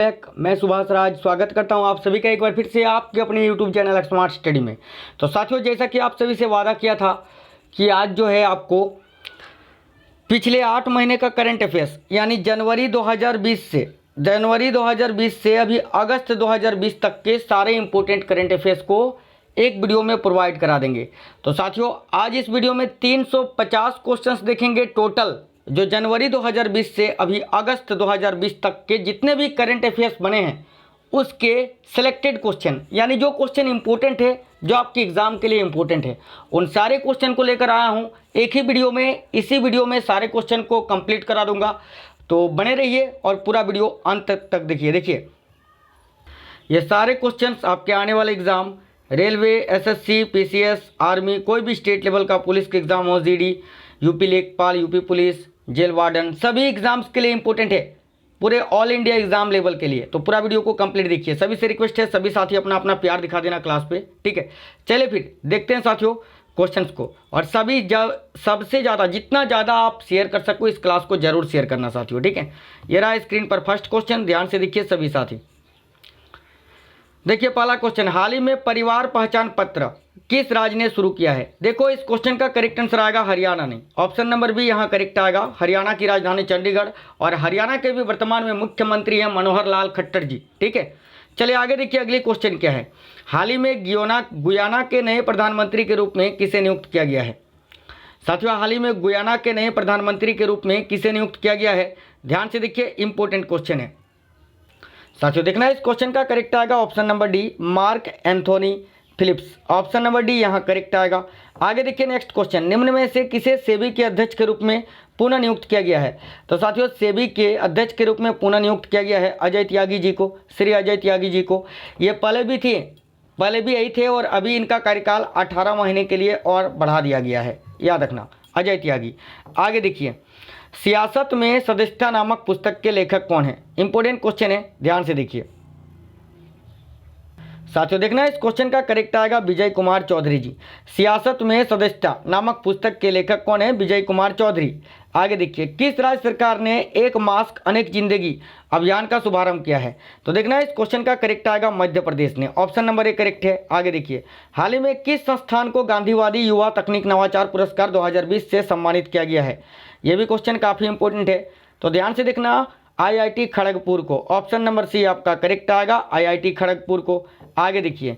मैं सुभाष राज स्वागत करता हूं आप सभी का एक बार फिर से आपके अपने YouTube चैनल स्मार्ट स्टडी में। तो साथियों, जैसा कि आप सभी से वादा किया था कि आज जो है आपको पिछले 8 महीने का करंट अफेयर्स यानी जनवरी 2020 से अभी अगस्त 2020 तक के सारे इंपॉर्टेंट करंट अफेयर्स को एक वीडियो में प्रोवाइड करा देंगे। तो साथियों, आज इस वीडियो में 350 क्वेश्चंस देखेंगे टोटल, जो जनवरी 2020 से अभी अगस्त 2020 तक के जितने भी करंट अफेयर्स बने हैं उसके सिलेक्टेड क्वेश्चन, यानी जो क्वेश्चन इंपॉर्टेंट है, जो आपके एग्जाम के लिए इंपॉर्टेंट है, उन सारे क्वेश्चन को लेकर आया हूं एक ही वीडियो में। इसी वीडियो में सारे क्वेश्चन को कंप्लीट करा दूंगा, तो बने रहिए और पूरा वीडियो अंत तक देखिए। ये सारे क्वेश्चंस आपके आने वाले exam, railway, SSC, PCS, army, कोई भी स्टेट लेवल का पुलिस का एग्जाम हो, जीडी, यूपी लेखपाल, यूपी पुलिस, जेल वार्डन, सभी एग्जाम्स के लिए इंपॉर्टेंट है, पूरे ऑल इंडिया एग्जाम लेवल के लिए। तो पूरा वीडियो को कंप्लीट देखिए। सभी से रिक्वेस्ट है, सभी साथी अपना अपना प्यार दिखा देना क्लास पे, ठीक है। चलिए फिर देखते हैं साथियों क्वेश्चंस को, और सबसे ज़्यादा जितना ज़्यादा आप शेयर कर सको इस क्लास को जरूर शेयर करना साथियों, ठीक है। ये रहा स्क्रीन पर फर्स्ट क्वेश्चन, ध्यान से देखिए सभी साथी। देखिए पहला क्वेश्चन, हाल ही में परिवार पहचान पत्र किस राज्य ने शुरू किया है? देखो इस क्वेश्चन का करेक्ट आंसर आएगा हरियाणा नहीं, ऑप्शन नंबर बी यहाँ करेक्ट आएगा। हरियाणा की राजधानी चंडीगढ़, और हरियाणा के भी वर्तमान में मुख्यमंत्री हैं मनोहर लाल खट्टर जी, ठीक है। चलिए आगे देखिए, अगली क्वेश्चन क्या है। हाल ही में गुयाना के नए प्रधानमंत्री के रूप में किसे नियुक्त किया गया है? साथियों, हाल ही में गुयाना के नए प्रधानमंत्री के रूप में किसे नियुक्त किया गया है? ध्यान से देखिए, इंपॉर्टेंट क्वेश्चन है साथियों। देखना इस क्वेश्चन का करेक्ट आएगा option number D, Mark Anthony Phillips, option number D यहाँ करेक्ट आएगा। आगे देखिए नेक्स्ट क्वेश्चन, निम्न में से किसे सेबी के अध्यक्ष के रूप में पुनः नियुक्त किया गया है? तो साथियों, सेबी के अध्यक्ष के रूप में पुनः नियुक्त किया गया है अजय त्यागी जी को, श्री अजय त्यागी जी को। ये पहले भी यही थे और अभी इनका कार्यकाल 18 महीने के लिए और बढ़ा दिया गया है, याद रखना, अजय त्यागी। आगे देखिए, सियासत में सदस्यता नामक पुस्तक के लेखक कौन है? इंपॉर्टेंट क्वेश्चन है, ध्यान से देखिए साथियों। देखना इस क्वेश्चन का करेक्ट आएगा विजय कुमार चौधरी जी। सियासत में सदस्यता नामक पुस्तक के लेखक कौन है? विजय कुमार चौधरी। आगे देखिए, किस राज्य सरकार ने एक मास्क अनेक जिंदगी अभियान का शुभारंभ किया है? तो देखना इस क्वेश्चन का करेक्ट आएगा मध्य प्रदेश ने, ऑप्शन नंबर ए करेक्ट है। आगे देखिए, हाल ही में किस संस्थान को गांधीवादी युवा तकनीक नवाचार पुरस्कार 2020 से सम्मानित किया गया है? यह भी क्वेश्चन काफ़ी इंपॉर्टेंट है, तो ध्यान से देखना, आईआईटी खड़गपुर को, ऑप्शन नंबर सी आपका करेक्ट आएगा, आईआईटी खड़गपुर को। आगे देखिए,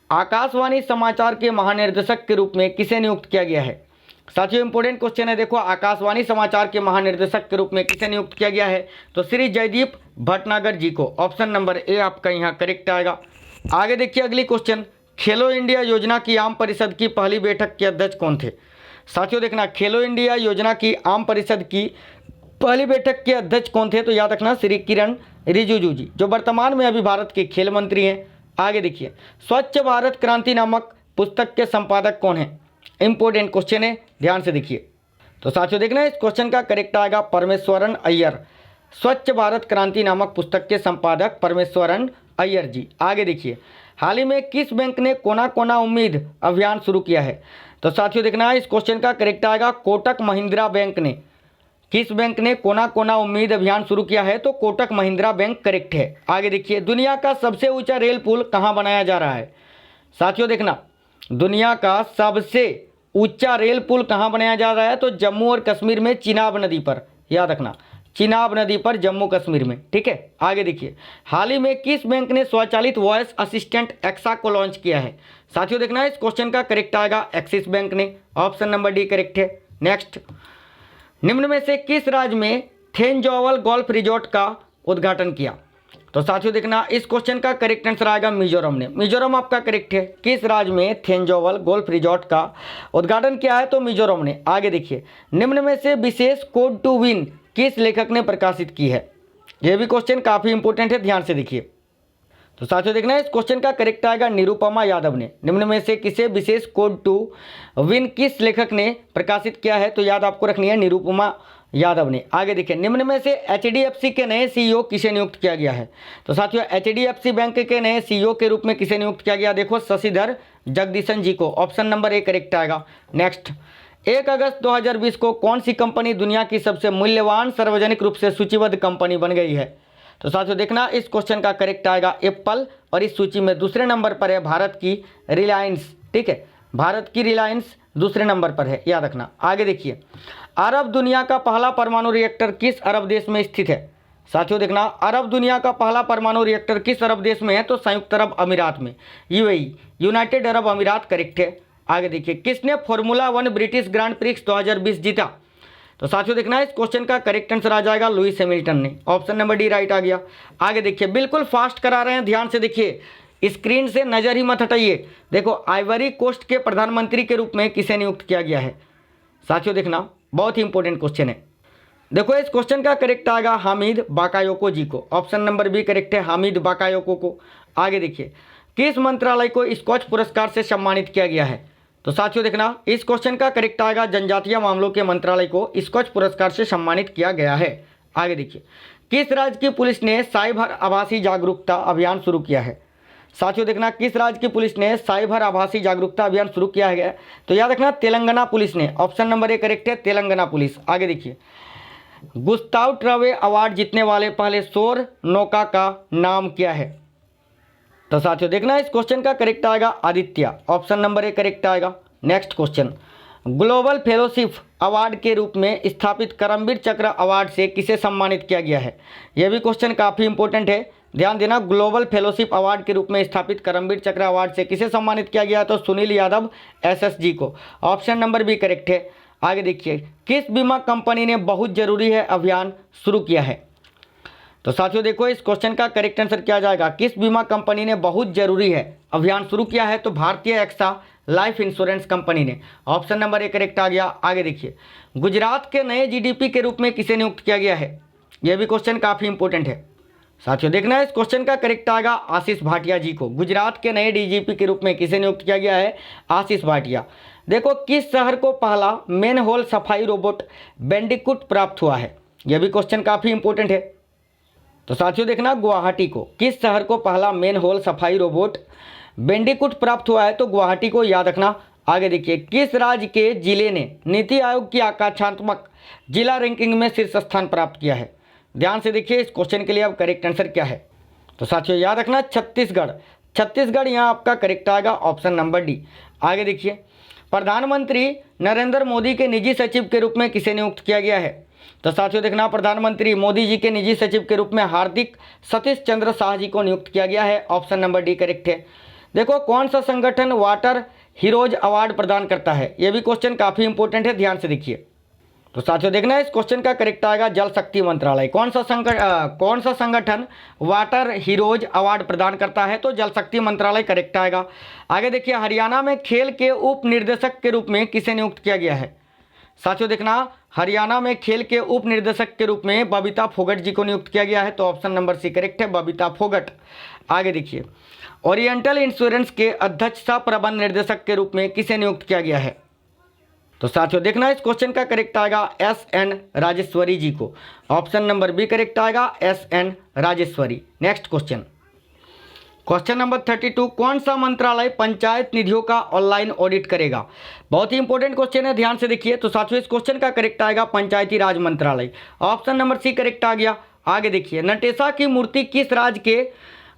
आकाशवाणी समाचार के महानिर्देशक के रूप में किसे नियुक्त किया गया है? साथियों इंपॉर्टेंट क्वेश्चन है, देखो आकाशवाणी समाचार के महानिर्देशक के रूप में किसे नियुक्त किया गया है? तो श्री जयदीप भटनागर जी को, ऑप्शन नंबर ए आपका यहाँ करेक्ट आएगा। आगे देखिए अगली क्वेश्चन, खेलो इंडिया योजना की आम परिषद की पहली बैठक के अध्यक्ष कौन थे? साथियों देखना, खेलो इंडिया योजना की आम परिषद की पहली बैठक के अध्यक्ष कौन थे? तो याद रखना, श्री किरण रिजिजू जी, जो वर्तमान में अभी भारत के खेल मंत्री हैं। आगे देखिए, स्वच्छ भारत क्रांति नामक पुस्तक के संपादक कौन है? इंपॉर्टेंट क्वेश्चन है, ध्यान से देखिए। तो साथियों देखना इस क्वेश्चन का करेक्ट आएगा परमेश्वरन अय्यर। स्वच्छ भारत क्रांति नामक पुस्तक के संपादक परमेश्वरन अय्यर जी। आगे देखिए, हाल ही में किस बैंक ने कोना कोना उम्मीद अभियान शुरू किया है? तो साथियों देखना इस क्वेश्चन का करेक्ट आएगा कोटक महिंद्रा बैंक ने। किस बैंक ने कोना कोना उम्मीद अभियान शुरू किया है? तो कोटक महिंद्रा बैंक करेक्ट है। आगे देखिए, दुनिया का सबसे ऊंचा रेल पुल कहां बनाया जा रहा है? साथियों देखना, दुनिया का सबसे ऊंचा रेल पुल कहां बनाया जा रहा है? तो जम्मू और कश्मीर में चिनाब नदी पर, याद रखना, चिनाब नदी पर जम्मू कश्मीर में, ठीक है। आगे देखिए, हाल ही में किस बैंक ने स्वचालित वॉइस असिस्टेंट एक्सा को लॉन्च किया है? साथियों देखना इस क्वेश्चन का करेक्ट आएगा एक्सिस बैंक ने, ऑप्शन नंबर डी करेक्ट है। नेक्स्ट, निम्न में से किस राज्य में थेंजौवल गोल्फ रिजॉर्ट का उद्घाटन किया? तो साथियों देखना इस क्वेश्चन का करेक्ट आंसर आएगा मिजोरम ने। मिजोरम आपका करेक्ट है। किस राज्य में थेंजौवल गोल्फ रिजॉर्ट का उद्घाटन किया है? तो मिजोरम ने। आगे देखिए, निम्न में से विशेष कोड टू विन किस लेखक ने प्रकाशित की है? यह भी क्वेश्चन काफ़ी इंपॉर्टेंट है, ध्यान से देखिए। तो साथियों देखना इस क्वेश्चन का करेक्ट आएगा निरुपमा यादव ने। निम्न में से किसे विशेष कोड टू विन किस लेखक ने प्रकाशित किया है? तो याद आपको रखनी है, निरुपमा यादव ने। आगे देखिए, निम्न में से एचडीएफसी के नए सीईओ किसे नियुक्त किया गया है? तो साथियों एचडीएफसी बैंक के नए सीईओ के रूप में किसे नियुक्त किया गया? देखो शशिधर जगदीशन जी को, ऑप्शन नंबर ए करेक्ट आएगा। नेक्स्ट, 1 अगस्त 2020 को कौन सी कंपनी दुनिया की सबसे मूल्यवान सार्वजनिक रूप से सूचीबद्ध कंपनी बन गई है? तो साथियों देखना इस क्वेश्चन का करेक्ट आएगा एप्पल, और इस सूची में दूसरे नंबर पर है भारत की रिलायंस। ठीक है, भारत की रिलायंस दूसरे नंबर पर है, याद रखना। आगे देखिए, अरब दुनिया का पहला परमाणु रिएक्टर किस अरब देश में स्थित है? साथियों देखना, अरब दुनिया का पहला परमाणु रिएक्टर किस अरब देश में है? तो संयुक्त अरब अमीरात में, यूएई, यूनाइटेड अरब अमीरात करेक्ट है। आगे देखिए, किसने फॉर्मूला 1 ब्रिटिश ग्रांड प्रिक्स 2020 जीता? तो साथियों देखना इस क्वेश्चन का करेक्ट आंसर आ जाएगा लुइस हैमिल्टन ने। ऑप्शन नंबर डी राइट आ गया। आगे देखिए, बिल्कुल फास्ट करा रहे हैं, ध्यान से देखिए, स्क्रीन से नजर ही मत हटाइए। देखो, आइवरी कोस्ट के प्रधानमंत्री के रूप में किसे नियुक्त किया गया है? साथियों देखना बहुत ही इंपॉर्टेंट क्वेश्चन है। देखो, इस क्वेश्चन का करेक्ट आएगा हामिद बाकायोको जी को। ऑप्शन नंबर बी करेक्ट है, हामिद बाकायोको को। आगे देखिए, किस मंत्रालय को स्कॉच पुरस्कार से सम्मानित किया गया है? तो साथियों देखना इस क्वेश्चन का करेक्ट आएगा जनजातीय मामलों के मंत्रालय को स्कॉच पुरस्कार से सम्मानित किया गया है। आगे देखिए, किस राज्य की पुलिस ने साइबर आभासी जागरूकता अभियान शुरू किया है? साथियों देखना, किस राज्य की पुलिस ने साइबर आभासी जागरूकता अभियान शुरू किया है? तो याद रखना तेलंगाना पुलिस ने। ऑप्शन नंबर ए करेक्ट है, तेलंगाना पुलिस। आगे देखिए, गुस्ताव ट्रवे अवार्ड जीतने वाले पहले सौर नौका का नाम क्या है? तो साथियों देखना इस क्वेश्चन का करेक्ट आएगा Aditya. Option number A correct आएगा। Next question, global fellowship award के रूप में स्थापित करमवीर चक्र अवार्ड से किसे सम्मानित किया गया है? यह भी क्वेश्चन काफ़ी इंपॉर्टेंट है, ध्यान देना। ग्लोबल फेलोशिप अवार्ड के रूप में स्थापित करमवीर चक्र अवार्ड से किसे सम्मानित किया गया है? तो सुनील यादव एसएसजी को। ऑप्शन नंबर बी करेक्ट है। आगे देखिए, किस बीमा कंपनी ने बहुत जरूरी है अभियान शुरू किया है? तो साथियों देखो, इस क्वेश्चन का करेक्ट आंसर क्या जाएगा? किस बीमा कंपनी ने बहुत जरूरी है अभियान शुरू किया है? तो भारतीय एक्सा लाइफ इंश्योरेंस कंपनी ने। ऑप्शन नंबर ए करेक्ट आ गया। आगे देखिए, गुजरात के नए जीडीपी के रूप में किसे नियुक्त किया गया है? यह भी क्वेश्चन काफ़ी इंपॉर्टेंट है। साथियों देखना इस क्वेश्चन का करेक्ट आएगा आशीष भाटिया जी को। गुजरात के नए डीजीपी के रूप में किसे नियुक्त किया गया है? आशीष भाटिया। देखो, किस शहर को पहला मेन होल सफाई रोबोट बेंडिकुट प्राप्त हुआ है? यह भी क्वेश्चन काफ़ी इंपॉर्टेंट है। तो साथियों देखना, गुवाहाटी को। किस शहर को पहला मेन होल सफाई रोबोट बेंडिकुट प्राप्त हुआ है? तो गुवाहाटी को, याद रखना। आगे देखिए, किस राज्य के जिले ने नीति आयोग की आकांक्षात्मक जिला रैंकिंग में शीर्ष स्थान प्राप्त किया है? ध्यान से देखिए, इस क्वेश्चन के लिए अब करेक्ट आंसर क्या है? तो साथियों याद रखना छत्तीसगढ़। छत्तीसगढ़ यहाँ आपका करेक्ट आएगा, ऑप्शन नंबर डी। आगे देखिए, प्रधानमंत्री नरेंद्र मोदी के निजी सचिव के रूप में किसे नियुक्त किया गया है? तो साथियों देखना, प्रधानमंत्री मोदी जी के निजी सचिव के रूप में हार्दिक सतीश चंद्र शाह जी को नियुक्त किया गया है। ऑप्शन नंबर डी करेक्ट है। देखो, कौन सा संगठन वाटर हीरोज अवार्ड प्रदान करता है? यह भी क्वेश्चन काफ़ी इंपॉर्टेंट है, ध्यान से देखिए। तो साथियों देखना इस क्वेश्चन का करेक्ट आएगा जल शक्ति मंत्रालय। कौन सा संगठन वाटर हीरोज अवार्ड प्रदान करता है? तो जल शक्ति मंत्रालय करेक्ट आएगा। आगे देखिए, हरियाणा में खेल के उप निर्देशक के रूप में किसे नियुक्त किया गया है? साथियों देखना, हरियाणा में खेल के उप निर्देशक के रूप में बबीता फोगट जी को नियुक्त किया गया है। तो ऑप्शन नंबर सी करेक्ट है, बबीता फोगट। आगे देखिए, ओरिएंटल इंश्योरेंस के अध्यक्ष सह प्रबंध निर्देशक के रूप में किसे नियुक्त किया गया है? तो साथियों देखना इस क्वेश्चन का करेक्ट आएगा एस.एन. राजेश्वरी जी को। ऑप्शन नंबर बी करेक्ट आएगा, SN. Rajeshwari. Next question, question number 32, कौन सा मंत्रालय पंचायत निधियों का ऑनलाइन ऑडिट करेगा? बहुत ही इंपॉर्टेंट क्वेश्चन है, ध्यान से देखिए। तो साथियों इस क्वेश्चन का करेक्ट आएगा पंचायती राज मंत्रालय। ऑप्शन नंबर सी करेक्ट आ गया। आगे देखिए, नटेशा की मूर्ति किस राज्य के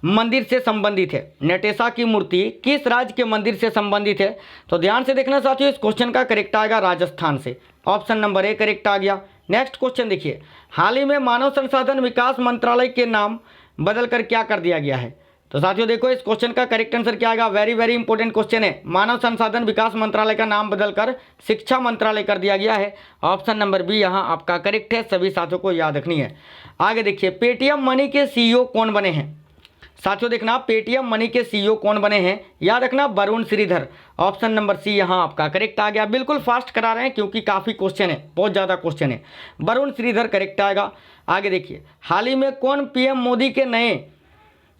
मंदिर से संबंधित है? नटेशा की मूर्ति किस राज्य के मंदिर से संबंधित है? तो ध्यान से देखना साथियों, इस क्वेश्चन का करेक्ट आएगा राजस्थान से। ऑप्शन नंबर ए करेक्ट आ गया। नेक्स्ट क्वेश्चन देखिए, हाल ही में मानव संसाधन विकास मंत्रालय के नाम बदलकर क्या कर दिया गया है? तो साथियों देखो, इस क्वेश्चन का करेक्ट आंसर क्या आएगा? वेरी वेरी इंपॉर्टेंट क्वेश्चन है। मानव संसाधन विकास मंत्रालय का नाम बदलकर शिक्षा मंत्रालय कर दिया गया है। ऑप्शन नंबर बी यहाँ आपका करेक्ट है, सभी साथियों को याद रखनी है। आगे देखिए, पेटीएम मनी के सीईओ कौन बने हैं? साथियों देखना, पेटीएम मनी के सीईओ कौन बने हैं? याद रखना, Varun Sridhar. Option number C यहाँ आपका करेक्ट आ गया। बिल्कुल फास्ट करा रहे हैं क्योंकि काफ़ी क्वेश्चन है, बहुत ज़्यादा क्वेश्चन है। वरुण श्रीधर करेक्ट आएगा। आगे देखिए, हाल ही में कौन पीएम मोदी के नए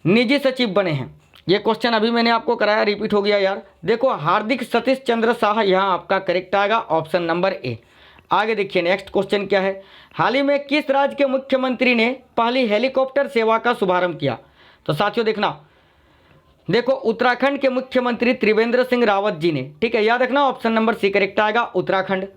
निजी सचिव बने हैं? ये क्वेश्चन अभी मैंने आपको कराया, रिपीट हो गया यार। देखो, हार्दिक सतीश चंद्र शाह यहाँ आपका करेक्ट आएगा, ऑप्शन नंबर ए। आगे देखिए, नेक्स्ट क्वेश्चन क्या है, हाल ही में किस राज्य के मुख्यमंत्री ने पहली हेलीकॉप्टर सेवा का शुभारंभ किया? तो साथियों देखना, देखो उत्तराखंड के मुख्यमंत्री त्रिवेंद्र सिंह रावत जी ने, ठीक है, याद रखना, ऑप्शन नंबर सी करेक्ट आएगा, उत्तराखंड।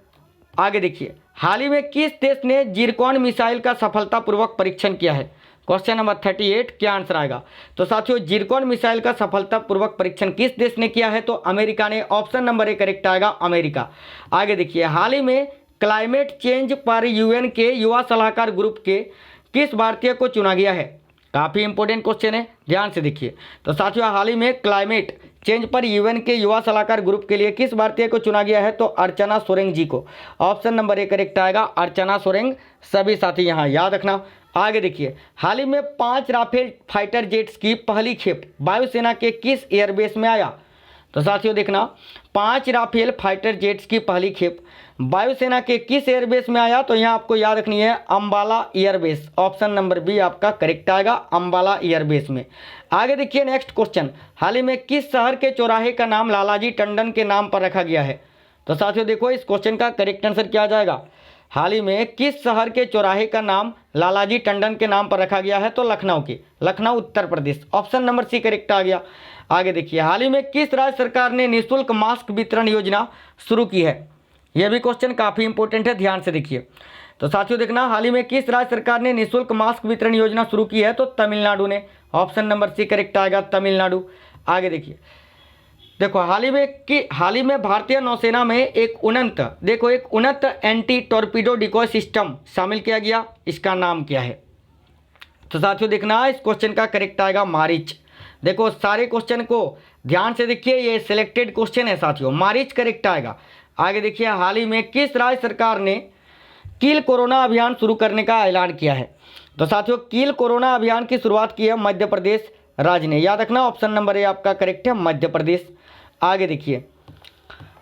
आगे देखिए, हाल ही में किस देश ने जिरकॉन मिसाइल का सफलतापूर्वक परीक्षण किया है? क्वेश्चन नंबर 38 क्या आंसर आएगा? तो साथियों जिरकॉन मिसाइल का सफलतापूर्वक परीक्षण किस देश ने किया है? तो अमेरिका ने। ऑप्शन नंबर ए करेक्ट आएगा, अमेरिका। आगे देखिए, हाल ही में क्लाइमेट चेंज पर यूएन के युवा सलाहकार ग्रुप के किस भारतीय को चुना गया है? काफ़ी इंपॉर्टेंट क्वेश्चन है, ध्यान से देखिए। तो साथियों हाल ही में क्लाइमेट चेंज पर यूएन के युवा सलाहकार ग्रुप के लिए किस भारतीय को चुना गया है? तो अर्चना सोरेंग जी को। ऑप्शन नंबर ए करेक्ट आएगा, अर्चना सोरेंग। सभी साथी यहाँ याद रखना। आगे देखिए, हाल ही में 5 राफेल फाइटर जेट्स की पहली खेप वायुसेना के किस एयरबेस में आया? तो साथियों देखना, 5 राफेल फाइटर जेट्स की पहली खेप वायुसेना के किस एयरबेस में आया? तो यहाँ आपको याद रखनी है Ambala airbase. Option number B आपका करेक्ट आएगा, अंबाला एयरबेस में। आगे देखिए नेक्स्ट क्वेश्चन, हाल ही में किस शहर के चौराहे का नाम लालाजी टंडन के नाम पर रखा गया है? तो साथियों देखो इस क्वेश्चन का करेक्ट आंसर क्या आ जाएगा? हाल ही में किस शहर के चौराहे का नाम लालाजी टंडन के नाम पर रखा गया है? तो लखनऊ के, Lucknow Uttar Pradesh. Option number C correct आ गया। आगे देखिए, हाल ही में किस राज्य सरकार ने निःशुल्क मास्क वितरण योजना शुरू की है? यह भी क्वेश्चन काफ़ी इंपॉर्टेंट है, ध्यान से देखिए। तो साथियों देखना, हाल ही में किस राज्य सरकार ने निःशुल्क मास्क वितरण योजना शुरू की है? तो तमिलनाडु ने। ऑप्शन नंबर सी करेक्ट आएगा, तमिलनाडु। आगे देखिए, देखो हाल ही में भारतीय नौसेना में एक उन्नत एंटी टॉर्पीडो डिकॉय सिस्टम शामिल किया गया, इसका नाम क्या है? तो साथियों देखना, इस क्वेश्चन का करेक्ट आएगा मारिच। देखो सारे क्वेश्चन को ध्यान से देखिए, ये सिलेक्टेड क्वेश्चन है साथियों, मारिच करेक्ट आएगा। आगे देखिए, हाल ही में किस राज्य सरकार ने किल कोरोना अभियान शुरू करने का ऐलान किया है? तो साथियों किल कोरोना अभियान की शुरुआत की है मध्य प्रदेश राज्य ने। याद रखना, ऑप्शन नंबर ए आपका करेक्ट है, मध्य प्रदेश। आगे देखिए,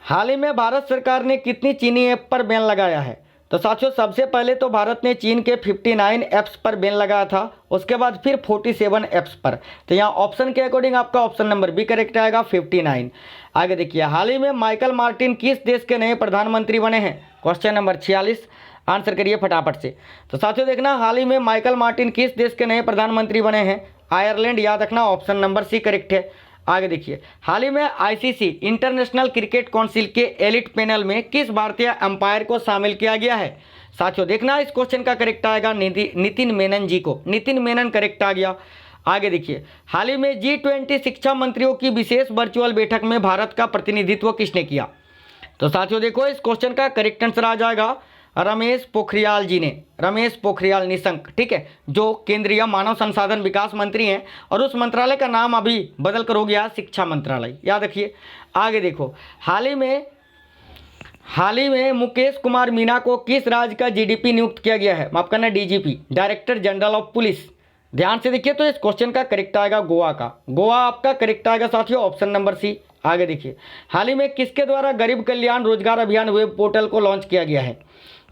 हाल ही में भारत सरकार ने कितनी चीनी ऐप पर बैन लगाया है? तो साथियों सबसे पहले तो भारत ने चीन के 59 ऐप्स पर बैन लगाया था, उसके बाद फिर 47 ऐप्स पर। तो यहाँ ऑप्शन के अकॉर्डिंग आपका ऑप्शन नंबर बी करेक्ट आएगा, 59। आगे देखिए, हाल ही में माइकल मार्टिन किस देश के नए प्रधानमंत्री बने हैं? क्वेश्चन नंबर 46, आंसर करिए फटाफट से। तो साथियों देखना, हाल ही में माइकल मार्टिन किस देश के नए प्रधानमंत्री बने हैं? आयरलैंड। याद रखना, ऑप्शन नंबर सी करेक्ट है। आगे देखिए, हाल ही में आईसीसी इंटरनेशनल क्रिकेट काउंसिल के एलिट पैनल में किस भारतीय अंपायर को शामिल किया गया है? साथियों देखना, इस क्वेश्चन का करेक्ट आएगा नितिन मेनन जी को। नितिन मेनन करेक्ट आ गया। आगे देखिए, हाल ही में G20 शिक्षा मंत्रियों की विशेष वर्चुअल बैठक में भारत का प्रतिनिधित्व किसने किया? तो साथियों देखो इस क्वेश्चन का करेक्ट आंसर आ जाएगा रमेश पोखरियाल जी ने, रमेश पोखरियाल निशंक, ठीक है, जो केंद्रीय मानव संसाधन विकास मंत्री हैं और उस मंत्रालय का नाम अभी बदल कर हो गया शिक्षा मंत्रालय। याद रखिए। आगे देखो, हाल ही में मुकेश कुमार मीना को किस राज्य का जीडीपी नियुक्त किया गया है? माफ करना, DGP, director general of police. ध्यान से देखिए, तो इस क्वेश्चन का करेक्ट आएगा गोवा का, गोवा आपका करेक्ट आएगा साथियों, ऑप्शन नंबर सी। आगे देखिए, हाल ही में किसके द्वारा गरीब कल्याण रोजगार अभियान वेब पोर्टल को लॉन्च किया गया है?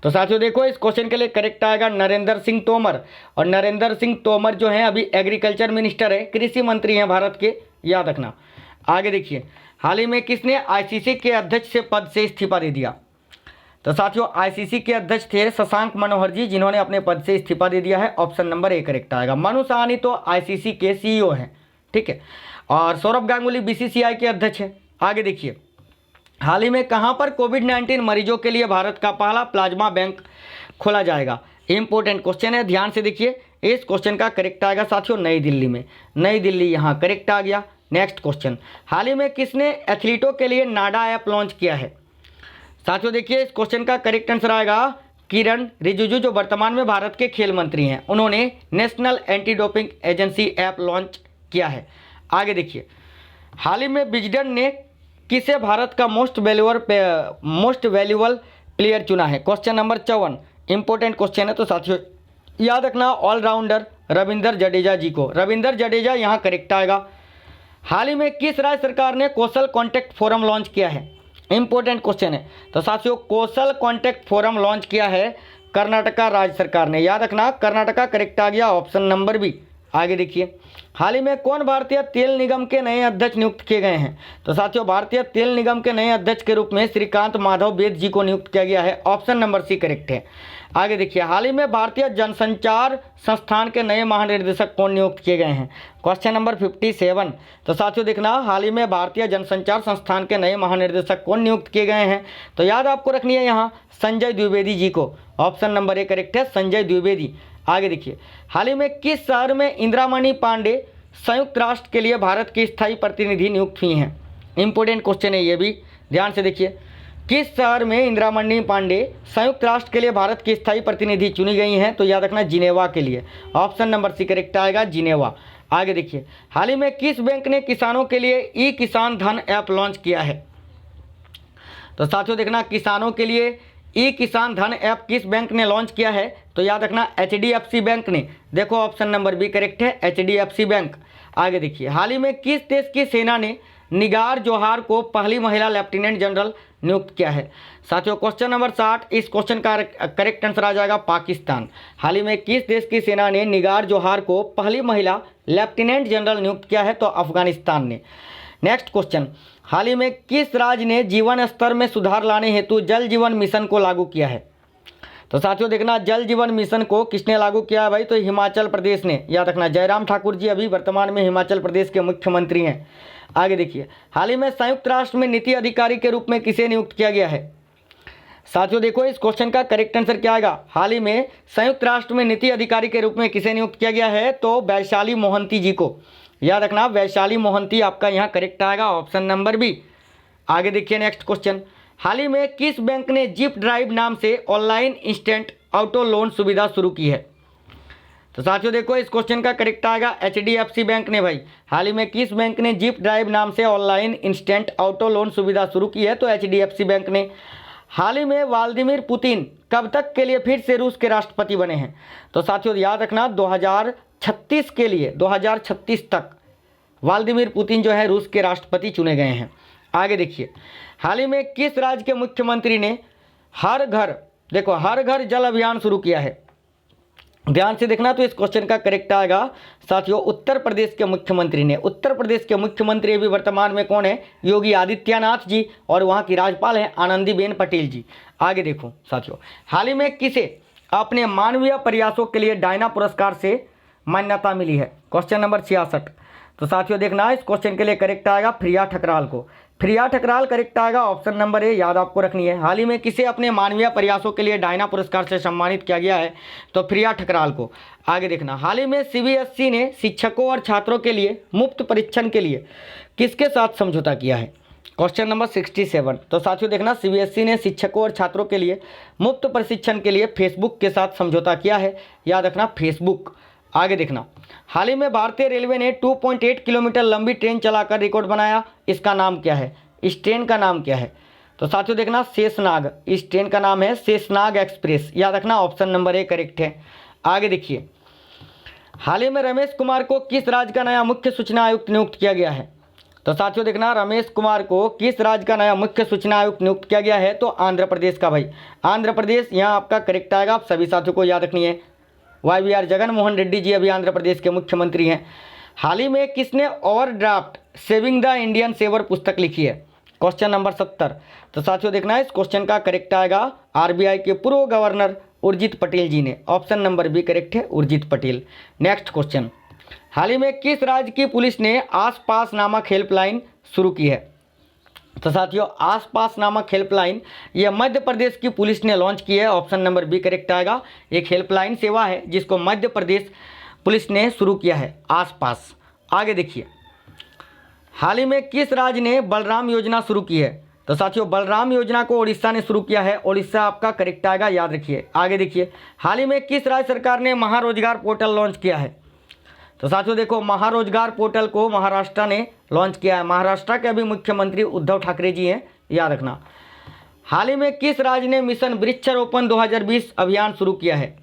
तो साथियों देखो इस क्वेश्चन के लिए करेक्ट आएगा नरेंद्र सिंह तोमर। और नरेंद्र सिंह तोमर जो हैं अभी एग्रीकल्चर मिनिस्टर है, कृषि मंत्री हैं भारत के, याद रखना। आगे देखिए, हाल ही में किसने आईसीसी के अध्यक्ष से पद से इस्तीफा दे दिया? तो साथियों आईसीसी के अध्यक्ष थे शशांक मनोहर जी, जिन्होंने अपने पद से इस्तीफा दे दिया है। ऑप्शन नंबर ए करेक्ट आएगा। मनु साहनी तो आईसीसी के सीईओ हैं, ठीक है, और सौरभ गांगुली बीसीसीआई के अध्यक्ष हैं। आगे देखिए, हाल ही में कहां पर कोविड-19 मरीजों के लिए भारत का पहला प्लाज्मा बैंक खोला जाएगा? इंपॉर्टेंट क्वेश्चन है, ध्यान से देखिए। इस क्वेश्चन का करेक्ट आएगा साथियों नई दिल्ली में, नई दिल्ली यहाँ करेक्ट आ गया। नेक्स्ट क्वेश्चन, हाल ही में किसने एथलीटों के लिए नाडा ऐप लॉन्च किया है? साथियों देखिए इस क्वेश्चन का करेक्ट आंसर आएगा किरण रिजिजू, जो वर्तमान में भारत के खेल मंत्री हैं, उन्होंने national anti doping agency app launch किया है। आगे देखिए, हाल ही में विजडन ने किसे भारत का मोस्ट वैल्यूएबल प्लेयर चुना है? क्वेश्चन नंबर 54, इंपॉर्टेंट क्वेश्चन है, तो साथियों याद रखना ऑलराउंडर रविंदर जडेजा जी को, रविंदर जडेजा यहाँ करेक्ट आएगा। हाल ही में किस राज्य सरकार ने कौशल कॉन्टैक्ट फोरम लॉन्च किया है? इंपॉर्टेंट क्वेश्चन है, तो साथियों कौशल कॉन्टैक्ट फोरम लॉन्च किया है कर्नाटका राज्य सरकार ने। याद रखना कर्नाटका करेक्ट आ गया, ऑप्शन नंबर बी। आगे देखिए, हाल ही में कौन भारतीय तेल निगम के नए अध्यक्ष नियुक्त किए गए हैं? तो साथियों भारतीय तेल निगम के नए अध्यक्ष के रूप में श्रीकांत माधव वेद जी को नियुक्त किया गया है। ऑप्शन नंबर सी करेक्ट है। आगे देखिए, हाल ही में भारतीय जनसंचार संस्थान के नए महानिदेशक कौन नियुक्त किए गए हैं? Question number 57। तो साथियों देखना, हाल ही में भारतीय जनसंचार संस्थान के नए महानिदेशक कौन नियुक्त किए गए हैं? तो याद आपको रखनी है यहाँ संजय द्विवेदी जी को। ऑप्शन नंबर ए करेक्ट है, संजय द्विवेदी। आगे देखिए, हाल ही में किस शहर में इंदिरामणि पांडे संयुक्त राष्ट्र के लिए भारत की स्थायी प्रतिनिधि नियुक्त हुई हैं? इंपॉर्टेंट क्वेश्चन है, ये भी ध्यान से देखिए। किस शहर में इंदिरामणि पांडे संयुक्त राष्ट्र के लिए भारत की स्थायी प्रतिनिधि चुनी गई हैं? तो याद रखना जिनेवा के लिए। ऑप्शन नंबर सी करेक्ट आएगा, जिनेवा। आगे देखिए, हाल ही में किस बैंक ने किसानों के लिए ई किसान धन ऐप लॉन्च किया है? तो साथियों देखना, किसानों के लिए ई किसान धन ऐप किस बैंक ने लॉन्च किया है? तो याद रखना HDFC बैंक ने। देखो ऑप्शन नंबर बी करेक्ट है, HDFC बैंक। आगे देखिए, हाल ही में किस देश की सेना ने निगार जोहार को पहली महिला लेफ्टिनेंट जनरल नियुक्त किया है? साथियों क्वेश्चन नंबर 60, इस क्वेश्चन का करेक्ट आंसर आ जाएगा पाकिस्तान। हाल ही में किस देश की सेना ने निगार जोहार को पहली महिला लेफ्टिनेंट जनरल नियुक्त किया है? तो अफगानिस्तान ने। नेक्स्ट क्वेश्चन, हाल ही में किस राज्य ने जीवन स्तर में सुधार लाने हेतु जल जीवन मिशन को लागू किया है? तो साथियों देखना, जल जीवन मिशन को किसने लागू किया है भाई? तो हिमाचल प्रदेश ने। याद रखना, जयराम ठाकुर जी अभी वर्तमान में हिमाचल प्रदेश के मुख्यमंत्री हैं। आगे देखिए, हाल ही में संयुक्त राष्ट्र में नीति अधिकारी के रूप में किसे नियुक्त किया गया है? साथियों देखो, इस क्वेश्चन का करेक्ट आंसर क्या आएगा? हाल ही में संयुक्त राष्ट्र में नीति अधिकारी के रूप में किसे नियुक्त किया गया है? तो वैशाली मोहंती जी को। याद रखना, वैशाली मोहंती आपका यहाँ करेक्ट आएगा, ऑप्शन नंबर बी। आगे देखिए नेक्स्ट क्वेश्चन, हाल ही में किस बैंक ने जिप ड्राइव नाम से ऑनलाइन इंस्टेंट ऑटो लोन सुविधा शुरू की है? तो साथियों देखो, इस क्वेश्चन का करेक्ट आएगा HDFC बैंक ने भाई। हाल ही में किस बैंक ने जिप ड्राइव नाम से ऑनलाइन इंस्टेंट ऑटो लोन सुविधा शुरू की है? तो HDFC बैंक ने। हाल ही में व्लादिमीर पुतिन कब तक के लिए फिर से रूस के राष्ट्रपति बने हैं? तो साथियों याद रखना, 2036 के लिए, 2036 तक व्लादिमीर पुतिन जो है रूस के राष्ट्रपति चुने गए हैं। आगे देखिए, हाल ही में किस राज्य के मुख्यमंत्री ने हर घर, देखो हर घर जल अभियान शुरू किया है? ध्यान से देखना, तो इस क्वेश्चन का करेक्ट आएगा साथियों उत्तर प्रदेश के मुख्यमंत्री ने। उत्तर प्रदेश के मुख्यमंत्री अभी वर्तमान में कौन है? योगी आदित्यनाथ जी, और वहाँ की राज्यपाल हैं आनंदीबेन पटेल जी। आगे देखो साथियों, हाल ही में किसे अपने मानवीय प्रयासों के लिए डायना पुरस्कार से मान्यता मिली है? Question number 66। तो साथियों देखना, इस क्वेश्चन के लिए करेक्ट आएगा प्रिया ठकराल को। प्रिया ठकराल करेक्ट आएगा, ऑप्शन नंबर ए, याद आपको रखनी है। हाल ही में किसे अपने मानवीय प्रयासों के लिए डायना पुरस्कार से सम्मानित किया गया है? तो प्रिया ठकराल को। आगे देखना, हाल ही में CBSE ने शिक्षकों और छात्रों के लिए मुफ्त परीक्षण के लिए किसके साथ समझौता किया है? Question number 67। तो साथियों देखना, CBSE ने शिक्षकों और छात्रों के लिए मुफ्त प्रशिक्षण के लिए फेसबुक के साथ समझौता किया है। याद रखना, फेसबुक। आगे देखना, हाल ही में भारतीय रेलवे ने 2.8 किलोमीटर लंबी ट्रेन चलाकर रिकॉर्ड बनाया, इसका नाम क्या है? इस ट्रेन का नाम क्या है? तो साथियों देखना, शेषनाग। इस ट्रेन का नाम है शेषनाग एक्सप्रेस। याद रखना, ऑप्शन नंबर ए करेक्ट है। आगे देखिए, हाल ही में रमेश कुमार को किस राज्य का नया मुख्य सूचना आयुक्त नियुक्त किया गया है? तो साथियों देखना, रमेश कुमार को किस राज्य का नया मुख्य सूचना आयुक्त नियुक्त किया गया है? तो आंध्र प्रदेश का भाई। आंध्र प्रदेश यहाँ आपका करेक्ट आएगा, आप सभी साथियों को याद रखनी है। YBR जगनमोहन रेड्डी जी अभी आंध्र प्रदेश के मुख्यमंत्री हैं। हाल ही में किसने overdraft saving the Indian saver पुस्तक लिखी है? Question number 70। तो साथियों देखना, इस क्वेश्चन का करेक्ट आएगा RBI के पूर्व गवर्नर उर्जित पटेल जी ने। ऑप्शन नंबर बी करेक्ट है, उर्जित पटेल। नेक्स्ट क्वेश्चन, हाल ही में किस राज्य की पुलिस ने आस पास नामक हेल्पलाइन शुरू की है? तो साथियों, आस पास नामक हेल्पलाइन यह मध्य प्रदेश की पुलिस ने लॉन्च की है। ऑप्शन नंबर बी करेक्ट आएगा। एक हेल्पलाइन सेवा है जिसको मध्य प्रदेश पुलिस ने शुरू किया है, आस पास। आगे देखिए, हाल ही में किस राज्य ने बलराम योजना शुरू की है? तो साथियों, बलराम योजना को उड़ीसा ने शुरू किया है। उड़ीसा आपका करेक्ट आएगा, याद रखिए। आगे देखिए, हाल ही में किस राज्य सरकार ने महारोजगार पोर्टल लॉन्च किया है? तो साथियों देखो, महारोजगार पोर्टल को महाराष्ट्र ने लॉन्च किया है। महाराष्ट्र के अभी मुख्यमंत्री उद्धव ठाकरे जी हैं, याद रखना। हाल ही में किस राज्य ने मिशन वृक्षारोपण 2020 अभियान शुरू किया है?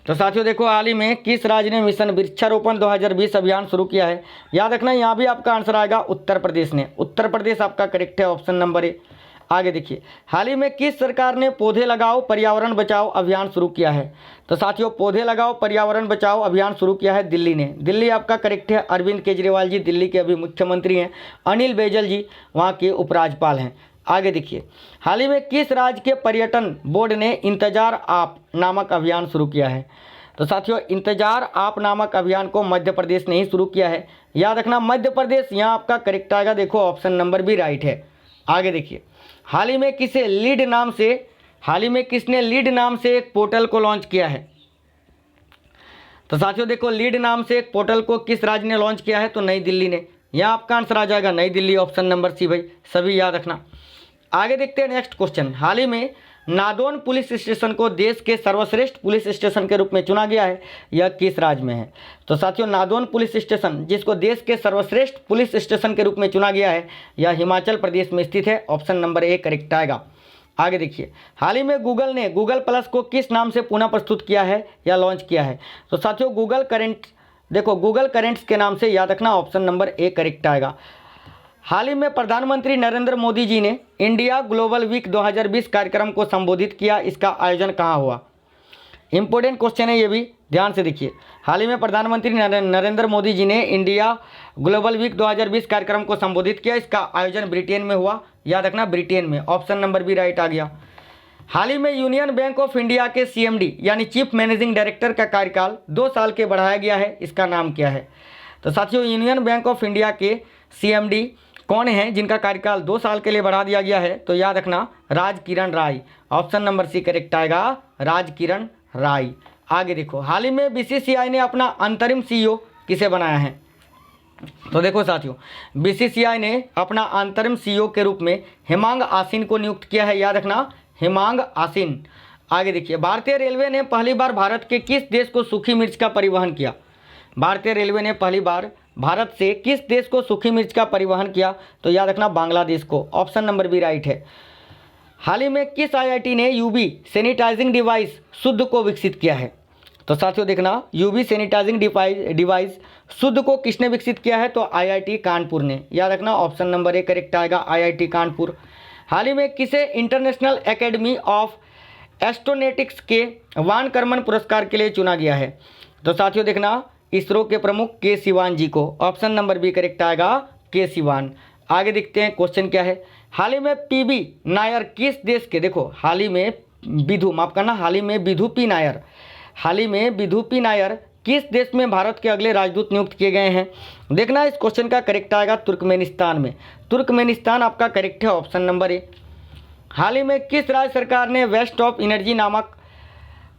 तो साथियों देखो, हाल ही में किस राज्य ने मिशन वृक्षारोपण 2020 अभियान शुरू किया है? याद रखना, यहाँ भी आपका आंसर आएगा उत्तर प्रदेश ने। उत्तर प्रदेश आपका करेक्ट है, ऑप्शन नंबर ए। आगे देखिए, हाल ही में किस सरकार ने पौधे लगाओ पर्यावरण बचाओ अभियान शुरू किया है? तो साथियों, पौधे लगाओ पर्यावरण बचाओ अभियान शुरू किया है दिल्ली ने। दिल्ली आपका करेक्ट है, अरविंद केजरीवाल जी दिल्ली के अभी मुख्यमंत्री हैं। अनिल बैजल जी वहाँ के उपराज्यपाल हैं। आगे देखिए, हाल ही में किस राज्य के पर्यटन बोर्ड ने इंतजार आप नामक अभियान शुरू किया है? तो साथियों, इंतजार आप नामक अभियान को मध्य प्रदेश ने ही शुरू किया है। याद रखना, मध्य प्रदेश यहाँ आपका करेक्ट आएगा। देखो ऑप्शन नंबर भी राइट है। आगे देखिए, हाल ही में किसने लीड नाम से एक पोर्टल को लॉन्च किया है? तो साथियों देखो, लीड नाम से एक पोर्टल को किस राज्य ने लॉन्च किया है? तो नई दिल्ली ने। यहाँ आपका आंसर आ जाएगा नई दिल्ली, ऑप्शन नंबर सी भाई, सभी याद रखना। आगे देखते हैं नेक्स्ट क्वेश्चन। हाल ही में नादौन पुलिस स्टेशन को देश के सर्वश्रेष्ठ पुलिस स्टेशन के रूप में चुना गया है, यह किस राज्य में है? तो साथियों, नादौन पुलिस स्टेशन जिसको देश के सर्वश्रेष्ठ पुलिस स्टेशन के रूप में चुना गया है, यह हिमाचल प्रदेश में स्थित है, ऑप्शन नंबर ए करेक्ट आएगा। आगे देखिए, हाल ही में गूगल ने गूगल प्लस को किस नाम से पुनः प्रस्तुत किया है या लॉन्च किया है? तो साथियों, गूगल करेंट्स, देखो गूगल करेंट्स के नाम से याद रखना, ऑप्शन नंबर ए करेक्ट आएगा। हाल ही में प्रधानमंत्री नरेंद्र मोदी जी ने इंडिया ग्लोबल वीक 2020 कार्यक्रम को संबोधित किया, इसका आयोजन कहाँ हुआ? इंपॉर्टेंट क्वेश्चन है, ये भी ध्यान से देखिए। हाल ही में प्रधानमंत्री नरेंद्र मोदी जी ने इंडिया ग्लोबल वीक 2020 कार्यक्रम को संबोधित किया, इसका आयोजन ब्रिटेन में हुआ, याद रखना ब्रिटेन में, ऑप्शन नंबर बी राइट आ गया। हाल ही में यूनियन बैंक ऑफ इंडिया के सीएमडी यानी चीफ मैनेजिंग डायरेक्टर का कार्यकाल 2 साल के बढ़ाया गया है, इसका नाम क्या है? तो साथियों, यूनियन बैंक ऑफ इंडिया के सीएमडी कौन है जिनका कार्यकाल 2 साल के लिए बढ़ा दिया गया है? तो याद रखना राज किरण राय, ऑप्शन नंबर सी करेक्ट आएगा, राज किरण राय। आगे देखो, हाल ही में बीसीसीआई ने अपना अंतरिम सीईओ किसे बनाया है? तो देखो साथियों, बीसीसीआई ने अपना अंतरिम सीईओ के रूप में हेमांग आसिन को नियुक्त किया है, याद रखना हेमांग आसिन। आगे देखिए, भारतीय रेलवे ने पहली बार भारत के किस देश को सूखी मिर्च का परिवहन किया? भारतीय रेलवे ने पहली बार भारत से किस देश को सूखी मिर्च का परिवहन किया? तो याद रखना बांग्लादेश को, ऑप्शन नंबर बी राइट है। हाल ही में किस आईआईटी ने यूवी सैनिटाइजिंग डिवाइस शुद्ध को विकसित किया है? तो साथियों देखना, यूवी सैनिटाइजिंग डिवाइस शुद्ध को किसने विकसित किया है? तो आईआईटी कानपुर ने, याद रखना ऑप्शन नंबर ए करेक्ट आएगा, आईआईटी कानपुर। हाल ही में किसे इंटरनेशनल एकेडमी ऑफ एस्ट्रोनॉटिक्स के वान कर्मन पुरस्कार के लिए चुना गया है? तो साथियों देखना, इसरो के प्रमुख के सिवान जी को, ऑप्शन नंबर बी करेक्ट आएगा, के सिवान। आगे देखते हैं क्वेश्चन क्या है। हाल ही में पीबी नायर किस देश के, देखो हाल ही में विधु, माफ करना, हाल ही में विधु पी नायर, हाल ही में विधु पी नायर किस देश में भारत के अगले राजदूत नियुक्त किए गए हैं? देखना इस क्वेश्चन का करेक्ट आएगा तुर्कमेनिस्तान में, तुर्कमेनिस्तान आपका करेक्ट है, ऑप्शन नंबर ए। हाल ही में किस राज्य सरकार ने वेस्ट ऑफ एनर्जी नामक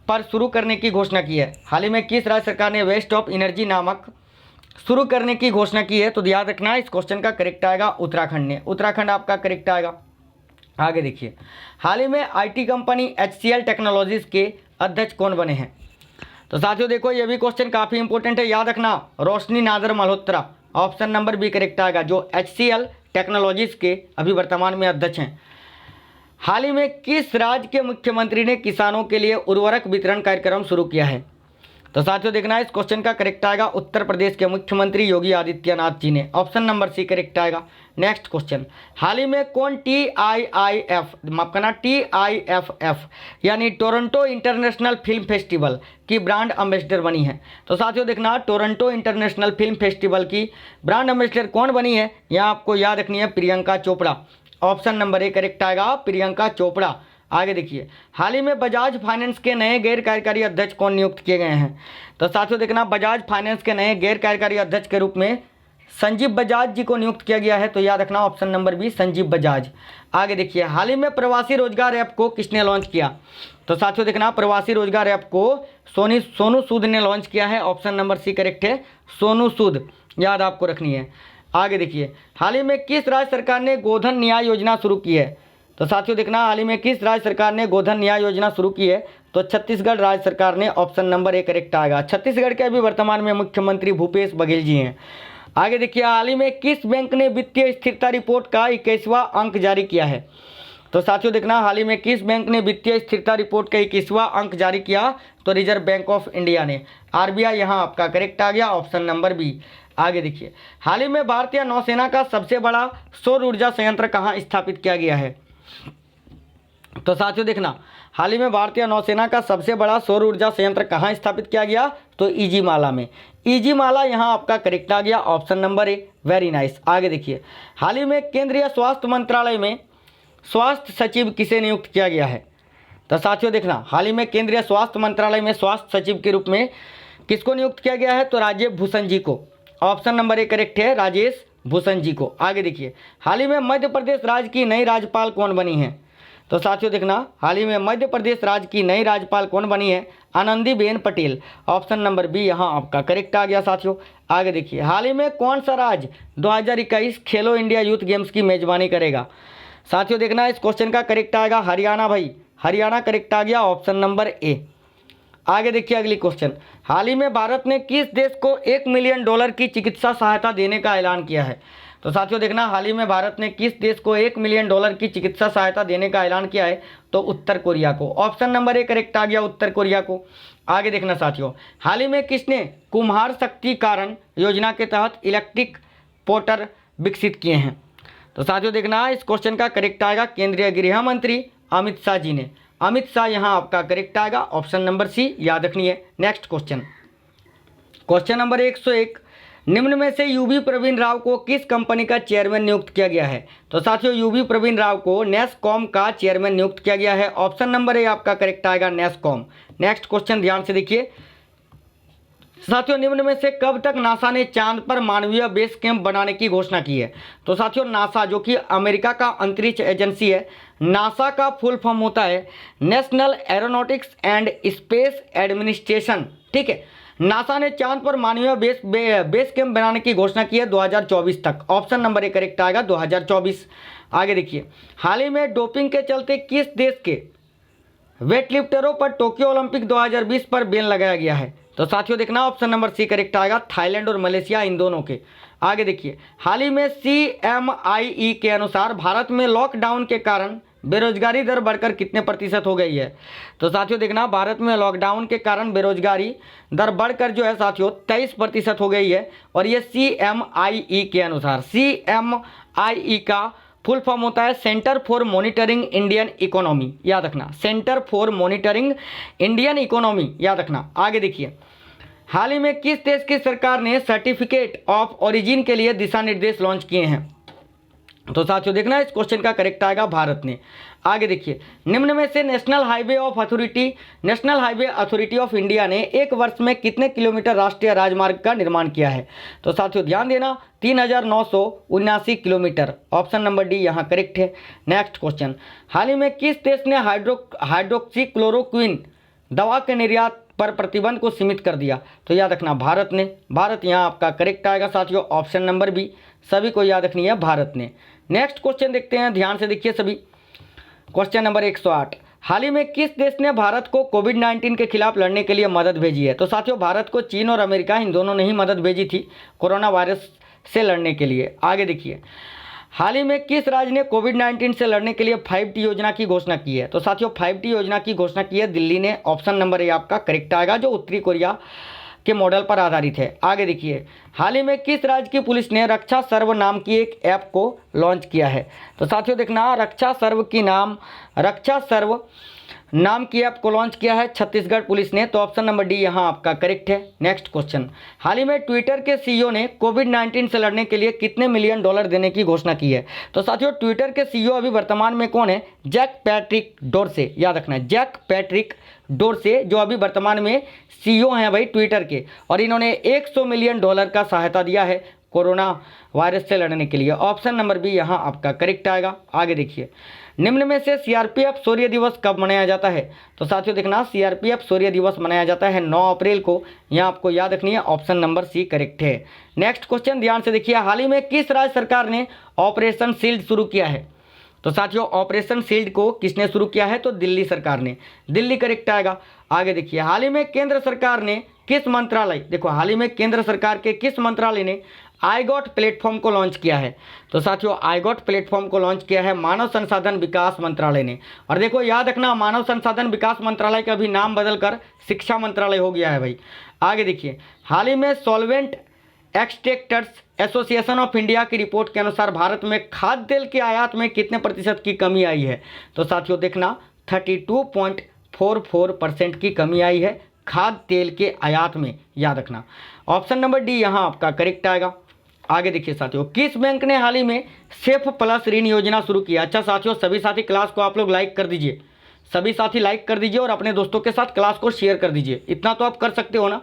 पर शुरू करने की घोषणा की है? हाल ही में किस राज्य सरकार ने वेस्ट ऑफ एनर्जी नामक शुरू करने की घोषणा की है? तो याद रखना इस क्वेश्चन का करेक्ट आएगा उत्तराखंड ने, उत्तराखंड आपका करेक्ट आएगा। आगे देखिए, हाल ही में आईटी कंपनी HCL टेक्नोलॉजीज के अध्यक्ष कौन बने हैं? तो साथियों देखो, ये भी क्वेश्चन काफ़ी इंपॉर्टेंट है, याद रखना Roshni Nadar Malhotra, option number B correct आएगा, जो HCL टेक्नोलॉजीज के अभी वर्तमान में अध्यक्ष हैं। हाल ही में किस राज्य के मुख्यमंत्री ने किसानों के लिए उर्वरक वितरण कार्यक्रम शुरू किया है? तो साथियों देखना इस क्वेश्चन का करेक्ट आएगा उत्तर प्रदेश के मुख्यमंत्री योगी आदित्यनाथ जी ने, ऑप्शन नंबर सी करेक्ट आएगा। नेक्स्ट क्वेश्चन, हाल ही में कौन TIFF, माफ करना TIFF यानी टोरंटो इंटरनेशनल फिल्म फेस्टिवल की ब्रांड एम्बेसडर बनी है? तो साथियों देखना, टोरंटो इंटरनेशनल फिल्म फेस्टिवल की ब्रांड एम्बेसडर कौन बनी है? यहाँ आपको याद रखनी है Priyanka Chopra, option number A correct आएगा, प्रियंका चोपड़ा। आगे देखिए, हाल ही में बजाज फाइनेंस के नए गैर कार्यकारी अध्यक्ष कौन नियुक्त किए गए हैं? तो साथियों देखना, बजाज फाइनेंस के नए गैर कार्यकारी अध्यक्ष के रूप में संजीव बजाज जी को नियुक्त किया गया है, तो याद रखना option number B Sanjeev Bajaj. आगे देखिए, हाल ही में प्रवासी रोजगार ऐप को किसने लॉन्च किया? तो साथियों देखना, प्रवासी रोजगार ऐप को सोनू सूद ने लॉन्च किया है, ऑप्शन नंबर सी करेक्ट है, सोनू सूद, याद आपको रखनी है। आगे देखिए, हाल ही में किस राज्य सरकार ने गोधन न्याय योजना शुरू की है? तो साथियों देखना, हाल ही में किस राज्य सरकार ने गोधन न्याय योजना शुरू की है? तो छत्तीसगढ़ राज्य सरकार ने, ऑप्शन नंबर ए करेक्ट आएगा। छत्तीसगढ़ के अभी वर्तमान में मुख्यमंत्री भूपेश बघेल जी हैं। आगे देखिए, हाल ही में किस बैंक ने वित्तीय स्थिरता रिपोर्ट का 21वां अंक जारी किया है? तो साथियों देखना, हाल ही में किस बैंक ने वित्तीय स्थिरता रिपोर्ट का 21वां अंक जारी किया? तो रिजर्व बैंक ऑफ इंडिया ने, RBI यहाँ आपका करेक्ट आ गया, ऑप्शन नंबर बी। आगे देखिए, हाल ही में भारतीय नौसेना का सबसे बड़ा सौर ऊर्जा संयंत्र कहाँ स्थापित किया गया है? तो साथियों देखना, हाल ही में भारतीय नौसेना का सबसे बड़ा सौर ऊर्जा संयंत्र कहाँ स्थापित किया गया? तो इजीमाला में, इजीमाला यहाँ आपका करेक्ट आ गया, ऑप्शन नंबर ए, वेरी नाइस। आगे देखिए, हाल ही में केंद्रीय स्वास्थ्य मंत्रालय में स्वास्थ्य सचिव किसे नियुक्त किया गया है? तो साथियों देखना, हाल ही में केंद्रीय स्वास्थ्य मंत्रालय में स्वास्थ्य सचिव के रूप में किसको नियुक्त किया गया है? तो राजेश भूषण जी को, ऑप्शन नंबर ए करेक्ट है, राजेश भूषण जी को। आगे देखिए, हाल ही में मध्य प्रदेश राज्य की नई राज्यपाल कौन बनी है? तो साथियों देखना, हाल ही में मध्य प्रदेश राज्य की नई राज्यपाल कौन बनी है? Anandiben Patel. Option number B यहाँ आपका करेक्ट आ गया साथियों। आगे देखिए, हाल ही में कौन सा राज्य 2021 खेलो इंडिया यूथ गेम्स की मेजबानी करेगा? साथियों देखना, इस क्वेश्चन का करेक्ट आएगा हरियाणा भाई, हरियाणा करेक्ट आ गया, ऑप्शन नंबर ए। आगे देखिए अगली क्वेश्चन, हाल ही में भारत ने किस देश को $1 मिलियन की चिकित्सा सहायता देने का ऐलान किया है? तो साथियों देखना, हाल ही में भारत ने किस देश को $1 मिलियन की चिकित्सा सहायता देने का ऐलान किया है? तो उत्तर कोरिया को। ऑप्शन नंबर ए करेक्ट आ गया, उत्तर कोरिया को। आगे देखना साथियों, हाल ही में किसने कुम्हार शक्तिकरण योजना के तहत इलेक्ट्रिक पोटर विकसित किए हैं? तो साथियों देखना, इस क्वेश्चन का करेक्ट आएगा केंद्रीय गृह मंत्री अमित शाह जी ने। अमित शाह यहाँ आपका करेक्ट आएगा, ऑप्शन नंबर सी, याद रखनी है। नेक्स्ट क्वेश्चन, क्वेश्चन नंबर 101, निम्न में से यूवी प्रवीण राव को किस कंपनी का चेयरमैन नियुक्त किया गया है? तो साथियों यूवी प्रवीण राव को नेस्कॉम का चेयरमैन नियुक्त किया गया है। ऑप्शन नंबर ए आपका करेक्ट आएगा, नेस्कॉम। नेक्स्ट क्वेश्चन ध्यान से देखिए साथियों, निम्न में से कब तक नासा ने चांद पर मानवीय बेस कैंप बनाने की घोषणा की है? तो साथियों नासा जो कि अमेरिका का अंतरिक्ष एजेंसी है, नासा का फुल फॉर्म होता है national aeronautics and space administration. ठीक है, नासा ने चांद पर मानवीय बेस कैंप बनाने की घोषणा की है 2024 तक। ऑप्शन नंबर ए करेक्ट आएगा, 2024। आगे देखिए, हाल ही में डोपिंग के चलते किस देश के वेटलिफ्टरों पर टोक्यो ओलंपिक 2020 पर बैन लगाया गया है? तो साथियों देखना, ऑप्शन नंबर सी करेक्ट आएगा, थाईलैंड और मलेशिया, इन दोनों के। आगे देखिए, हाल ही में CMIE के अनुसार भारत में लॉकडाउन के कारण बेरोजगारी दर बढ़कर कितने प्रतिशत हो गई है? तो साथियों देखना, भारत में लॉकडाउन के कारण बेरोजगारी दर बढ़कर जो है साथियों 23% हो गई है। और ये CMIE के अनुसार, CMIE का फुल फॉर्म होता है centre for monitoring Indian economy, याद रखना, centre for monitoring Indian economy, याद रखना। आगे देखिए, हाल ही में किस देश की सरकार ने सर्टिफिकेट ऑफ ओरिजिन के लिए दिशा निर्देश लॉन्च किए हैं? तो साथियों देखना, इस क्वेश्चन का करेक्ट आएगा भारत ने। आगे देखिए, निम्न में से national highway authority of India ने एक वर्ष में कितने किलोमीटर राष्ट्रीय राजमार्ग का निर्माण किया है? तो साथियों ध्यान देना, 3979 किलोमीटर। ऑप्शन नंबर डी यहाँ करेक्ट है। नेक्स्ट क्वेश्चन, हाल ही में किस देश ने हाइड्रोक्सीक्लोरोक्विन दवा के निर्यात पर प्रतिबंध को सीमित कर दिया? तो याद रखना, भारत ने। भारत यहाँ आपका करेक्ट आएगा साथियों, ऑप्शन नंबर बी, सभी को याद रखनी है, भारत ने। नेक्स्ट क्वेश्चन देखते हैं, ध्यान से देखिए सभी। क्वेश्चन नंबर 108, हाल ही में किस देश ने भारत को कोविड-19 के खिलाफ लड़ने के लिए मदद भेजी है? तो साथियों भारत को चीन और अमेरिका, इन दोनों ने ही मदद भेजी थी कोरोना वायरस से लड़ने के लिए। आगे देखिए, हाल ही में किस राज्य ने कोविड-19 से लड़ने के लिए 5T योजना की घोषणा की है? तो साथियों 5T योजना की घोषणा की है दिल्ली ने। ऑप्शन नंबर ए आपका करेक्ट आएगा, जो उत्तरी कोरिया के मॉडल पर आधारित है। आगे देखिए, हाल ही में किस राज्य की पुलिस ने रक्षा सर्व नाम की एक ऐप को लॉन्च किया है? तो साथियों देखना, रक्षा सर्व नाम की ऐप को लॉन्च किया है छत्तीसगढ़ पुलिस ने। तो ऑप्शन नंबर डी यहाँ आपका करेक्ट है। नेक्स्ट क्वेश्चन, हाल ही में ट्विटर के CEO ने कोविड-19 से लड़ने के लिए कितने मिलियन डॉलर देने की घोषणा की है? तो साथियों ट्विटर के CEO अभी वर्तमान में कौन है? जैक पैट्रिक डोर्से, याद रखना है, जैक पैट्रिक डोर्से, जो अभी वर्तमान में CEO हैं भाई ट्विटर के, और इन्होंने $100 मिलियन का सहायता दिया है कोरोना वायरस से लड़ने के लिए। ऑप्शन नंबर बी यहाँ आपका करेक्ट आएगा। आगे देखिए, निम्न में से CRPF शौर्य दिवस कब मनाया जाता है? तो साथियों देखना, CRPF शौर्य दिवस मनाया जाता है 9 अप्रैल को। यहाँ आपको याद रखनी है, ऑप्शन नंबर सी करेक्ट है। नेक्स्ट क्वेश्चन ध्यान से देखिए, हाल ही में किस राज्य सरकार ने ऑपरेशन शील्ड शुरू किया है? तो साथियों ऑपरेशन शील्ड को किसने शुरू किया है? तो दिल्ली सरकार ने। दिल्ली करेक्ट आएगा। आगे देखिए, हाल ही में केंद्र सरकार ने किस मंत्रालय, देखो हाल ही में केंद्र सरकार के किस मंत्रालय ने iGOT प्लेटफॉर्म को लॉन्च किया है? तो साथियों iGOT प्लेटफॉर्म को लॉन्च किया है मानव संसाधन विकास मंत्रालय ने। और देखो याद रखना, मानव संसाधन विकास मंत्रालय का भी नाम बदलकर शिक्षा मंत्रालय हो गया है भाई। आगे देखिए, हाल ही में solvent extractors association of India की रिपोर्ट के अनुसार भारत में खाद्य तेल के आयात में कितने प्रतिशत की कमी आई है? तो साथियों देखना, 32.44% की कमी आई है खाद्य तेल के आयात में, याद रखना। ऑप्शन नंबर डी यहाँ आपका करेक्ट आएगा। आगे देखिए साथियों, किस बैंक ने हाल ही में सेफ प्लस ऋण योजना शुरू की? अच्छा साथियों, सभी साथी क्लास को आप लोग लाइक कर दीजिए, सभी साथी लाइक कर दीजिए और अपने दोस्तों के साथ क्लास को शेयर कर दीजिए। इतना तो आप कर सकते हो ना।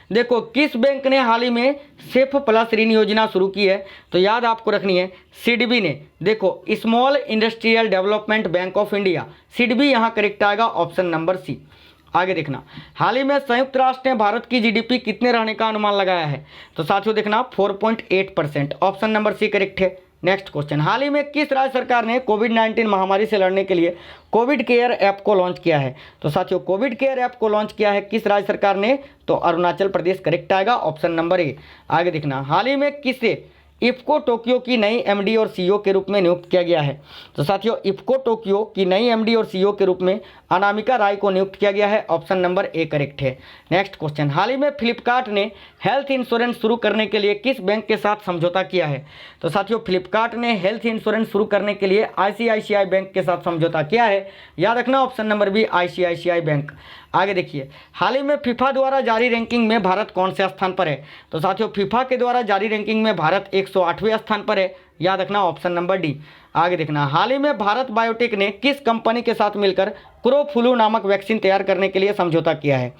देखो किस बैंक ने हाल ही में सेफ प्लस ऋण योजना शुरू की है, तो याद आपको रखनी है सिडबी ने। देखो small industrial development bank of India, SIDBI यहाँ करेक्ट आएगा ऑप्शन नंबर सी। आगे देखना, हाल ही में संयुक्त राष्ट्र ने भारत की जीडीपी कितने रहने का अनुमान लगाया है, तो साथियों देखना 4.8%, ऑप्शन नंबर सी करेक्ट है। नेक्स्ट क्वेश्चन, हाल ही में किस राज्य सरकार ने कोविड-19 महामारी से लड़ने के लिए कोविड केयर ऐप को लॉन्च किया है, तो साथियों कोविड केयर ऐप को लॉन्च किया है किस राज्य सरकार ने, तो अरुणाचल प्रदेश करेक्ट आएगा ऑप्शन नंबर ए। आगे देखना, हाल ही में किसे इफ्को टोक्यो की नई एमडी और सीईओ के रूप में नियुक्त किया गया है, तो साथियों इफ्को टोक्यो की नई एमडी और सीईओ के रूप में अनामिका राय को नियुक्त किया गया है, ऑप्शन नंबर ए करेक्ट है। नेक्स्ट क्वेश्चन, हाल ही में फ्लिपकार्ट ने हेल्थ इंश्योरेंस शुरू करने के लिए किस बैंक के साथ समझौता किया है, तो साथियों फ्लिपकार्ट ने हेल्थ इंश्योरेंस शुरू करने के लिए आईसीआईसीआई बैंक के साथ समझौता किया है, याद रखना option number B ICICI bank. आगे देखिए, हाल ही में फीफा द्वारा जारी रैंकिंग में भारत कौन से स्थान पर है, तो साथियों फीफा के द्वारा जारी रैंकिंग में भारत 108वें स्थान पर है, याद रखना ऑप्शन नंबर डी। आगे देखना, हाल ही में भारत बायोटेक ने किस कंपनी के साथ मिलकर क्रोफ्लू नामक वैक्सीन तैयार करने के लिए समझौता किया है,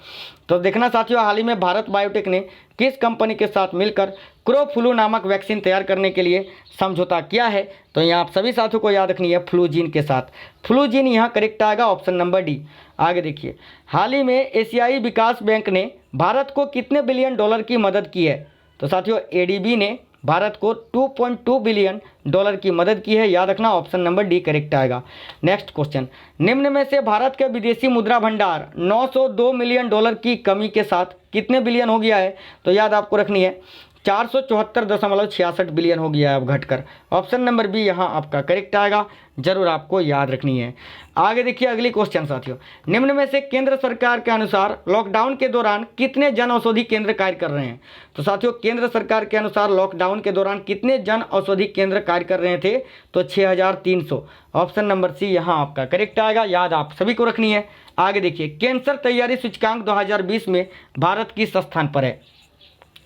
तो देखना साथियों हाल ही में भारत बायोटेक ने किस कंपनी के साथ मिलकर क्रोफ्लू नामक वैक्सीन तैयार करने के लिए समझौता किया है, तो यहाँ आप सभी साथियों को याद रखनी है फ्लूजीन के साथ, फ्लूजीन यहाँ करेक्ट आएगा ऑप्शन नंबर डी। आगे देखिए, हाल ही में एशियाई विकास बैंक ने भारत को कितने बिलियन डॉलर की मदद की है, तो साथियों एडीबी ने भारत को 2.2 बिलियन डॉलर की मदद की है, याद रखना ऑप्शन नंबर डी करेक्ट आएगा। नेक्स्ट क्वेश्चन, निम्न में से भारत के विदेशी मुद्रा भंडार 902 मिलियन डॉलर की कमी के साथ कितने बिलियन हो गया है, तो याद आपको रखनी है 474.66 बिलियन हो गया है अब घटकर, ऑप्शन नंबर बी यहाँ आपका करेक्ट आएगा, जरूर आपको याद रखनी है। आगे देखिए अगली क्वेश्चन साथियों, निम्न में से केंद्र सरकार के अनुसार लॉकडाउन के दौरान कितने जन औषधि केंद्र कार्य कर रहे हैं, तो साथियों केंद्र सरकार के अनुसार लॉकडाउन के दौरान कितने जन औषधि केंद्र कार्य कर रहे थे, तो 6300, ऑप्शन नंबर सी यहाँ आपका करेक्ट आएगा, याद आप सभी को रखनी है। आगे देखिए, कैंसर तैयारी सूचकांक 2020 में भारत किस स्थान पर है,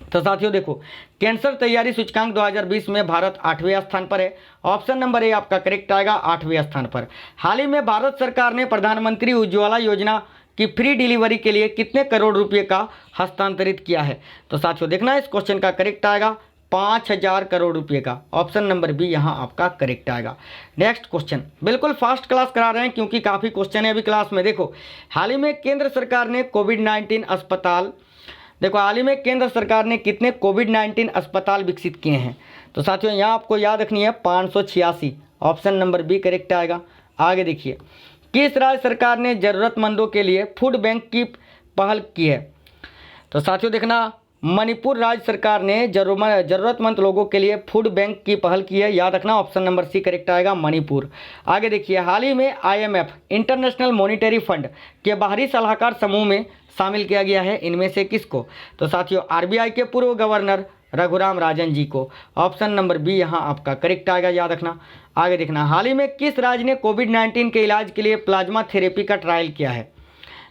तो साथियों देखो कैंसर तैयारी सूचकांक 2020 में भारत 8वें स्थान पर है, ऑप्शन नंबर ए आपका करेक्ट आएगा 8वें स्थान पर। हाल ही में भारत सरकार ने प्रधानमंत्री उज्ज्वला योजना की फ्री डिलीवरी के लिए कितने करोड़ रुपए का हस्तांतरित किया है, तो साथियों देखना इस क्वेश्चन का करेक्ट आएगा 5000 करोड़ रुपए का, ऑप्शन नंबर बी यहाँ आपका करेक्ट आएगा। नेक्स्ट क्वेश्चन, बिल्कुल फास्ट क्लास करा रहे हैं क्योंकि काफ़ी क्वेश्चन है अभी क्लास में। देखो हाल ही में केंद्र सरकार ने कोविड-19 अस्पताल, देखो हाल ही में केंद्र सरकार ने कितने कोविड-19 अस्पताल विकसित किए हैं, तो साथियों यहाँ आपको याद रखनी है 586, ऑप्शन नंबर बी करेक्ट आएगा। आगे देखिए, किस राज्य सरकार ने ज़रूरतमंदों के लिए फूड बैंक की पहल की है, तो साथियों देखना मणिपुर राज्य सरकार ने ज़रूरतमंद लोगों के लिए फूड बैंक की पहल की है, याद रखना ऑप्शन नंबर सी करेक्ट आएगा मणिपुर। आगे देखिए, हाल ही में आईएमएफ इंटरनेशनल मॉनिटरी फंड के बाहरी सलाहकार समूह में शामिल किया गया है, इनमें से किसको, तो साथियों आरबीआई के पूर्व गवर्नर रघुराम राजन जी को, ऑप्शन नंबर बी यहाँ आपका करेक्ट आएगा, याद रखना। आगे देखना, हाल ही में किस राज्य ने कोविड-19 के इलाज के लिए प्लाज्मा थेरेपी का ट्रायल किया है,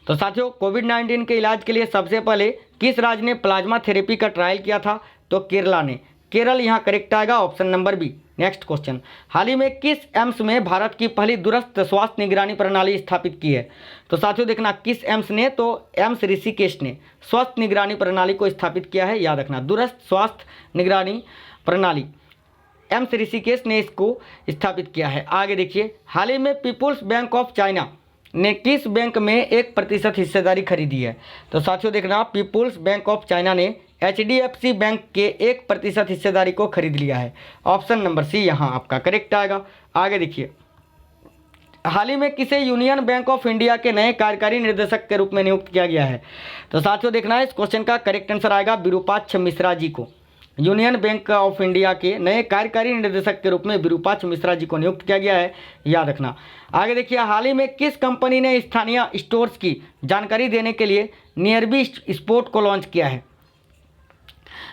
तो साथियों कोविड-19 के इलाज के लिए सबसे पहले किस राज्य ने प्लाज्मा थेरेपी का ट्रायल किया था, तो केरला ने, केरल यहाँ करेक्ट आएगा, option number B. Next question, हाल ही में किस एम्स में भारत की पहली दूरस्थ स्वास्थ्य निगरानी प्रणाली स्थापित की है, तो साथियों देखना किस एम्स ने, तो एम्स ऋषिकेश ने स्वास्थ्य निगरानी प्रणाली को स्थापित किया है, याद रखना दूरस्थ स्वास्थ्य निगरानी प्रणाली एम्स ऋषिकेश ने इसको स्थापित किया है। आगे देखिए, हाल ही में पीपुल्स बैंक ऑफ चाइना ने किस बैंक में 1% हिस्सेदारी खरीदी है, तो साथियों देखना पीपुल्स बैंक ऑफ चाइना ने एचडीएफसी बैंक के 1% हिस्सेदारी को खरीद लिया है, ऑप्शन नंबर सी यहाँ आपका करेक्ट आएगा। आगे देखिए, हाल ही में किसे यूनियन बैंक ऑफ इंडिया के नए कार्यकारी निर्देशक के रूप में नियुक्त किया गया है, तो साथियों देखना इस क्वेश्चन का करेक्ट आंसर आएगा विरूपाक्ष मिश्रा जी को, यूनियन बैंक ऑफ इंडिया के नए कार्यकारी निर्देशक के रूप में विरूपाक्ष मिश्रा जी को नियुक्त किया गया है, याद रखना। आगे देखिए, हाल ही में किस कंपनी ने स्थानीय स्टोर्स की जानकारी देने के लिए नियरबी स्पोर्ट को लॉन्च किया है,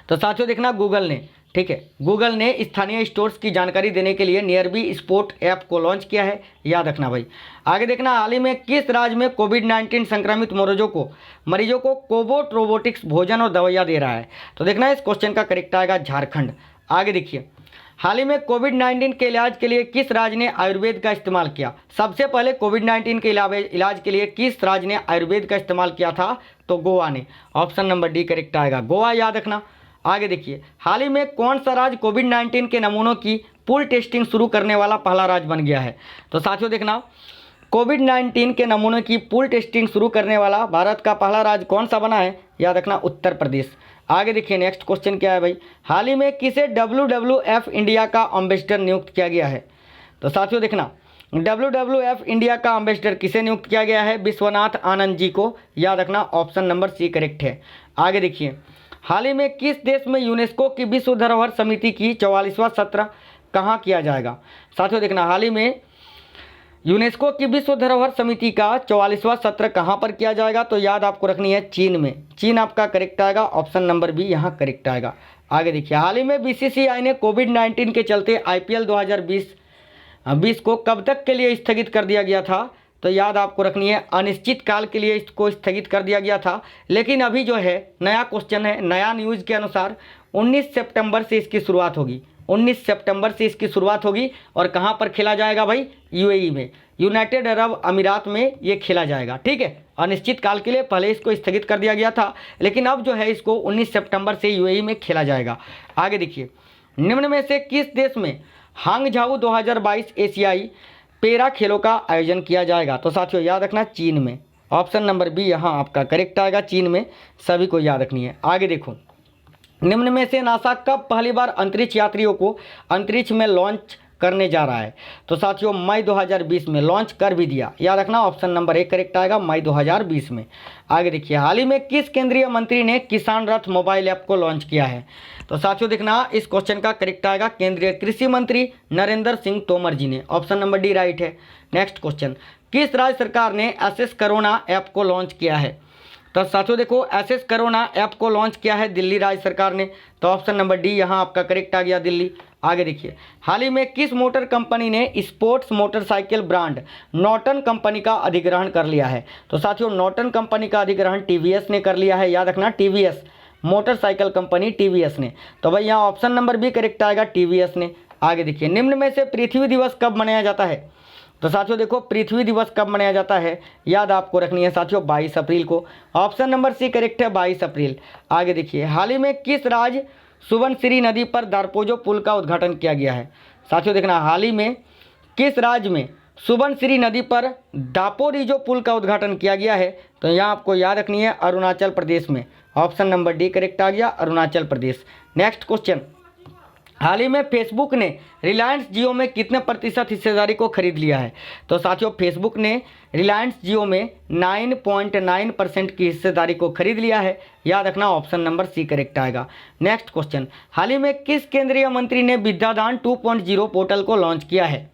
तो साथियों देखना गूगल ने, ठीक है गूगल ने स्थानीय स्टोर्स की जानकारी देने के लिए नियरबी स्पोर्ट ऐप को लॉन्च किया है, याद रखना भाई। आगे देखना, हाल ही में किस राज्य में कोविड-19 संक्रमित मरीजों को कोबोट रोबोटिक्स भोजन और दवाइयाँ दे रहा है, तो देखना इस क्वेश्चन का करेक्ट आएगा झारखंड। आगे देखिए, हाल ही में कोविड-19 के इलाज के लिए किस राज्य ने आयुर्वेद का इस्तेमाल किया, सबसे पहले कोविड-19 के इलाज के लिए किस राज्य ने आयुर्वेद का इस्तेमाल किया था, तो गोवा ने। ऑप्शन नंबर डी करेक्ट आएगा, गोवा याद रखना। आगे देखिए, हाल ही में कौन सा राज्य कोविड-19 के नमूनों की पूल टेस्टिंग शुरू करने वाला पहला राज्य बन गया है? तो साथियों देखना, कोविड-19 के नमूनों की पूल टेस्टिंग शुरू करने वाला भारत का पहला राज्य कौन सा बना है? याद रखना, उत्तर प्रदेश। आगे देखिए, नेक्स्ट क्वेश्चन क्या है भाई, हाल ही में किसे WWF इंडिया का एम्बेसडर नियुक्त किया गया है? तो साथियों देखना, WWF इंडिया का एम्बेसडर किसे नियुक्त किया गया है? विश्वनाथ आनंद जी को। याद रखना, ऑप्शन नंबर सी करेक्ट है। आगे देखिए, हाल ही में किस देश में यूनेस्को की विश्व धरोहर समिति की 44वां सत्र कहाँ किया जाएगा? साथियों देखना, हाल ही में यूनेस्को की विश्व धरोहर समिति का 44वां सत्र कहाँ पर किया जाएगा? तो याद आपको रखनी है चीन में। चीन आपका करेक्ट आएगा, ऑप्शन नंबर बी यहाँ करेक्ट आएगा। आगे देखिए, हाल ही में BCCI ने कोविड-19 के चलते IPL 2020 को कब तक के लिए स्थगित कर दिया गया था? तो याद आपको रखनी है अनिश्चित काल के लिए इसको स्थगित कर दिया गया था। लेकिन अभी जो है नया क्वेश्चन है, नया न्यूज़ के अनुसार 19 सितंबर से इसकी शुरुआत होगी। 19 सितंबर से इसकी शुरुआत होगी और कहाँ पर खेला जाएगा भाई? UAE में, यूनाइटेड अरब अमीरात में ये खेला जाएगा। ठीक है, अनिश्चित काल के लिए पहले इसको स्थगित कर दिया गया था, लेकिन अब जो है इसको 19 सितंबर से UAE में खेला जाएगा। आगे देखिए, निम्न में से किस देश में हांगझाऊ 2022 एशियाई पैरा खेलों का आयोजन किया जाएगा? तो साथियों याद रखना, चीन में। ऑप्शन नंबर बी यहाँ आपका करेक्ट आएगा, चीन में। सभी को याद रखनी है। आगे देखो, निम्न में से नासा कब पहली बार अंतरिक्ष यात्रियों को अंतरिक्ष में लॉन्च करने जा रहा है? तो साथियों मई 2020 में लॉन्च कर भी दिया। याद रखना, ऑप्शन नंबर ए करेक्ट आएगा, मई 2020 में। आगे देखिए, हाल ही में किस केंद्रीय मंत्री ने किसान रथ मोबाइल ऐप को लॉन्च किया है? तो साथियों देखना, इस क्वेश्चन का करेक्ट आएगा केंद्रीय कृषि मंत्री नरेंद्र सिंह तोमर जी ने। ऑप्शन नंबर डी राइट है। नेक्स्ट क्वेश्चन, किस राज्य सरकार ने एसएस कोरोना ऐप को लॉन्च किया है? तो साथियों देखो, एसएस कोरोना ऐप को लॉन्च किया है दिल्ली राज्य सरकार ने। तो ऑप्शन नंबर डी यहाँ आपका करेक्ट आ गया, दिल्ली। आगे देखिए, हाल ही में किस मोटर कंपनी ने sports motorcycle brand Norton company का अधिग्रहण कर लिया है? तो साथियों नॉर्टन कंपनी का अधिग्रहण TVS ने कर लिया है। याद रखना, TVS मोटरसाइकिल कंपनी TVS ने। तो भाई यहाँ ऑप्शन नंबर बी करेक्ट आएगा, TVS ने। आगे देखिए, निम्न में से पृथ्वी दिवस कब मनाया जाता है? तो साथियों देखो, पृथ्वी दिवस कब मनाया जाता है? याद आपको रखनी है साथियों, 22 अप्रैल को। ऑप्शन नंबर सी करेक्ट है, 22 अप्रैल। आगे देखिए, हाल ही में किस राज्य सुबनसिरी नदी पर दारपोजो पुल का उद्घाटन किया गया है? साथियों देखना, हाल ही में किस राज्य में सुबनसिरी नदी पर दापोरिजो पुल का उद्घाटन किया गया है? तो यहाँ आपको याद रखनी है अरुणाचल प्रदेश में। ऑप्शन नंबर डी करेक्ट आ गया, अरुणाचल प्रदेश। नेक्स्ट क्वेश्चन, हाल ही में फेसबुक ने रिलायंस जियो में कितने प्रतिशत हिस्सेदारी को खरीद लिया है? तो साथियों फेसबुक ने रिलायंस जियो में 9.9% की हिस्सेदारी को खरीद लिया है। याद रखना, ऑप्शन नंबर सी करेक्ट आएगा। नेक्स्ट क्वेश्चन, हाल ही में किस केंद्रीय मंत्री ने विद्यादान 2.0 पोर्टल को लॉन्च किया है?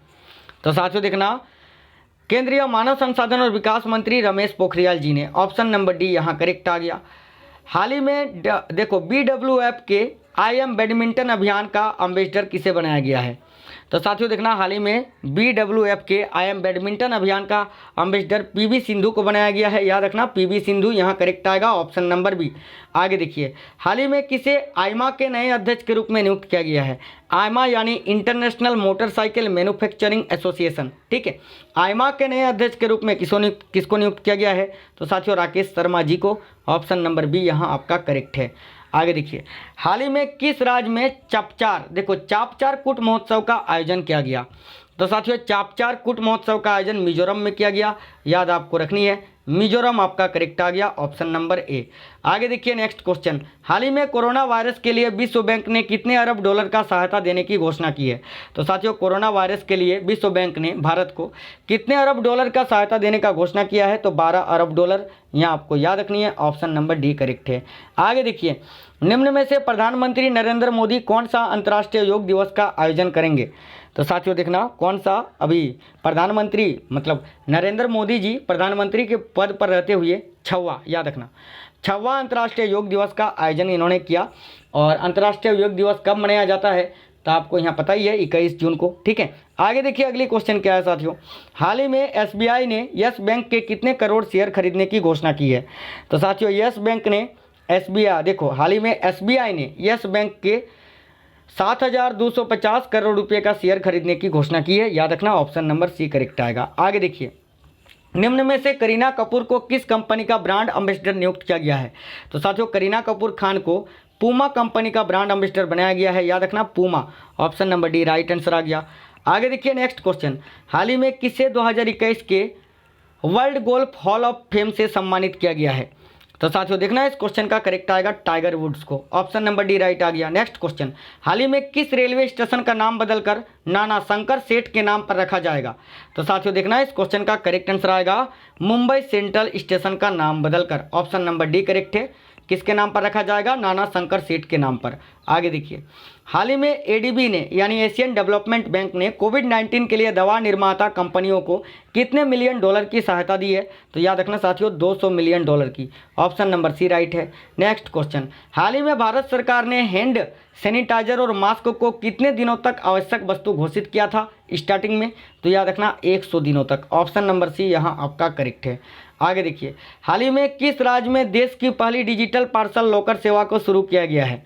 तो साथियों देखना, केंद्रीय मानव संसाधन और विकास मंत्री रमेश पोखरियाल जी ने। ऑप्शन नंबर डी यहाँ करेक्ट आ गया। हाल ही में देखो, BWF के IM बैडमिंटन अभियान का एम्बेसडर किसे बनाया गया है? तो साथियों देखना, हाल ही में BWF के IM बैडमिंटन अभियान का एम्बेसडर PV सिंधु को बनाया गया है। याद रखना, PV सिंधु यहाँ करेक्ट आएगा, ऑप्शन नंबर बी। आगे देखिए, हाल ही में किसे आईमा के नए अध्यक्ष के रूप में नियुक्त किया गया है? आईमा यानी इंटरनेशनल मोटरसाइकिल मैन्युफैक्चरिंग एसोसिएशन। ठीक है, आईमा के नए अध्यक्ष के रूप में किसको नियुक्त किया गया है? तो साथियों राकेश शर्मा जी को। ऑप्शन नंबर बी यहाँ आपका करेक्ट है। आगे देखिए, हाल ही में किस राज्य में चापचार कूट महोत्सव का आयोजन किया गया? तो साथियों चापचार कूट महोत्सव का आयोजन मिजोरम में किया गया। याद आपको रखनी है, मिजोरम आपका करेक्ट आ गया, ऑप्शन नंबर ए। आगे देखिए, नेक्स्ट क्वेश्चन, हाल ही में कोरोना वायरस के लिए विश्व बैंक ने कितने अरब डॉलर का सहायता देने की घोषणा की है? तो साथियों कोरोना वायरस के लिए विश्व बैंक ने भारत को कितने अरब डॉलर का सहायता देने का घोषणा किया है? तो 12 अरब डॉलर। यहाँ आपको याद रखनी है, ऑप्शन नंबर डी करेक्ट है। आगे देखिए, निम्न में से प्रधानमंत्री नरेंद्र मोदी कौन सा अंतर्राष्ट्रीय योग दिवस का आयोजन करेंगे? तो साथियों देखना, कौन सा अभी प्रधानमंत्री मतलब नरेंद्र मोदी जी प्रधानमंत्री के पद पर रहते हुए 6वां, याद रखना 6वां अंतर्राष्ट्रीय योग दिवस का आयोजन इन्होंने किया। और अंतर्राष्ट्रीय योग दिवस कब मनाया जाता है? तो आपको यहाँ पता ही है, 21 जून को। ठीक है, आगे देखिए, अगली क्वेश्चन क्या है साथियों, हाल ही में SBI ने यस बैंक के कितने करोड़ शेयर खरीदने की घोषणा की है? तो साथियों यस बैंक ने SBI देखो, हाल ही में SBI ने यस बैंक के 7,250 करोड़ रुपए का शेयर खरीदने की घोषणा की है। याद रखना, ऑप्शन नंबर सी करेक्ट आएगा। आगे देखिए, निम्न में से करीना कपूर को किस कंपनी का ब्रांड एम्बेसडर नियुक्त किया गया है? तो साथियों करीना कपूर खान को पूमा कंपनी का ब्रांड एम्बेसडर बनाया गया है, याद रखना Puma. Option number D right answer आ गया। आगे देखिए नेक्स्ट क्वेश्चन, हाल ही में किसे 2021 के world golf hall of fame से सम्मानित किया गया है? तो साथियों देखना इस क्वेश्चन का करेक्ट आएगा टाइगर वुड्स को। ऑप्शन नंबर डी राइट आ गया। नेक्स्ट क्वेश्चन, हाल ही में किस रेलवे स्टेशन का नाम बदलकर नाना शंकर सेठ के नाम पर रखा जाएगा? तो साथियों देखना इस क्वेश्चन का करेक्ट आंसर आएगा मुंबई सेंट्रल स्टेशन का नाम बदलकर। ऑप्शन नंबर डी करेक्ट है। किसके नाम पर रखा जाएगा? नाना शंकर सेठ के नाम पर। आगे देखिए, हाल ही में एडीबी ने यानी एशियन डेवलपमेंट बैंक ने कोविड-19 के लिए दवा निर्माता कंपनियों को कितने मिलियन डॉलर की सहायता दी है? तो याद रखना साथियों 200 मिलियन डॉलर की। ऑप्शन नंबर सी राइट है। नेक्स्ट क्वेश्चन, हाल ही में भारत सरकार ने हैंड सैनिटाइजर और मास्क को कितने दिनों तक आवश्यक वस्तु घोषित किया था स्टार्टिंग में? तो याद रखना 100 दिनों तक। ऑप्शन नंबर सी यहाँ आपका करेक्ट है। आगे देखिए, हाल ही में किस राज्य में देश की पहली डिजिटल पार्सल लॉकर सेवा को शुरू किया गया है?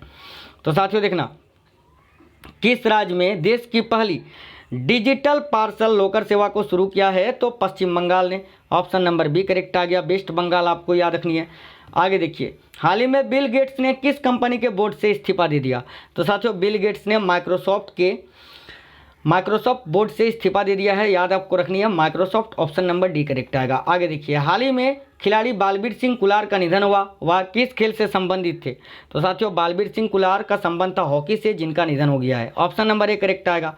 तो साथियों देखना, किस राज्य में देश की पहली डिजिटल पार्सल लॉकर सेवा को शुरू किया है? तो पश्चिम बंगाल ने। ऑप्शन नंबर बी करेक्ट आ गया, वेस्ट बंगाल आपको याद रखनी है। आगे देखिए, हाल ही में बिल गेट्स ने किस कंपनी के बोर्ड से इस्तीफा दे दिया? तो साथियों बिल गेट्स ने माइक्रोसॉफ्ट बोर्ड से इस्तीफा दे दिया है, याद आपको रखनी है Microsoft. Option number D correct आएगा। आगे देखिए, हाल ही में खिलाड़ी बालबीर सिंह कुलार का निधन हुआ, वह किस खेल से संबंधित थे? तो साथियों बालबीर सिंह कुलार का संबंध था हॉकी से, जिनका निधन हो गया है। ऑप्शन नंबर ए करेक्ट आएगा।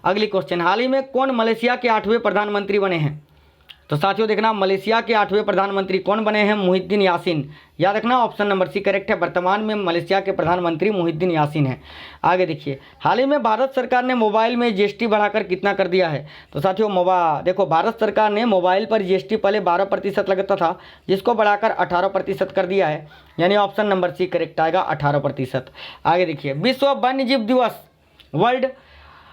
अगली क्वेश्चन, हाल ही में कौन मलेशिया के 8वें प्रधानमंत्री बने हैं? तो साथियों देखना, मलेशिया के 8वें प्रधानमंत्री कौन बने हैं? मुहिद्दीन यासीन। याद रखना ऑप्शन नंबर सी करेक्ट है। वर्तमान में मलेशिया के प्रधानमंत्री मुहिद्दीन यासीन हैं। आगे देखिए, हाल ही में भारत सरकार ने मोबाइल में जीएसटी बढ़ाकर कितना कर दिया है? तो साथियों देखो भारत सरकार ने मोबाइल पर जीएसटी पहले 12% लगता था, जिसको बढ़ाकर 18% कर दिया है, यानी ऑप्शन नंबर सी करेक्ट आएगा 18%। आगे देखिए, विश्व वन्यजीव दिवस वर्ल्ड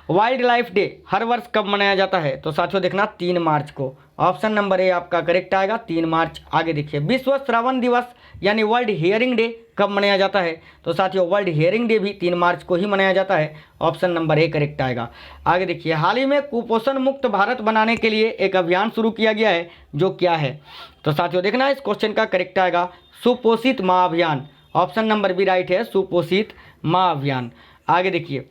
वाइल्ड लाइफ डे हर वर्ष कब मनाया जाता है? तो साथियों देखना 3 मार्च को। ऑप्शन नंबर ए आपका करेक्ट आएगा 3 मार्च। आगे देखिए, विश्व श्रवण दिवस यानी वर्ल्ड हियरिंग डे कब मनाया जाता है? तो साथियों वर्ल्ड हियरिंग डे भी 3 मार्च को ही मनाया जाता है। ऑप्शन नंबर ए करेक्ट आएगा। आगे देखिए, हाल ही में कुपोषण मुक्त भारत बनाने के लिए एक अभियान शुरू किया गया है, जो क्या है? तो साथियों देखना इस क्वेश्चन का करेक्ट आएगा सुपोषित माँ अभियान। ऑप्शन नंबर बी राइट है, सुपोषित माँ अभियान। आगे देखिए,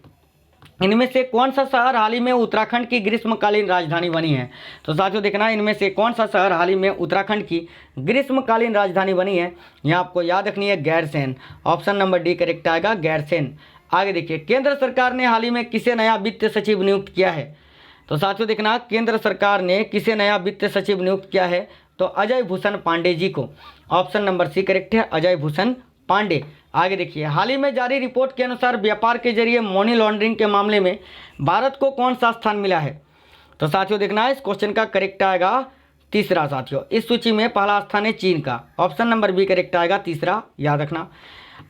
इनमें से कौन सा शहर हाल ही में उत्तराखंड की ग्रीष्मकालीन राजधानी बनी है? तो साथियों देखना, इनमें से कौन सा शहर हाल ही में उत्तराखंड की ग्रीष्मकालीन राजधानी बनी है? यहाँ आपको याद रखनी है Gairsain. Option number D correct आएगा गैरसैंण। आगे देखिए, केंद्र सरकार ने हाल ही में किसे नया वित्त सचिव नियुक्त किया है? तो साथियों देखना, केंद्र सरकार ने किसे नया वित्त सचिव नियुक्त किया है? तो अजय भूषण पांडे जी को। ऑप्शन नंबर सी करेक्ट है, अजय भूषण पांडे। आगे देखिए, हाल ही में जारी रिपोर्ट के अनुसार व्यापार के जरिए मनी लॉन्ड्रिंग के मामले में भारत को कौन सा स्थान मिला है? तो साथियों देखना इस क्वेश्चन का करेक्ट आएगा तीसरा। साथियों इस सूची में पहला स्थान है चीन का। ऑप्शन नंबर बी करेक्ट आएगा तीसरा, याद रखना।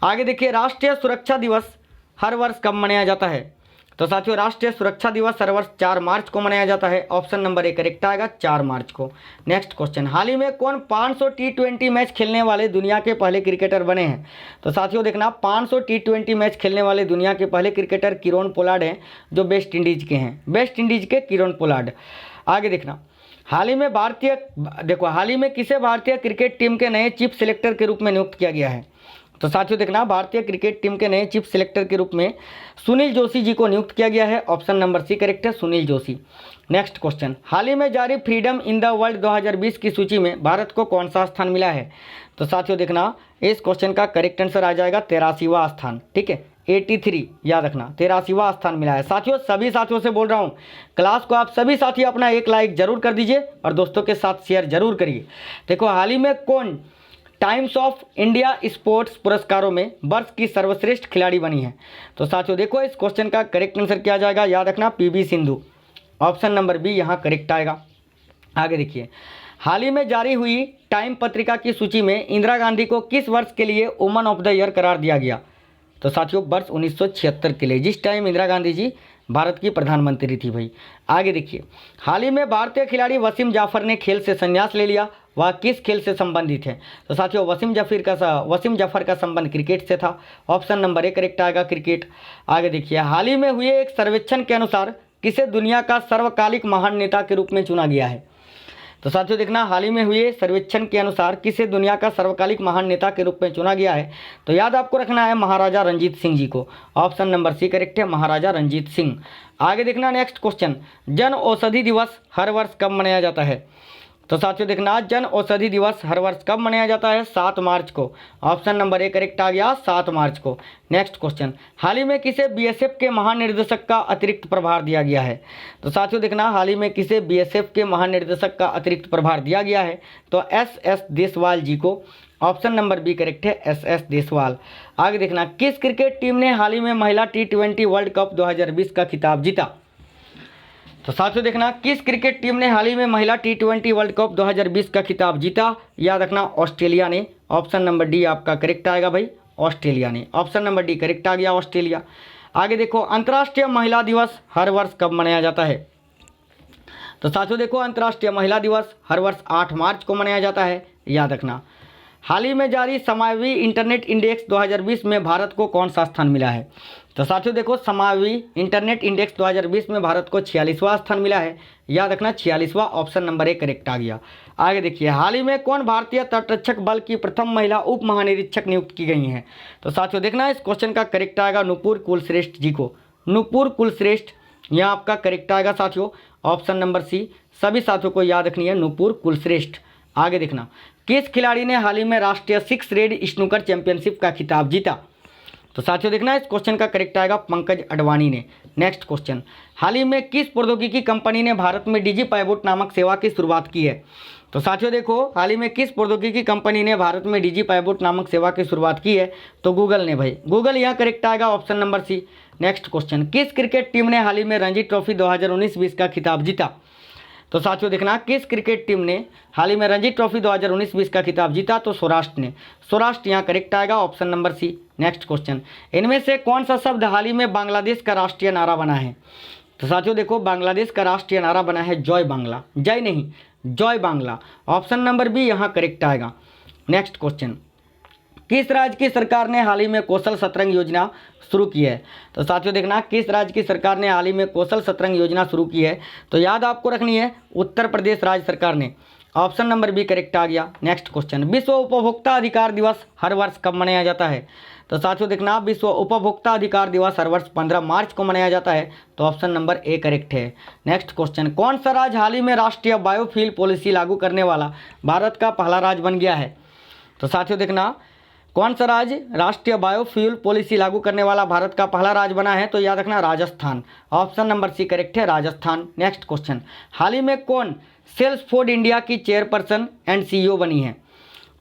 आगे देखिए, राष्ट्रीय सुरक्षा दिवस हर वर्ष कब मनाया जाता है? तो साथियों राष्ट्रीय सुरक्षा दिवस हर वर्ष 4 मार्च को मनाया जाता है। ऑप्शन नंबर ए करेक्ट आएगा 4 मार्च को। नेक्स्ट क्वेश्चन, हाल ही में कौन 500 T20 मैच खेलने वाले दुनिया के पहले क्रिकेटर बने हैं? तो साथियों देखना, 500 T20 मैच खेलने वाले दुनिया के पहले क्रिकेटर किरण पोलार्ड हैं, जो वेस्ट इंडीज के हैं, वेस्ट इंडीज के किरण पोलार्ड। आगे देखना, हाल ही में किसे भारतीय क्रिकेट टीम के नए चीफ सिलेक्टर के रूप में नियुक्त किया गया है? तो साथियों देखना, भारतीय क्रिकेट टीम के नए चीफ सिलेक्टर के रूप में सुनील जोशी जी को नियुक्त किया गया है। ऑप्शन नंबर सी करेक्ट है, सुनील जोशी। नेक्स्ट क्वेश्चन, हाल ही में जारी फ्रीडम इन द वर्ल्ड 2020 की सूची में भारत को कौन सा स्थान मिला है? तो साथियों देखना, इस क्वेश्चन का करेक्ट आंसर आ जाएगा 83वां स्थान। ठीक है, 83 याद रखना, 83वां स्थान मिला है। साथियों सभी साथियों से बोल रहा हूँ, क्लास को आप सभी साथी अपना एक लाइक जरूर कर दीजिए और दोस्तों के साथ शेयर जरूर करिए। देखो, हाल ही में कौन टाइम्स ऑफ इंडिया स्पोर्ट्स पुरस्कारों में वर्ष की सर्वश्रेष्ठ खिलाड़ी बनी है? तो साथियों देखो, इस क्वेश्चन का करेक्ट आंसर क्या जाएगा, याद रखना PV Sindhu. Option number B यहाँ करेक्ट आएगा। आगे देखिए, हाल ही में जारी हुई टाइम पत्रिका की सूची में इंदिरा गांधी को किस वर्ष के लिए वुमन ऑफ द ईयर करार दिया गया? तो साथियों वर्ष 1976 के लिए, जिस टाइम इंदिरा गांधी जी भारत की प्रधानमंत्री थी भाई। आगे देखिए, हाल ही में भारतीय खिलाड़ी वसीम जाफर ने खेल से संन्यास ले लिया, वह किस खेल से संबंधित है? तो साथियों वसीम जाफर का संबंध क्रिकेट से था। ऑप्शन नंबर ए करेक्ट आएगा, क्रिकेट। आगे देखिए, हाल ही में हुए एक सर्वेक्षण के अनुसार किसे दुनिया का सर्वकालिक महान नेता के रूप में चुना गया है? तो साथियों देखना, हाल ही में हुए सर्वेक्षण के अनुसार किसे दुनिया का सर्वकालिक महान नेता के रूप में चुना गया है? तो याद आपको रखना है महाराजा रंजीत सिंह जी को। ऑप्शन नंबर सी करेक्ट है, महाराजा रंजीत सिंह। आगे देखना नेक्स्ट क्वेश्चन, जन औषधि दिवस हर वर्ष कब मनाया जाता है? तो साथियों देखना, जन औषधि दिवस हर वर्ष कब मनाया जाता है? 7 मार्च को। ऑप्शन नंबर ए करेक्ट आ गया, 7 मार्च को। नेक्स्ट क्वेश्चन, हाल ही में किसे बीएसएफ के महानिर्देशक का अतिरिक्त प्रभार दिया गया है? तो साथियों देखना, हाल ही में किसे बीएसएफ के महानिर्देशक का अतिरिक्त प्रभार दिया गया है? तो एस देसवाल जी को। ऑप्शन नंबर बी करेक्ट है, एस देसवाल। आगे देखना, किस क्रिकेट टीम ने हाल ही में महिला T20 वर्ल्ड कप 2020 का खिताब जीता? तो साथियों देखना, किस क्रिकेट टीम ने हाल ही में महिला T20 वर्ल्ड कप 2020 का खिताब जीता? याद रखना, ऑस्ट्रेलिया ने। ऑप्शन नंबर डी आपका करेक्ट आएगा भाई, ऑस्ट्रेलिया ने। ऑप्शन नंबर डी करेक्ट आ गया, ऑस्ट्रेलिया। आगे देखो, अंतर्राष्ट्रीय महिला दिवस हर वर्ष कब मनाया जाता है? तो साथियों देखो, अंतर्राष्ट्रीय महिला दिवस हर वर्ष 8 मार्च को मनाया जाता है, याद रखना। हाल ही में जारी समावी इंटरनेट इंडेक्स 2020 में भारत को कौन सा स्थान मिला है? तो साथियों देखो, समावी इंटरनेट इंडेक्स 2020 में भारत को 46वां स्थान मिला है, याद रखना 46वां। ऑप्शन नंबर ए करेक्ट आ गया। आगे देखिए, हाल ही में कौन भारतीय तटरक्षक बल की प्रथम महिला उप महानिरीक्षक नियुक्त की गई हैं? तो साथियों देखना, इस क्वेश्चन का करेक्ट आएगा नुपुर कुलश्रेष्ठ जी को। नुपुर कुलश्रेष्ठ यहाँ आपका करेक्ट आएगा साथियों, ऑप्शन नंबर सी। सभी साथियों को याद रखनी है, नुपुर कुलश्रेष्ठ। आगे देखना, किस खिलाड़ी ने हाल ही में राष्ट्रीय 6 रेड स्नूकर चैंपियनशिप का खिताब जीता? तो साथियों देखना, इस क्वेश्चन का करेक्ट आएगा पंकज अडवाणी ने। नेक्स्ट क्वेश्चन, हाल ही में किस प्रौद्योगिकी कंपनी ने भारत में डिजी पाइवोट नामक सेवा की शुरुआत की है? तो साथियों देखो, हाल ही में किस प्रौद्योगिकी कंपनी ने भारत में डिजी पाइवोट नामक सेवा की शुरुआत की है? तो गूगल ने भाई, गूगल यहाँ करेक्ट आएगा, option number C. Next question, किस क्रिकेट टीम ने हाल ही में रणजी ट्रॉफी 2019-20 का खिताब जीता? तो साथियों देखना, किस क्रिकेट टीम ने हाल ही में रणजी ट्रॉफी 2019-20 का खिताब जीता? तो सौराष्ट्र ने। सौराष्ट्र यहाँ करेक्ट आएगा, option number C. Next question, इनमें से कौन सा शब्द हाल ही में बांग्लादेश का राष्ट्रीय नारा बना है? तो साथियों देखो, बांग्लादेश का राष्ट्रीय नारा बना है जय बांग्ला, जय नहीं जय बांग्ला। ऑप्शन नंबर बी यहाँ करेक्ट आएगा। नेक्स्ट क्वेश्चन, किस राज्य की सरकार ने हाल ही में कौशल शतरंज योजना शुरू की है? तो साथियों देखना, किस राज्य की सरकार ने हाल ही में कौशल शतरंज योजना शुरू की है? तो याद आपको रखनी है, उत्तर प्रदेश राज्य सरकार ने। ऑप्शन नंबर बी करेक्ट आ गया। नेक्स्ट क्वेश्चन, विश्व उपभोक्ता अधिकार दिवस हर वर्ष कब मनाया जाता है? तो साथियों देखना, विश्व उपभोक्ता अधिकार दिवस हर वर्ष 15 मार्च को मनाया जाता है, तो ऑप्शन नंबर ए करेक्ट है। नेक्स्ट क्वेश्चन, कौन सा राज्य हाल ही में राष्ट्रीय बायोफ्यूल पॉलिसी लागू करने वाला भारत का पहला राज्य बन गया है? तो साथियों देखना, कौन सा राज्य राष्ट्रीय बायोफ्यूल पॉलिसी लागू करने वाला भारत का पहला राज्य बना है? तो याद रखना, Rajasthan. Option number C correct है, राजस्थान। नेक्स्ट क्वेश्चन, हाल ही में कौन सेल्स फॉर इंडिया की चेयरपर्सन एंड CEO बनी है?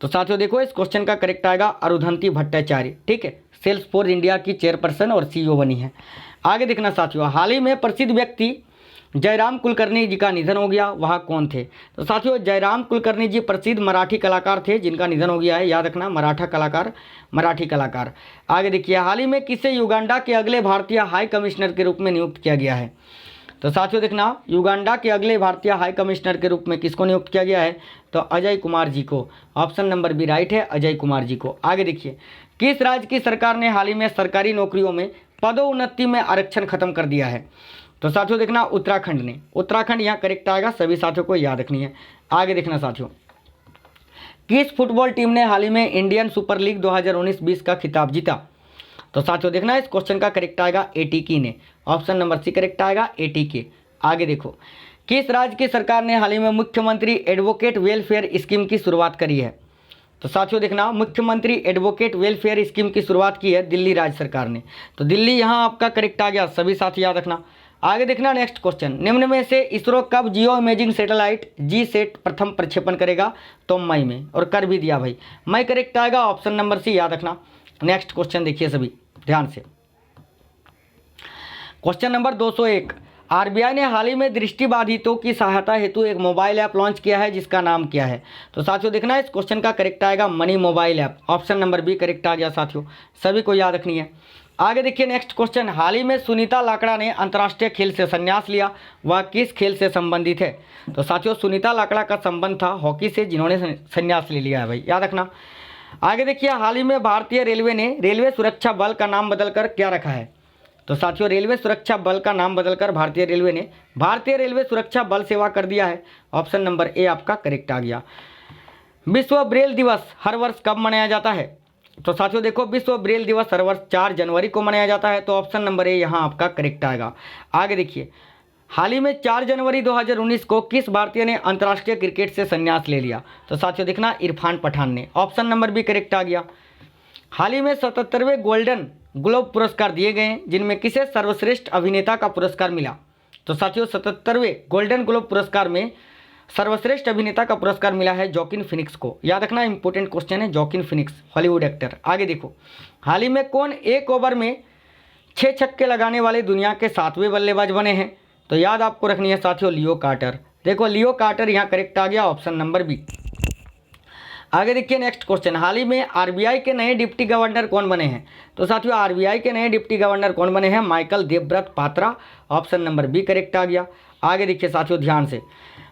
तो साथियों देखो, इस क्वेश्चन का करेक्ट आएगा अरुंधति भट्टाचार्य। ठीक है, सेल्स फॉर इंडिया की चेयरपर्सन और CEO बनी है। आगे देखना साथियों, हाल ही में प्रसिद्ध व्यक्ति जयराम कुलकर्णी जी का निधन हो गया, वह कौन थे? तो साथियों, जयराम कुलकर्णी जी प्रसिद्ध मराठी कलाकार थे जिनका निधन हो गया है, याद रखना, मराठी कलाकार। आगे देखिए, हाल ही में किसे युगांडा के अगले भारतीय हाई कमिश्नर के रूप में नियुक्त किया गया है? तो साथियों देखना, युगांडा के अगले भारतीय हाई कमिश्नर के रूप में किसको नियुक्त किया गया है? तो अजय कुमार जी को। ऑप्शन नंबर बी राइट है, अजय कुमार जी को। आगे देखिए, किस राज्य की सरकार ने हाल ही में सरकारी नौकरियों में पदोन्नति में आरक्षण खत्म कर दिया है? तो साथियों देखना, उत्तराखंड ने। उत्तराखंड यहाँ करेक्ट आएगा, सभी साथियों को याद रखनी है। आगे देखना साथियों, किस फुटबॉल टीम ने हाल ही में इंडियन सुपर लीग 2019-20 का खिताब जीता? तो साथियों देखना, इस क्वेश्चन का करेक्ट आएगा ATK ने। ऑप्शन नंबर सी करेक्ट आएगा, ATK। आगे देखो, किस राज्य की सरकार ने हाल ही में मुख्यमंत्री एडवोकेट वेलफेयर स्कीम की शुरुआत करी है? तो साथियों देखना, मुख्यमंत्री एडवोकेट वेलफेयर स्कीम की शुरुआत की है दिल्ली राज्य सरकार ने। तो दिल्ली यहाँ आपका करेक्ट आ गया, सभी साथी याद रखना। आगे देखना नेक्स्ट क्वेश्चन, निम्न में से इसरो कब जियो इमेजिंग सैटेलाइट GSAT प्रथम प्रक्षेपण करेगा? तो मई में, और कर भी दिया भाई, मई करेक्ट आएगा, ऑप्शन नंबर सी याद रखना। नेक्स्ट क्वेश्चन देखिए सभी ध्यान से, क्वेश्चन नंबर 201, RBI ने हाल ही में दृष्टिबाधितों की सहायता हेतु एक मोबाइल ऐप लॉन्च किया है जिसका नाम क्या है? तो साथियों देखना, इस क्वेश्चन का करेक्ट आएगा money mobile app. Option number B correct आ गया साथियों, सभी को याद रखनी है। आगे देखिए नेक्स्ट क्वेश्चन, हाल ही में सुनीता लाकड़ा ने अंतर्राष्ट्रीय खेल से संन्यास लिया, वह किस खेल से संबंधित है? तो साथियों, सुनीता लाकड़ा का संबंध था हॉकी से, जिन्होंने संन्यास ले लिया है भाई, याद रखना। आगे देखिए, हाल ही में भारतीय रेलवे ने रेलवे सुरक्षा बल का नाम बदलकर क्या रखा है? तो साथियों रेलवे सुरक्षा बल का नाम बदलकर भारतीय रेलवे ने भारतीय रेलवे सुरक्षा बल सेवा कर दिया है। ऑप्शन नंबर ए आपका करेक्ट आ गया। विश्व ब्रेल दिवस हर वर्ष कब मनाया जाता है? तो साथियों देखो, विश्व ब्रेल दिवस हर वर्ष 4 जनवरी को मनाया जाता है। तो ऑप्शन नंबर ए यहाँ आपका करेक्ट आएगा। आगे देखिए, हाल ही में 4 जनवरी 2019 को किस भारतीय ने अंतर्राष्ट्रीय क्रिकेट से संन्यास ले लिया? तो साथियों देखना, इरफान पठान ने। ऑप्शन नंबर बी करेक्ट आ गया। हाल ही में 77वें गोल्डन ग्लोब पुरस्कार दिए गए हैं, जिनमें किसे सर्वश्रेष्ठ अभिनेता का पुरस्कार मिला? तो साथियों 77वें गोल्डन ग्लोब पुरस्कार में सर्वश्रेष्ठ अभिनेता का पुरस्कार मिला है जॉकिन फिनिक्स को। याद रखना, इंपॉर्टेंट क्वेश्चन है, जॉकिन फिनिक्स हॉलीवुड एक्टर। आगे देखो, हाल ही में कौन एक ओवर में 6 छक्के लगाने वाले दुनिया के 7वें बल्लेबाज बने हैं? तो याद आपको रखनी है साथियों, लियो कार्टर। देखो लियो कार्टर यहाँ करेक्ट आ गया, ऑप्शन नंबर बी। आगे देखिए नेक्स्ट क्वेश्चन, हाल ही में आरबीआई के नए डिप्टी गवर्नर कौन बने हैं? तो साथियों आरबीआई के नए डिप्टी गवर्नर कौन बने हैं? Michael Debabrata Patra. Option number B correct आ गया। आगे देखिए साथियों ध्यान से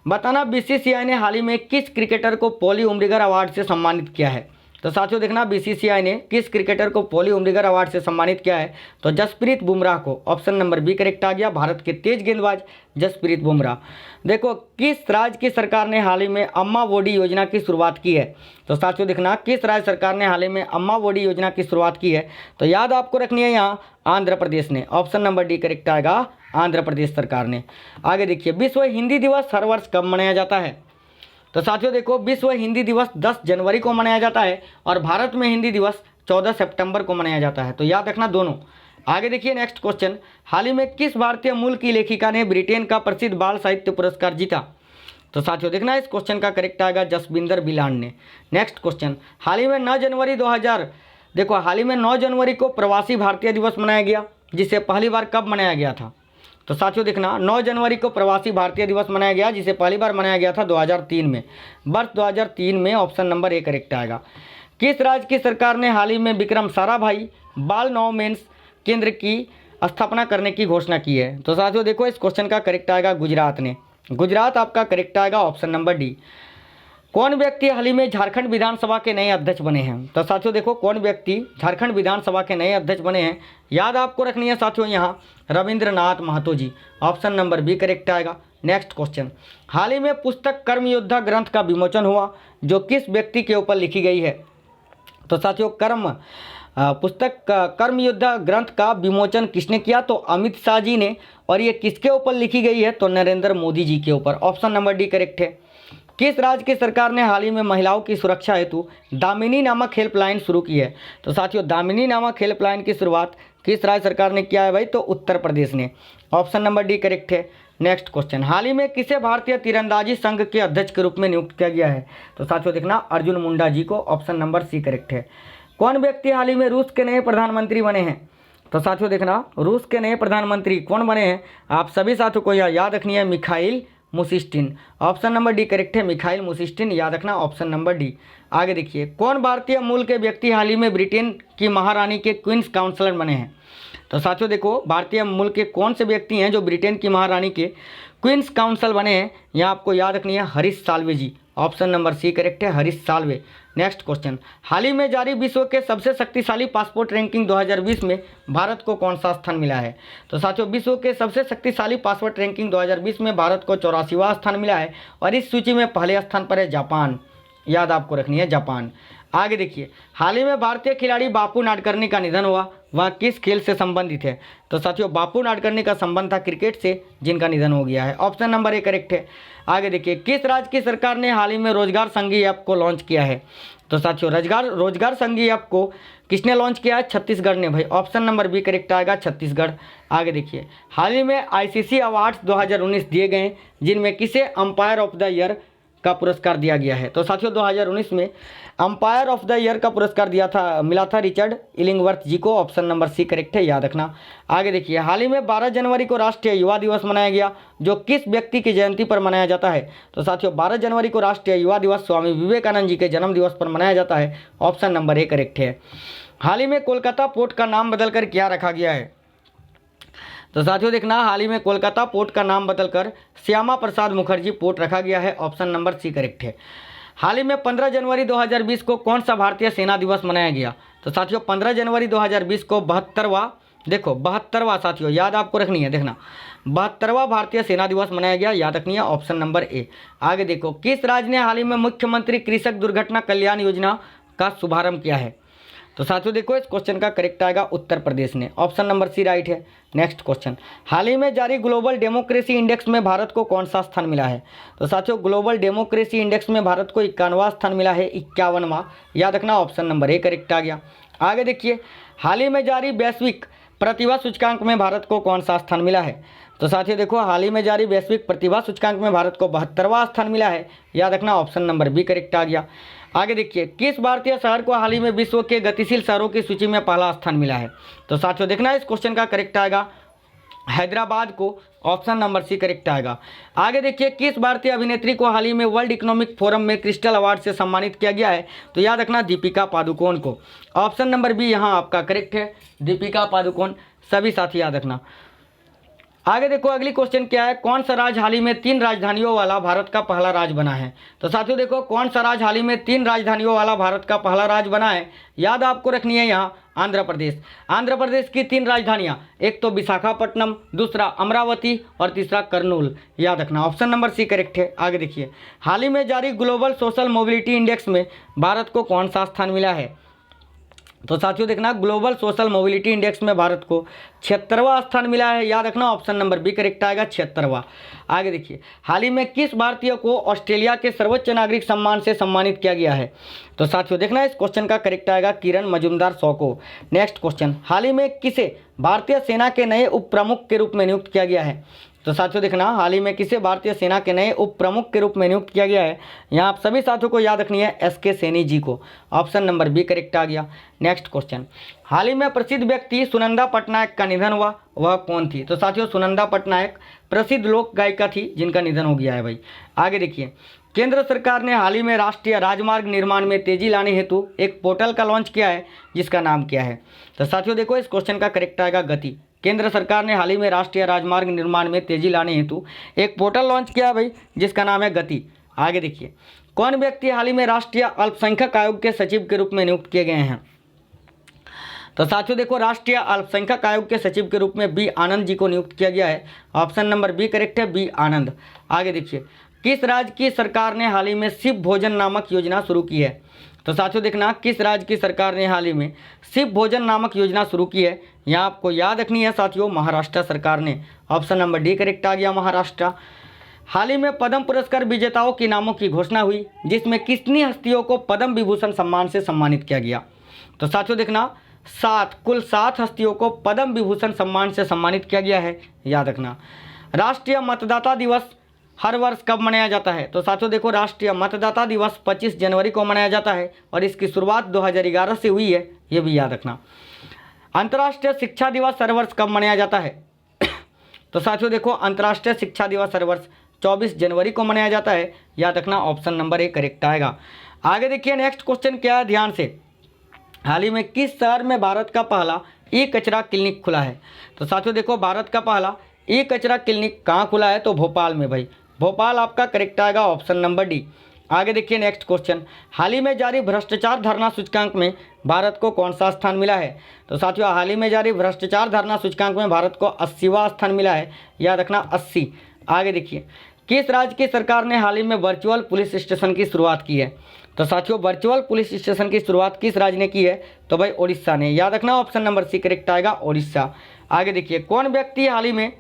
बताना, बीसीसीआई ने हाल ही में किस क्रिकेटर को पॉली उम्रिगर अवार्ड से सम्मानित किया है? तो साथियों देखना, बीसीसीआई ने किस क्रिकेटर को पॉली उम्रिगर अवार्ड से सम्मानित किया है? तो जसप्रीत बुमराह को। ऑप्शन नंबर बी करेक्ट आ गया, भारत के तेज गेंदबाज जसप्रीत बुमराह। देखो, किस राज्य की सरकार ने हाल ही में अम्मा वोडी योजना की शुरुआत की है? तो साथियों देखना, किस राज्य सरकार ने हाल ही में अम्मा वोडी योजना की शुरुआत की है? तो याद आपको रखनी है यहाँ आंध्र प्रदेश ने। ऑप्शन नंबर डी करेक्ट आएगा, आंध्र प्रदेश सरकार ने। आगे देखिए, विश्व हिंदी दिवस हर वर्ष कब मनाया जाता है? तो साथियों देखो, विश्व हिंदी दिवस 10 जनवरी को मनाया जाता है और भारत में हिंदी दिवस 14 सितंबर को मनाया जाता है। तो याद रखना दोनों। आगे देखिए नेक्स्ट क्वेश्चन, हाल ही में किस भारतीय मूल की लेखिका ने ब्रिटेन का प्रसिद्ध बाल साहित्य पुरस्कार जीता? तो साथियों देखना, इस क्वेश्चन का करेक्ट आएगा जसविंदर बिलान ने। नेक्स्ट क्वेश्चन, हाल ही में 9 जनवरी 2000 देखो हाल ही में 9 जनवरी को प्रवासी भारतीय दिवस मनाया गया, जिसे पहली बार कब मनाया गया था? तो साथियों देखना, 9 जनवरी को प्रवासी भारतीय दिवस मनाया गया, जिसे पहली बार मनाया गया था 2003 में, वर्ष 2003 में। ऑप्शन नंबर ए करेक्ट आएगा। किस राज्य की सरकार ने हाल ही में विक्रम साराभाई बाल नवोन्मेष केंद्र की स्थापना करने की घोषणा की है? तो साथियों देखो, इस क्वेश्चन का करेक्ट आएगा गुजरात ने। गुजरात आपका करेक्ट आएगा, ऑप्शन नंबर डी। कौन व्यक्ति हाल ही में झारखंड विधानसभा के नए अध्यक्ष बने हैं? तो साथियों देखो, कौन व्यक्ति झारखंड विधानसभा के नए अध्यक्ष बने हैं? याद आपको रखनी है साथियों यहाँ रविंद्रनाथ महतो जी। ऑप्शन नंबर बी करेक्ट आएगा। नेक्स्ट क्वेश्चन, हाल ही में पुस्तक कर्म योद्धा ग्रंथ का विमोचन हुआ, जो किस व्यक्ति के ऊपर लिखी गई है? तो साथियों पुस्तक कर्म योद्धा ग्रंथ का विमोचन किसने किया? तो अमित शाह जी ने। और ये किसके ऊपर लिखी गई है? तो नरेंद्र मोदी जी के ऊपर। ऑप्शन नंबर डी करेक्ट है। किस राज्य की सरकार ने हाल ही में महिलाओं की सुरक्षा हेतु दामिनी नामक हेल्पलाइन शुरू की है? तो साथियों दामिनी नामक हेल्पलाइन की शुरुआत किस राज्य सरकार ने किया है भाई? तो उत्तर प्रदेश ने। ऑप्शन नंबर डी करेक्ट है। नेक्स्ट क्वेश्चन, हाल ही में किसे भारतीय तीरंदाजी संघ के अध्यक्ष के रूप में नियुक्त किया गया है? तो साथियों देखना, अर्जुन मुंडा जी को। ऑप्शन नंबर सी करेक्ट है। कौन व्यक्ति हाल ही में रूस के नए प्रधानमंत्री बने हैं? तो साथियों देखना, रूस के नए प्रधानमंत्री कौन बने हैं? आप सभी साथियों को याद रखनी है, Mikhail Mishustin. Option number D correct है, मिखाइल मुशिस्टिन। याद रखना, ऑप्शन नंबर डी। आगे देखिए, कौन भारतीय मूल के व्यक्ति हाल ही में ब्रिटेन की महारानी के क्वींस काउंसलर बने हैं? तो साथियों देखो, भारतीय मूल के कौन से व्यक्ति हैं जो ब्रिटेन की महारानी के क्वींस काउंसिल बने हैं? यहाँ आपको याद रखनी है, हरीश साल्वे जी। ऑप्शन नंबर सी करेक्ट है, हरीश साल्वे। नेक्स्ट क्वेश्चन, हाल ही में जारी विश्व के सबसे शक्तिशाली पासपोर्ट रैंकिंग 2020 में भारत को कौन सा स्थान मिला है? तो साथियों विश्व के सबसे शक्तिशाली पासपोर्ट रैंकिंग 2020 में भारत को 84वां स्थान मिला है और इस सूची में पहले स्थान पर है जापान। याद आपको रखनी है, जापान। आगे देखिए, हाल ही में भारतीय खिलाड़ी बापू नाडकर्णी का निधन हुआ, वह किस खेल से संबंधित है? तो साथियों बापू नाडकर्णी का संबंध था क्रिकेट से, जिनका निधन हो गया है। ऑप्शन नंबर ए करेक्ट है। आगे देखिए, किस राज्य की सरकार ने हाल ही में रोजगार संघी ऐप को लॉन्च किया है? तो साथियों रोजगार संघी ऐप को किसने लॉन्च किया है? छत्तीसगढ़ ने भाई। ऑप्शन नंबर बी करेक्ट आएगा, छत्तीसगढ़। आगे देखिए, हाल ही में आईसीसी अवार्ड्स 2019 दिए गए, जिनमें किसे अंपायर ऑफ द ईयर का पुरस्कार दिया गया है? तो साथियों 2019 में अंपायर ऑफ द ईयर का पुरस्कार मिला था रिचर्ड इलिंगवर्थ जी को। ऑप्शन नंबर सी करेक्ट है, याद रखना। आगे देखिए, हाल ही में 12 जनवरी को राष्ट्रीय युवा दिवस मनाया गया, जो किस व्यक्ति की जयंती पर मनाया जाता है? तो साथियों 12 जनवरी को राष्ट्रीय युवा दिवस स्वामी विवेकानंद जी के जन्म दिवस पर मनाया जाता है। ऑप्शन नंबर ए करेक्ट है। हाल ही में कोलकाता पोर्ट का नाम बदलकर क्या रखा गया है? तो साथियों देखना, हाल ही में कोलकाता पोर्ट का नाम बदलकर श्यामा प्रसाद मुखर्जी पोर्ट रखा गया है। ऑप्शन नंबर सी करेक्ट है। हाल ही में 15 जनवरी 2020 को कौन सा भारतीय सेना दिवस मनाया गया? तो साथियों 15 जनवरी 2020 को 72वां देखो 72वां साथियों, याद आपको रखनी है, देखना 72वां भारतीय सेना दिवस मनाया गया, याद रखनी है, ऑप्शन नंबर ए। आगे देखो, किस राज्य ने हाल ही में मुख्यमंत्री कृषक दुर्घटना कल्याण योजना का शुभारंभ किया है? तो साथियों देखो, इस क्वेश्चन का करेक्ट आएगा उत्तर प्रदेश ने, ऑप्शन नंबर सी राइट है। नेक्स्ट क्वेश्चन, हाल ही में जारी ग्लोबल डेमोक्रेसी इंडेक्स में भारत को कौन सा स्थान मिला है? तो साथियों ग्लोबल डेमोक्रेसी इंडेक्स में भारत को 51वां स्थान मिला है, 51वां, याद रखना, ऑप्शन नंबर ए करेक्ट आ गया। आगे देखिए, हाल ही में जारी वैश्विक प्रतिभा सूचकांक में भारत को कौन सा स्थान मिला है? तो साथियों देखो, हाल ही में जारी वैश्विक प्रतिभा सूचकांक में भारत को 72वां स्थान मिला है, याद रखना, ऑप्शन नंबर बी करेक्ट आ गया। आगे देखिए, किस भारतीय शहर को हाल ही में विश्व के गतिशील शहरों की सूची में पहला स्थान मिला है? तो साथियों देखना, इस क्वेश्चन का करेक्ट आएगा हैदराबाद को, ऑप्शन नंबर सी करेक्ट आएगा। आगे देखिए, किस भारतीय अभिनेत्री को हाल ही में वर्ल्ड इकोनॉमिक फोरम में क्रिस्टल अवार्ड से सम्मानित किया गया है? तो याद रखना, दीपिका पादुकोण को, ऑप्शन नंबर बी यहाँ आपका करेक्ट है, दीपिका पादुकोण, सभी साथी याद रखना। आगे देखो, अगली क्वेश्चन क्या है, कौन सा राज्य हाल ही में 3 राजधानियों वाला भारत का पहला राज्य बना है? तो साथियों देखो, कौन सा राज्य हाल ही में 3 राजधानियों वाला भारत का पहला राज्य बना है? याद आपको रखनी है यहाँ आंध्र प्रदेश। आंध्र प्रदेश की 3 राजधानियाँ, एक तो विशाखापट्टनम, दूसरा अमरावती और तीसरा कर्नूल, याद रखना, ऑप्शन नंबर सी करेक्ट है। आगे देखिए, हाल ही में जारी ग्लोबल सोशल मोबिलिटी इंडेक्स में भारत को कौन सा स्थान मिला है? तो साथियों देखना, ग्लोबल सोशल मोबिलिटी इंडेक्स में भारत को 76वां स्थान मिला है, याद रखना, ऑप्शन नंबर बी करेक्ट आएगा, 76वां। आगे देखिए, हाल ही में किस भारतीय को ऑस्ट्रेलिया के सर्वोच्च नागरिक सम्मान से सम्मानित किया गया है? तो साथियों देखना, इस क्वेश्चन का करेक्ट आएगा किरण मजूमदार शॉ को। नेक्स्ट क्वेश्चन, हाल ही में किसे भारतीय सेना के नए उप प्रमुख के रूप में नियुक्त किया गया है? तो साथियों देखना, हाल ही में किसे भारतीय सेना के नए उप प्रमुख के रूप में नियुक्त किया गया है? यहाँ आप सभी साथियों को याद रखनी है, एस के सैनी जी को, ऑप्शन नंबर बी करेक्ट आ गया। नेक्स्ट क्वेश्चन, हाल ही में प्रसिद्ध व्यक्ति सुनंदा पटनायक का निधन हुआ, वह कौन थी? तो साथियों सुनंदा पटनायक प्रसिद्ध लोक गायिका थी जिनका निधन हो गया है भाई। आगे देखिए, केंद्र सरकार ने हाल ही में राष्ट्रीय राजमार्ग निर्माण में तेजी लाने हेतु एक पोर्टल का लॉन्च किया है, जिसका नाम क्या है? तो साथियों देखो, इस क्वेश्चन का करेक्ट आएगा गति। केंद्र सरकार ने हाल ही में राष्ट्रीय राजमार्ग निर्माण में तेजी लाने हेतु एक पोर्टल लॉन्च किया भाई, जिसका नाम है गति। आगे देखिए, कौन व्यक्ति हाल ही में राष्ट्रीय अल्पसंख्यक आयोग के सचिव के रूप में नियुक्त किए गए हैं? तो साथियों देखो, राष्ट्रीय अल्पसंख्यक आयोग के सचिव के रूप में बी आनंद जी को नियुक्त किया गया है, ऑप्शन नंबर बी करेक्ट है, बी आनंद। आगे देखिए, किस राज्य की सरकार ने हाल ही में शिव भोजन नामक योजना शुरू की है? तो साथियों देखना, किस राज्य की सरकार ने हाल ही में शिव भोजन नामक योजना शुरू की है? यहाँ आपको याद रखनी है साथियों, महाराष्ट्र सरकार ने, ऑप्शन नंबर डी करेक्ट आ गया, महाराष्ट्र। हाल ही में पद्म पुरस्कार विजेताओं के नामों की घोषणा हुई, जिसमें कितनी हस्तियों को पद्म विभूषण सम्मान से सम्मानित किया गया? तो साथियों देखना, कुल 7 हस्तियों को पद्म विभूषण सम्मान से सम्मानित किया गया है, याद रखना। राष्ट्रीय मतदाता दिवस हर वर्ष कब मनाया जाता है? तो साथियों देखो, राष्ट्रीय मतदाता दिवस 25 जनवरी को मनाया जाता है और इसकी शुरुआत 2011 से हुई है, ये भी याद रखना। अंतर्राष्ट्रीय शिक्षा दिवस हर वर्ष कब मनाया जाता है? तो साथियों देखो, अंतर्राष्ट्रीय शिक्षा दिवस हर वर्ष 24 जनवरी को मनाया जाता है, याद रखना, ऑप्शन नंबर ए करेक्ट आएगा। आगे देखिए, नेक्स्ट क्वेश्चन क्या है, ध्यान से, हाल ही में किस शहर में भारत का पहला ई कचरा क्लिनिक खुला है? तो साथियों देखो, भारत का पहला ई कचरा क्लिनिक कहाँ खुला है? तो भोपाल में भाई, भोपाल आपका करेक्ट आएगा, ऑप्शन नंबर डी। आगे देखिए, नेक्स्ट क्वेश्चन, हाल ही में जारी भ्रष्टाचार धारणा सूचकांक में भारत को कौन सा स्थान मिला है? तो साथियों, हाल ही में जारी भ्रष्टाचार धारणा सूचकांक में भारत को 80वां स्थान मिला है, याद रखना, 80। आगे देखिए, किस राज्य की सरकार ने हाल ही में वर्चुअल पुलिस स्टेशन की शुरुआत की है? तो साथियों, वर्चुअल पुलिस स्टेशन की शुरुआत किस राज्य ने की है? तो भाई ओडिशा ने, याद रखना, ऑप्शन नंबर सी करेक्ट आएगा, ओडिशा। आगे देखिए, कौन व्यक्ति हाल ही में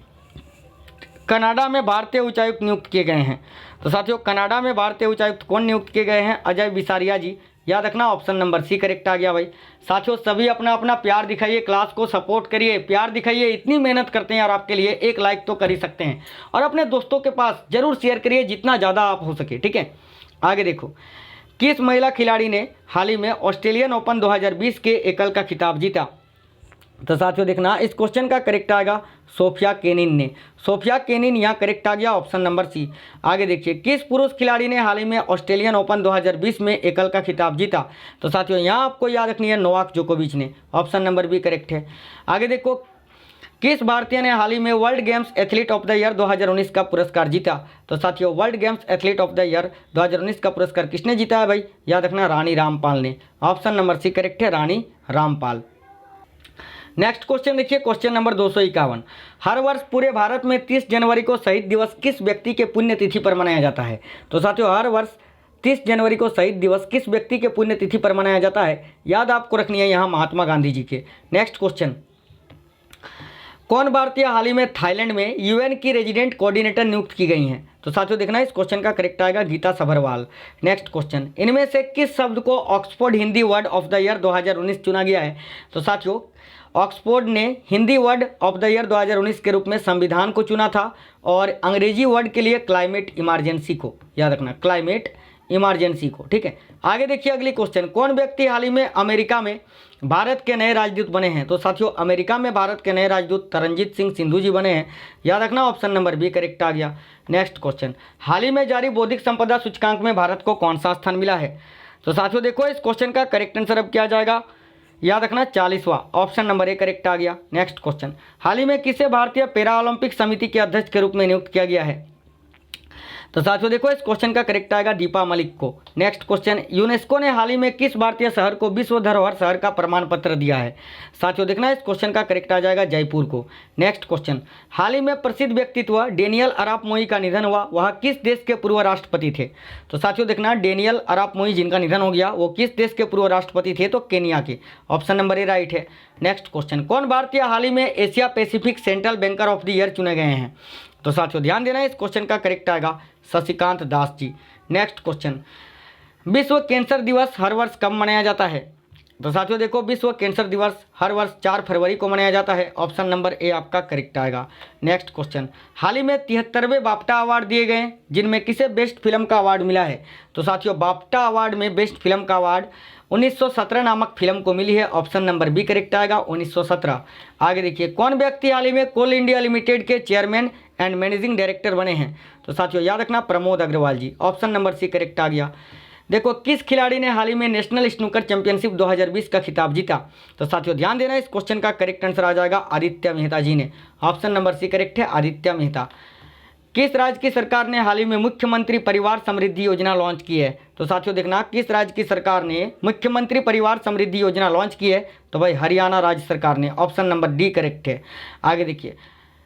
कनाडा में भारतीय उच्चायुक्त नियुक्त किए गए हैं? तो साथियों, कनाडा में भारतीय उच्चायुक्त कौन नियुक्त किए गए हैं? अजय बिसारिया जी, याद रखना, ऑप्शन नंबर सी करेक्ट आ गया भाई। साथियों, सभी अपना अपना प्यार दिखाइए, क्लास को सपोर्ट करिए, प्यार दिखाइए, इतनी मेहनत करते हैं यार आपके लिए, एक लाइक तो कर ही सकते हैं, और अपने दोस्तों के पास जरूर शेयर करिए जितना ज़्यादा आप हो सके, ठीक है। आगे देखो, किस महिला खिलाड़ी ने हाल ही में ऑस्ट्रेलियन ओपन 2020 के एकल का खिताब जीता? तो साथियों देखना, इस क्वेश्चन का करेक्ट आएगा सोफिया केनिन ने, सोफिया केनिन यहाँ करेक्ट आ गया, ऑप्शन नंबर सी। आगे देखिए, किस पुरुष खिलाड़ी ने हाल ही में ऑस्ट्रेलियन ओपन 2020 में एकल का खिताब जीता? तो साथियों, यहाँ आपको याद रखनी है, नोवाक जोकोविच ने, ऑप्शन नंबर बी करेक्ट है। आगे देखो, किस भारतीय ने हाल ही में world games athlete of the year 2019 का पुरस्कार जीता? तो साथियों, world games athlete of the year 2019 का पुरस्कार किसने जीता है भाई? याद रखना, रानी रामपाल ने, ऑप्शन नंबर सी करेक्ट है, रानी रामपाल। नेक्स्ट क्वेश्चन देखिए, क्वेश्चन नंबर 251। हर वर्ष पूरे भारत में 30 जनवरी को शहीद दिवस किस व्यक्ति के पुण्यतिथि पर मनाया जाता है? तो साथियों, हर वर्ष 30 जनवरी को शहीद दिवस किस व्यक्ति के पुण्यतिथि पर मनाया जाता है? याद आपको रखनी है यहाँ महात्मा गांधी जी के। नेक्स्ट क्वेश्चन, कौन भारतीय हाल ही में थाईलैंड में यूएन की रेजिडेंट कोऑर्डिनेटर नियुक्त की गई हैं? तो साथियों देखना, इस क्वेश्चन का करेक्ट आएगा गीता सभरवाल। नेक्स्ट क्वेश्चन, इनमें से किस शब्द को Oxford Hindi word of the year 2019 चुना गया है? तो साथियों, ऑक्सफोर्ड ने Hindi word of the year 2019 के रूप में संविधान को चुना था और अंग्रेजी वर्ड के लिए क्लाइमेट इमरजेंसी को, याद रखना क्लाइमेट इमरजेंसी को। ठीक है, आगे देखिए अगली क्वेश्चन, कौन व्यक्ति हाल ही में अमेरिका में भारत के नए राजदूत बने हैं? तो साथियों, अमेरिका में भारत के नए राजदूत तरनजीत सिंह सिंधु जी बने हैं। याद रखना, ऑप्शन नंबर बी करेक्ट आ गया। नेक्स्ट क्वेश्चन, हाल ही में जारी बौद्धिक संपदा सूचकांक में भारत को कौन सा स्थान मिला है? तो साथियों देखो, इस क्वेश्चन का करेक्ट आंसर अब क्या जाएगा? याद रखना 40वां, ऑप्शन नंबर ए करेक्ट आ गया। नेक्स्ट क्वेश्चन, हाल ही में किसे भारतीय पैरा ओलंपिक समिति के अध्यक्ष के रूप में नियुक्त किया गया है? तो साथियों देखो, इस क्वेश्चन का करेक्ट आएगा दीपा मलिक को। नेक्स्ट क्वेश्चन, यूनेस्को ने हाल ही में किस भारतीय शहर को विश्व धरोहर शहर का प्रमाण पत्र दिया है? साथियों देखना, इस क्वेश्चन का करेक्ट आ जाएगा जयपुर को। नेक्स्ट क्वेश्चन, हाल ही में प्रसिद्ध व्यक्तित्व डेनियल अराप मोई का निधन हुआ, वह किस देश के पूर्व राष्ट्रपति थे? तो साथियों देखना, डेनियल अराप मोई जिनका निधन हो गया वो किस देश के पूर्व राष्ट्रपति थे? तो केनिया के। ऑप्शन नंबर ए राइट है। नेक्स्ट क्वेश्चन, कौन भारतीय हाल ही में Asia Pacific central banker of the year चुने गए हैं? तो साथियों ध्यान देना, इस क्वेश्चन का करेक्ट आएगा शशिकांत दास जी। नेक्स्ट क्वेश्चन, विश्व कैंसर दिवस हर वर्ष कब मनाया जाता है? तो साथियों देखो, विश्व कैंसर दिवस हर वर्ष 4 फरवरी को मनाया जाता है। ऑप्शन नंबर ए आपका करेक्ट आएगा। नेक्स्ट क्वेश्चन, हाल ही में 73वें बाफ्टा अवार्ड दिए गए जिनमें किसे बेस्ट फिल्म का अवार्ड मिला है? तो साथियों, बाफ्टा अवार्ड में बेस्ट फिल्म का अवार्ड 1917 नामक फिल्म को मिली है। ऑप्शन नंबर बी करेक्ट आएगा 1917। आगे देखिए, कौन व्यक्ति हाल ही में कोल इंडिया लिमिटेड के चेयरमैन एंड मैनेजिंग डायरेक्टर बने हैं? तो साथियों याद रखना, प्रमोद अग्रवाल जी। ऑप्शन नंबर सी करेक्ट आ गया। देखो, किस खिलाड़ी ने हाल ही में नेशनल स्नूकर चैंपियनशिप 2020 का खिताब जीता? तो साथियों ध्यान देना, इस क्वेश्चन का करेक्ट आंसर आ जाएगा आदित्य मेहता जी ने। ऑप्शन नंबर सी करेक्ट है, आदित्य मेहता। किस राज्य की सरकार ने हाल ही में मुख्यमंत्री परिवार समृद्धि योजना लॉन्च की है? तो साथियों देखना, किस राज्य की सरकार ने मुख्यमंत्री परिवार समृद्धि योजना लॉन्च की है? तो भाई हरियाणा राज्य सरकार ने। ऑप्शन नंबर डी करेक्ट है। आगे देखिए,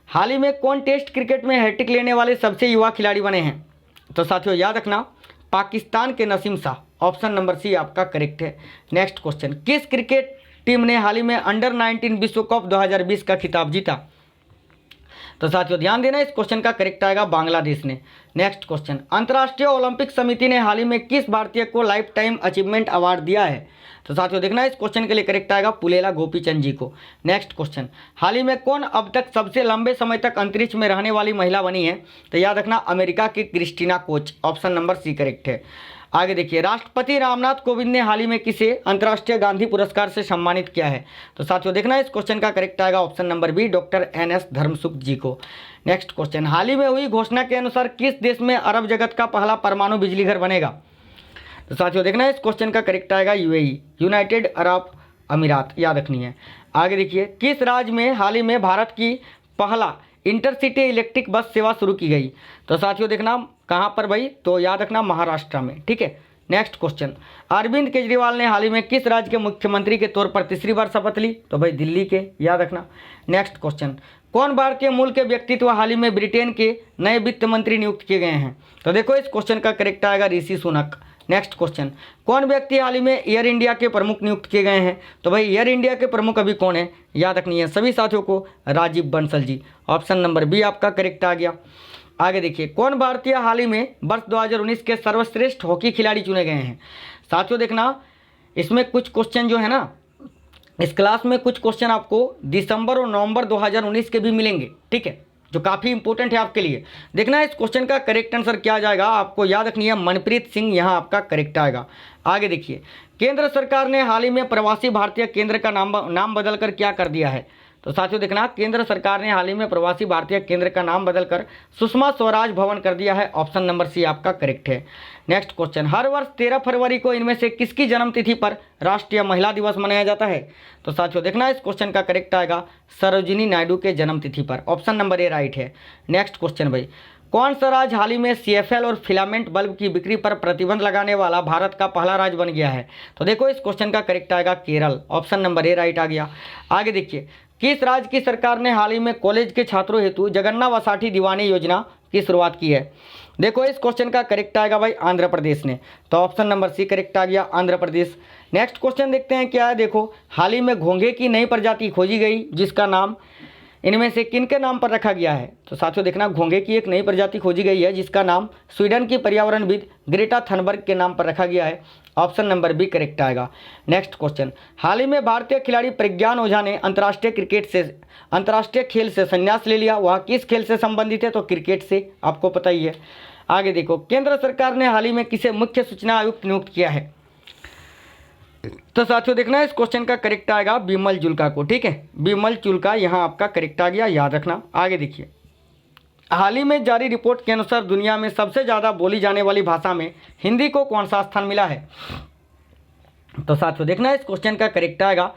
हाल ही में कौन टेस्ट क्रिकेट में हैट्रिक लेने वाले सबसे युवा खिलाड़ी बने हैं? तो साथियों याद रखना, पाकिस्तान के Naseem Shah. Option number C आपका करेक्ट है। नेक्स्ट क्वेश्चन, किस क्रिकेट टीम ने हाल ही में अंडर 19 विश्व कप 2020 का खिताब जीता? तो साथियों ध्यान देना, इस क्वेश्चन का करेक्ट आएगा बांग्लादेश ने। नेक्स्ट क्वेश्चन, अंतर्राष्ट्रीय ओलंपिक समिति ने हाल ही में किस भारतीय को लाइफ टाइम अचीवमेंट अवार्ड दिया है? तो साथियों देखना, इस क्वेश्चन के लिए करेक्ट आएगा पुलेला गोपीचंद जी को। नेक्स्ट क्वेश्चन, हाल ही में कौन अब तक सबसे लंबे समय तक अंतरिक्ष में रहने वाली महिला बनी है? तो याद रखना, अमेरिका की Christina Koch. Option number C correct है। आगे देखिए, राष्ट्रपति रामनाथ कोविंद ने हाल ही में किसे अंतर्राष्ट्रीय गांधी पुरस्कार से सम्मानित किया है? तो साथियों देखना, इस क्वेश्चन का करेक्ट आएगा option number B, doctor NS Dharmsukh ji को। नेक्स्ट क्वेश्चन, हाल ही में हुई घोषणा के अनुसार किस देश में अरब जगत का पहला परमाणु बिजली घर बनेगा? तो साथियों देखना, इस क्वेश्चन का करेक्ट आएगा UAE, यूनाइटेड अरब अमीरात, याद रखनी है। आगे देखिए, किस राज्य में हाल ही में भारत की पहला इंटरसिटी इलेक्ट्रिक बस सेवा शुरू की गई? तो साथियों देखना, कहाँ पर भाई? तो याद रखना, महाराष्ट्र में। ठीक है। नेक्स्ट क्वेश्चन, अरविंद केजरीवाल ने हाल ही में किस राज्य के मुख्यमंत्री के तौर पर तीसरी बार शपथ ली? तो भाई दिल्ली के, याद रखना। नेक्स्ट क्वेश्चन, कौन भारतीय मूल के व्यक्तित्व हाल ही में ब्रिटेन के नए वित्त मंत्री नियुक्त किए गए हैं? तो देखो, इस क्वेश्चन का करेक्ट आएगा ऋषि सुनक। नेक्स्ट क्वेश्चन, कौन व्यक्ति हाल ही में एयर इंडिया के प्रमुख नियुक्त किए गए हैं? तो भाई एयर इंडिया के प्रमुख अभी कौन है? याद रखनी है सभी साथियों को, Rajiv Bansal ji. Option number B आपका करेक्ट आ गया। आगे देखिए, कौन भारतीय हाल ही में वर्ष 2019 के सर्वश्रेष्ठ हॉकी खिलाड़ी चुने गए हैं? साथियों देखना, इसमें कुछ क्वेश्चन जो है ना, इस क्लास में कुछ क्वेश्चन आपको दिसंबर और नवंबर 2019 के भी मिलेंगे। ठीक है, जो काफ़ी इंपॉर्टेंट है आपके लिए। देखना, इस क्वेश्चन का करेक्ट आंसर क्या जाएगा, आपको याद रखनी है मनप्रीत सिंह, यहाँ आपका करेक्ट आएगा। आगे देखिए, केंद्र सरकार ने हाल ही में प्रवासी भारतीय केंद्र का नाम बदलकर क्या कर दिया है? तो साथियों देखना, केंद्र सरकार ने हाल ही में प्रवासी भारतीय केंद्र का नाम बदलकर सुषमा स्वराज भवन कर दिया है। ऑप्शन नंबर सी आपका करेक्ट है। नेक्स्ट क्वेश्चन, हर वर्ष 13 फरवरी को इनमें से किसकी जन्मतिथि पर राष्ट्रीय महिला दिवस मनाया जाता है? तो साथियों देखना, इस क्वेश्चन का करेक्ट आएगा सरोजिनी नायडू के जन्मतिथि पर। ऑप्शन नंबर ए राइट है। नेक्स्ट क्वेश्चन भाई, कौन सा राज्य हाल ही में CFL और फिलामेंट बल्ब की बिक्री पर प्रतिबंध लगाने वाला भारत का पहला राज्य बन गया है? तो देखो इस क्वेश्चन का करेक्ट आएगा Kerala, option number A right आ गया। आगे देखिए, किस राज्य की सरकार ने हाल ही में कॉलेज के छात्रों हेतु जगन्ना वसाठी दीवानी योजना की शुरुआत की है? देखो इस क्वेश्चन का करेक्ट आएगा भाई आंध्र प्रदेश ने, तो ऑप्शन नंबर सी करेक्ट आ गया आंध्र प्रदेश। नेक्स्ट क्वेश्चन देखते हैं क्या है। देखो, हाल ही में घोंघे की नई प्रजाति खोजी गई जिसका नाम इनमें से किन के नाम पर रखा गया है? तो साथियों देखना, घोंघे की एक नई प्रजाति खोजी गई है जिसका नाम स्वीडन की पर्यावरणविद ग्रेटा थनबर्ग के नाम पर रखा गया है, ऑप्शन नंबर बी करेक्ट आएगा। नेक्स्ट क्वेश्चन, हाल ही में भारतीय खिलाड़ी प्रज्ञान ओझा ने अंतर्राष्ट्रीय खेल से संन्यास ले लिया, वह किस खेल से संबंधित है? तो क्रिकेट से, आपको पता ही है। आगे देखो, केंद्र सरकार ने हाल ही में किसे मुख्य सूचना आयुक्त नियुक्त किया है? तो साथियों देखना, इस क्वेश्चन का करेक्ट आएगा बिमल जुल्का को, ठीक है, बिमल जुल्का यहाँ आपका करेक्ट आ गया, याद रखना। आगे देखिए, हाल ही में जारी रिपोर्ट के अनुसार दुनिया में सबसे ज़्यादा बोली जाने वाली भाषा में हिंदी को कौन सा स्थान मिला है? तो साथियों देखना, इस क्वेश्चन का करेक्ट आएगा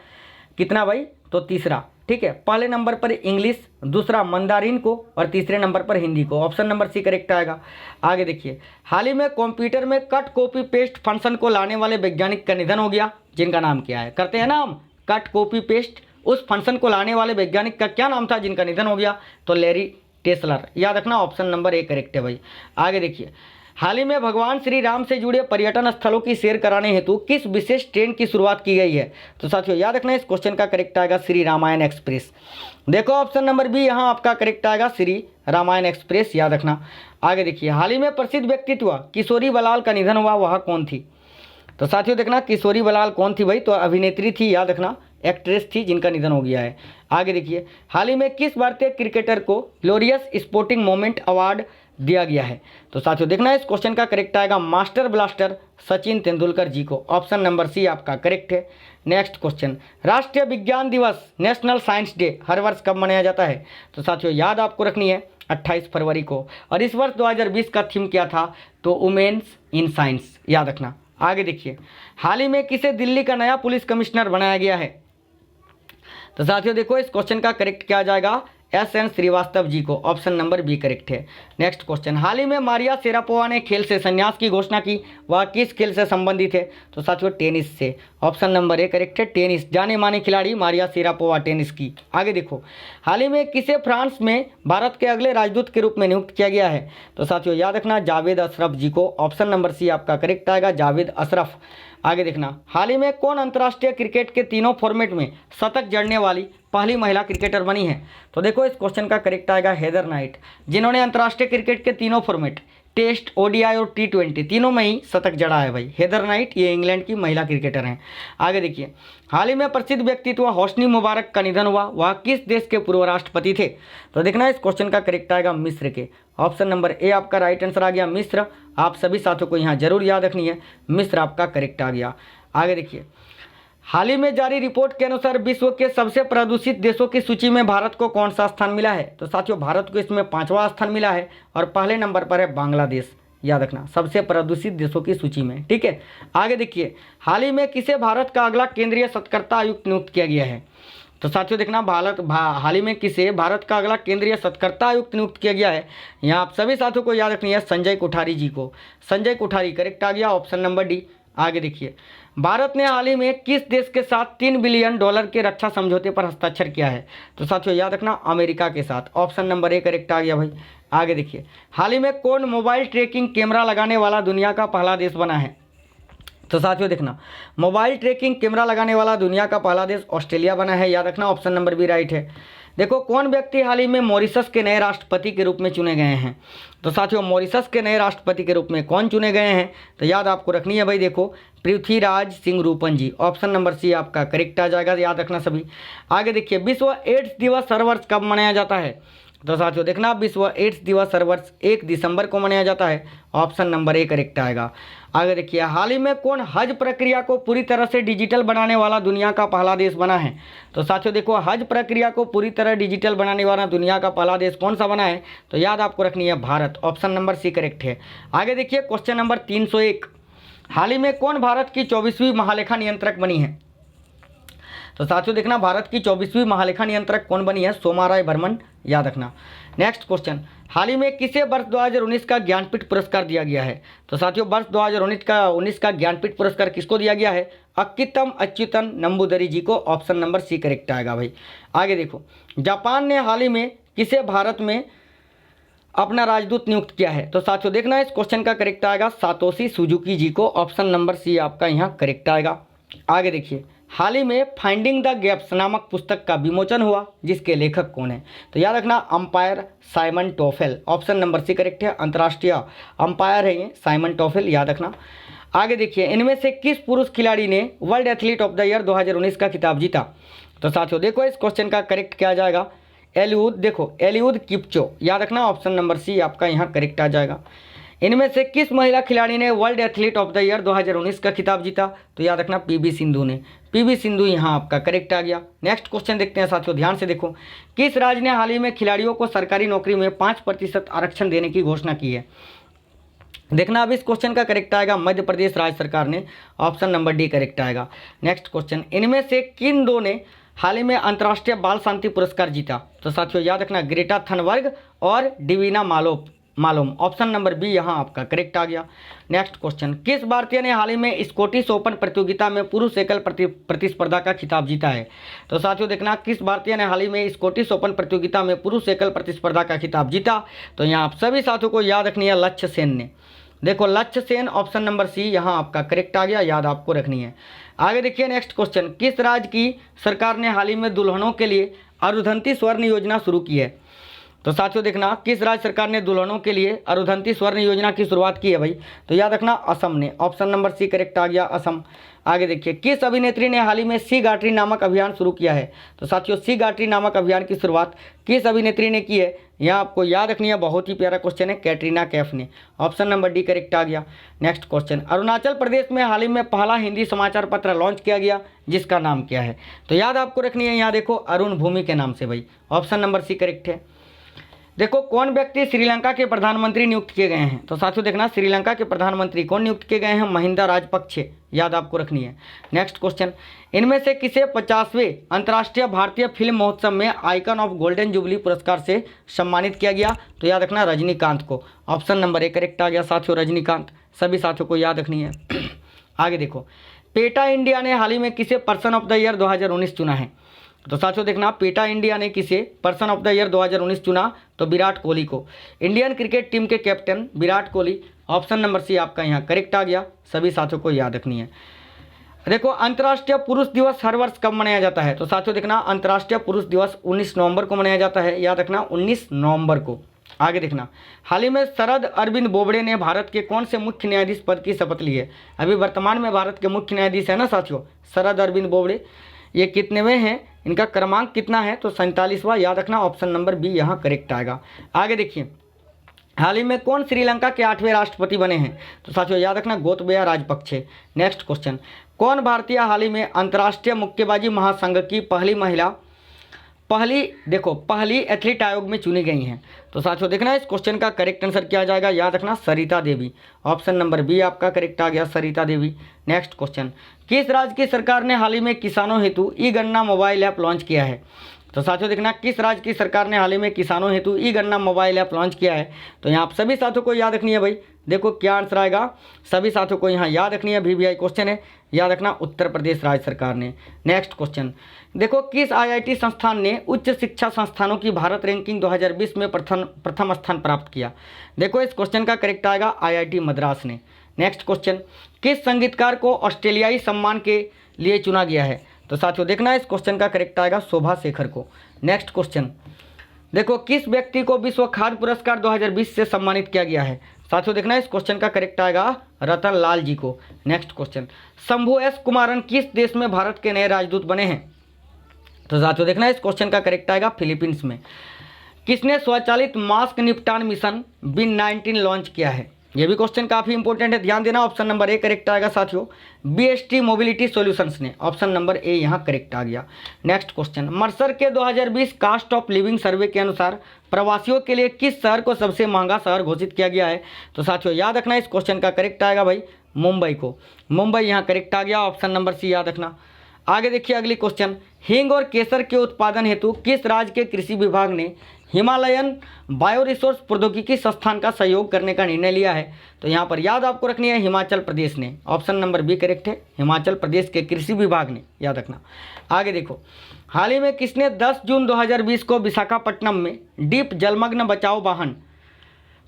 कितना भाई? तो तीसरा, ठीक है। पहले नंबर पर इंग्लिश, दूसरा मंदारिन को और तीसरे नंबर पर हिंदी को, ऑप्शन नंबर सी करेक्ट आएगा। आगे देखिए, हाल ही में कंप्यूटर में कट कॉपी पेस्ट फंक्शन को लाने वाले वैज्ञानिक का निधन हो गया, जिनका नाम क्या है? करते हैं ना हम कट कॉपी पेस्ट, उस फंक्शन को लाने वाले वैज्ञानिक का क्या नाम था जिनका निधन हो गया? तो लैरी टेस्लर, याद रखना, ऑप्शन नंबर ए करेक्ट है भाई। आगे देखिए, हाल ही में भगवान श्री राम से जुड़े पर्यटन स्थलों की सैर कराने हेतु किस विशेष ट्रेन की शुरुआत की गई है? तो साथियों याद रखना, इस क्वेश्चन का करेक्ट आएगा श्री रामायण एक्सप्रेस। देखो ऑप्शन नंबर बी यहाँ आपका करेक्ट आएगा श्री रामायण एक्सप्रेस, याद रखना। आगे देखिए, हाल ही में प्रसिद्ध व्यक्तित्व किशोरी बलाल का निधन हुआ, वह कौन थी? तो साथियों देखना, किशोरी बलाल कौन थी भाई? तो अभिनेत्री थी, याद रखना, एक्ट्रेस थी जिनका निधन हो गया है। आगे देखिए, हाल ही में किस भारतीय क्रिकेटर को ग्लोरियस स्पोर्टिंग मोमेंट अवार्ड दिया गया है? तो साथियों देखना, इस क्वेश्चन का करेक्ट आएगा मास्टर ब्लास्टर सचिन तेंदुलकर जी को, ऑप्शन नंबर सी आपका करेक्ट है। नेक्स्ट क्वेश्चन, राष्ट्रीय विज्ञान दिवस नेशनल साइंस डे हर वर्ष कब मनाया जाता है? तो साथियों याद आपको रखनी है 28 फरवरी को, और इस वर्ष 2020 का थीम क्या था? तो वुमेन्स इन साइंस, याद रखना। आगे देखिए, हाल ही में किसे दिल्ली का नया पुलिस कमिश्नर बनाया गया है? तो साथियों देखो, इस क्वेश्चन का करेक्ट क्या आ जाएगा? SN श्रीवास्तव जी को, ऑप्शन नंबर बी करेक्ट है। नेक्स्ट क्वेश्चन, हाल ही में मारिया शेरापोवा ने खेल से संन्यास की घोषणा की, वह किस खेल से संबंधित है? तो साथियों टेनिस से, ऑप्शन नंबर ए करेक्ट है, टेनिस, जाने माने खिलाड़ी मारिया शेरापोवा टेनिस की। आगे देखो, हाल ही में किसे फ्रांस में भारत के अगले राजदूत के रूप में नियुक्त किया गया है? तो साथियों याद रखना, जावेद अशरफ जी को, ऑप्शन नंबर सी आपका करेक्ट आएगा, जावेद अशरफ। आगे देखना, हाल ही में कौन अंतर्राष्ट्रीय क्रिकेट के तीनों फॉर्मेट में शतक जड़ने वाली पहली महिला क्रिकेटर बनी है? तो देखो इस क्वेश्चन का करेक्ट आएगा हेदर नाइट, जिन्होंने अंतर्राष्ट्रीय क्रिकेट के तीनों फॉर्मेट टेस्ट, ODI और T20 तीनों में ही शतक जड़ा है भाई। हेदर नाइट ये इंग्लैंड की महिला क्रिकेटर हैं। आगे देखिए, हाल ही में प्रसिद्ध व्यक्तित्व होस्नी मुबारक का निधन हुआ, वह किस देश के पूर्व राष्ट्रपति थे? तो देखना, इस क्वेश्चन का करेक्ट आएगा मिस्र के, ऑप्शन नंबर ए आपका राइट आंसर आ गया मिस्र। आप सभी साथियों को यहाँ जरूर याद रखनी है, मिस्र आपका करेक्ट आ गया। आगे देखिए, हाल ही में जारी रिपोर्ट के अनुसार विश्व के सबसे प्रदूषित देशों की सूची में भारत को कौन सा स्थान मिला है? तो साथियों भारत को इसमें 5वां स्थान मिला है और पहले नंबर पर है बांग्लादेश, याद रखना, सबसे प्रदूषित देशों की सूची में, ठीक है। आगे देखिए, हाल ही में किसे भारत का अगला केंद्रीय सतर्कता आयुक्त नियुक्त किया गया है? तो साथियों देखना, हाल ही में किसे भारत का अगला केंद्रीय सतर्कता आयुक्त नियुक्त किया गया है? यहाँ आप सभी साथियों को याद रखनी है संजय कोठारी जी को, संजय कोठारी करेक्ट आ गया, ऑप्शन नंबर डी। आगे देखिए, भारत ने हाल ही में किस देश के साथ $3 बिलियन के रक्षा समझौते पर हस्ताक्षर किया है? तो साथियों याद रखना, अमेरिका के साथ, ऑप्शन नंबर ए करेक्ट आ गया भाई। आगे देखिए, हाल ही में कौन मोबाइल ट्रैकिंग कैमरा लगाने वाला दुनिया का पहला देश बना है? तो साथियों देखना, मोबाइल ट्रैकिंग कैमरा लगाने वाला दुनिया का पहला देश ऑस्ट्रेलिया बना है, याद रखना, ऑप्शन नंबर बी राइट है। देखो, कौन व्यक्ति हाल ही में मॉरिशस के नए राष्ट्रपति के रूप में चुने गए हैं? तो साथियों मॉरिशस के नए राष्ट्रपति के रूप में कौन चुने गए हैं? तो याद आपको रखनी है भाई, देखो पृथ्वीराज सिंह रूपन जी, ऑप्शन नंबर सी आपका करेक्ट आ जाएगा, याद रखना सभी। आगे देखिए, विश्व एड्स दिवस हर वर्ष कब मनाया जाता है? तो साथियों देखना, विश्व एड्स दिवस हर वर्ष 1 दिसंबर को मनाया जाता है, ऑप्शन नंबर ए करेक्ट आएगा। आगे देखिए, हाल ही में कौन हज प्रक्रिया को पूरी तरह से डिजिटल बनाने वाला दुनिया का पहला देश बना है? तो साथियों देखो, हज प्रक्रिया को पूरी तरह डिजिटल बनाने वाला दुनिया का पहला देश कौन सा बना है? तो याद आपको रखनी है Bharat, option number C correct है। आगे देखिए, क्वेश्चन नंबर 301, हाल ही में कौन भारत की 24वीं महालेखा नियंत्रक बनी है? तो साथियों देखना, भारत की 24वीं महालेखा नियंत्रक कौन बनी है? सोमा राय बर्मन, याद रखना। नेक्स्ट क्वेश्चन, हाल ही में किसे वर्ष 2019 का ज्ञानपीठ पुरस्कार दिया गया है? तो साथियों वर्ष 2019 का ज्ञानपीठ पुरस्कार किसको दिया गया है? अक्कितम अच्युतन नंबूदरी जी को। ऑप्शन नंबर सी करेक्ट आएगा भाई। आगे देखो, जापान ने हाल ही में किसे भारत में अपना राजदूत नियुक्त किया है? तो साथियों देखना इस क्वेश्चन का करेक्ट आएगा सातोशी सुजुकी जी को। ऑप्शन नंबर सी आपका यहाँ करेक्ट आएगा। आगे देखिए, हाल ही में फाइंडिंग द गैप्स नामक पुस्तक का विमोचन हुआ, जिसके लेखक कौन है? तो याद रखना umpire Simon Taufel. Option number C correct है, अंतर्राष्ट्रीय अंपायर है ये साइमन टॉफेल, याद रखना। आगे देखिए, इनमें से किस पुरुष खिलाड़ी ने world athlete of the year 2019 का खिताब जीता? तो साथियों देखो इस क्वेश्चन का करेक्ट क्या आ जाएगा? एलियूद किपचो, याद रखना। ऑप्शन नंबर सी आपका यहाँ करेक्ट आ जाएगा। इनमें से किस महिला खिलाड़ी ने world athlete of the year 2019 का खिताब जीता? तो याद रखना पीवी सिंधु ने। पीवी सिंधु यहाँ आपका करेक्ट आ गया। नेक्स्ट क्वेश्चन देखते हैं साथियों, ध्यान से देखो। किस राज्य ने हाल ही में खिलाड़ियों को सरकारी नौकरी में 5% आरक्षण देने की घोषणा की है? देखना अब इस क्वेश्चन का करेक्ट आएगा मध्य प्रदेश राज्य सरकार ने। ऑप्शन नंबर डी करेक्ट आएगा। नेक्स्ट क्वेश्चन, इनमें से किन दो ने हाल ही में अंतर्राष्ट्रीय बाल शांति पुरस्कार जीता? तो साथियों याद रखना ग्रेटा थनबर्ग और डिवीना मालोम। ऑप्शन नंबर बी यहाँ आपका करेक्ट आ गया। नेक्स्ट क्वेश्चन, किस भारतीय ने हाल ही में स्कॉटिश ओपन प्रतियोगिता में पुरुष एकल प्रतिस्पर्धा का खिताब जीता है? तो साथियों देखना किस भारतीय ने हाल ही में स्कॉटिश ओपन प्रतियोगिता में पुरुष एकल प्रतिस्पर्धा का खिताब जीता? तो यहाँ आप सभी साथियों को याद रखनी है लक्ष्य सेन ने। देखो लक्ष्य सेन, ऑप्शन नंबर सी यहाँ आपका करेक्ट आ गया, याद आपको रखनी है। आगे देखिए नेक्स्ट क्वेश्चन, किस राज्य की सरकार ने हाल ही में दुल्हनों के लिए अरुंधति स्वर्ण योजना शुरू की है? तो साथियों देखना किस राज्य सरकार ने दुल्हनों के लिए अरुंधति स्वर्ण योजना की शुरुआत की है भाई? तो याद रखना असम ने। ऑप्शन नंबर सी करेक्ट आ गया, असम। आगे देखिए, किस अभिनेत्री ने हाल ही में सी गायत्री नामक अभियान शुरू किया है? तो साथियों सी गायत्री नामक अभियान की शुरुआत किस अभिनेत्री ने की है? यहाँ आपको याद रखनी है, बहुत ही प्यारा क्वेश्चन है, कैटरीना कैफ ने। ऑप्शन नंबर डी करेक्ट आ गया। नेक्स्ट क्वेश्चन, अरुणाचल प्रदेश में हाल ही में पहला हिंदी समाचार पत्र लॉन्च किया गया, जिसका नाम क्या है? तो याद आपको रखनी है, यहाँ देखो अरुण भूमि के नाम से भाई। ऑप्शन नंबर सी करेक्ट है। देखो कौन व्यक्ति श्रीलंका के प्रधानमंत्री नियुक्त किए गए हैं? तो साथियों देखना श्रीलंका के प्रधानमंत्री कौन नियुक्त किए गए हैं? महिंदा राजपक्षे, याद आपको रखनी है। नेक्स्ट क्वेश्चन, इनमें से किसे 50वें अंतर्राष्ट्रीय भारतीय फिल्म महोत्सव में आइकन ऑफ गोल्डन जुबली पुरस्कार से सम्मानित किया गया? तो याद रखना रजनीकांत को। ऑप्शन नंबर ए करेक्ट आ गया साथियों, रजनीकांत। सभी साथियों को याद रखनी है। आगे देखो, पेटा इंडिया ने हाल ही में किसे पर्सन ऑफ द ईयर 2019 चुना है? तो साथियों देखना पेटा इंडिया ने किसे पर्सन ऑफ द ईयर 2019 चुना? तो विराट कोहली को। इंडियन क्रिकेट टीम के captain Virat Kohli. Option number C आपका यहाँ करेक्ट आ गया, सभी साथियों को याद रखनी है। देखो अंतर्राष्ट्रीय पुरुष दिवस हर वर्ष कब मनाया जाता है? तो साथियों देखना अंतर्राष्ट्रीय पुरुष दिवस 19 नवंबर को मनाया जाता है, याद रखना 19 नवंबर को। आगे देखना, हाल ही में शरद अरविंद बोबड़े ने भारत के कौन से मुख्य न्यायाधीश पद की शपथ ली है? अभी वर्तमान में भारत के मुख्य न्यायाधीश है ना साथियों, शरद अरविंद बोबड़े। ये कितनेवें हैं, इनका क्रमांक कितना है? तो 47वां, याद रखना ऑप्शन नंबर बी यहाँ करेक्ट आएगा। आगे देखिए, हाल ही में कौन श्रीलंका के 8वें राष्ट्रपति बने हैं? तो साथियों याद रखना गोतबया राजपक्षे। नेक्स्ट क्वेश्चन, कौन भारतीय हाल ही में अंतर्राष्ट्रीय मुक्केबाजी महासंघ की पहली एथलीट आयोग में चुनी गई हैं? तो साथियों देखना इस क्वेश्चन का करेक्ट आंसर क्या आ जाएगा? याद रखना Sarita Devi. Option number B आपका करेक्ट आ गया, सरिता देवी। नेक्स्ट क्वेश्चन, किस राज्य की सरकार ने हाल ही में किसानों हेतु ई गन्ना मोबाइल ऐप लॉन्च किया है? तो साथियों देखना किस राज्य की सरकार ने हाल ही में किसानों हेतु ई गन्ना मोबाइल ऐप लॉन्च किया है? तो यहाँ आप सभी साथियों को याद रखनी है भाई। देखो क्या आंसर आएगा, सभी साथियों को यहाँ याद रखनी है, VVI क्वेश्चन है, याद रखना उत्तर प्रदेश राज्य सरकार ने। नेक्स्ट क्वेश्चन, देखो किस IIT संस्थान ने उच्च शिक्षा संस्थानों की भारत रैंकिंग 2020 में प्रथम स्थान प्राप्त किया? देखो इस क्वेश्चन का करेक्ट आएगा IIT मद्रास ने। नेक्स्ट क्वेश्चन, किस संगीतकार को ऑस्ट्रेलियाई सम्मान के लिए चुना गया है? तो साथियों देखना इस क्वेश्चन का करेक्ट आएगा शोभा शेखर को। नेक्स्ट क्वेश्चन, देखो किस व्यक्ति को विश्व खाद्य पुरस्कार 2020 से सम्मानित किया गया है? साथियों देखना इस क्वेश्चन का करेक्ट आएगा रतन लाल जी को। Next question, Shambhu S Kumaran किस देश में भारत के नए राजदूत बने हैं? तो साथियों देखना इस क्वेश्चन का करेक्ट आएगा फिलीपींस में। किसने स्वचालित मास्क निपटान मिशन Win19 लॉन्च किया है? ये भी क्वेश्चन काफ़ी इंपॉर्टेंट है, ध्यान देना। ऑप्शन नंबर ए करेक्ट आएगा साथियों, BST मोबिलिटी सॉल्यूशंस ने। ऑप्शन नंबर ए यहाँ करेक्ट आ गया। नेक्स्ट क्वेश्चन, मर्सर के 2020 कास्ट ऑफ लिविंग सर्वे के अनुसार प्रवासियों के लिए किस शहर को सबसे महंगा शहर घोषित किया गया है? तो साथियों याद रखना इस क्वेश्चन का करेक्ट आएगा भाई मुंबई को। मुंबई यहाँ करेक्ट आ गया, ऑप्शन नंबर सी याद रखना। आगे देखिए अगली क्वेश्चन, हींग और केसर के उत्पादन हेतु किस राज्य के कृषि विभाग ने हिमालयन बायो रिसोर्स प्रौद्योगिकी संस्थान का सहयोग करने का निर्णय लिया है? तो यहाँ पर याद आपको रखनी है हिमाचल प्रदेश ने। ऑप्शन नंबर बी करेक्ट है, हिमाचल प्रदेश के कृषि विभाग ने, याद रखना। आगे देखो, हाल ही में किसने 10 जून 2020 को विशाखापट्टनम में डीप जलमग्न बचाओ वाहन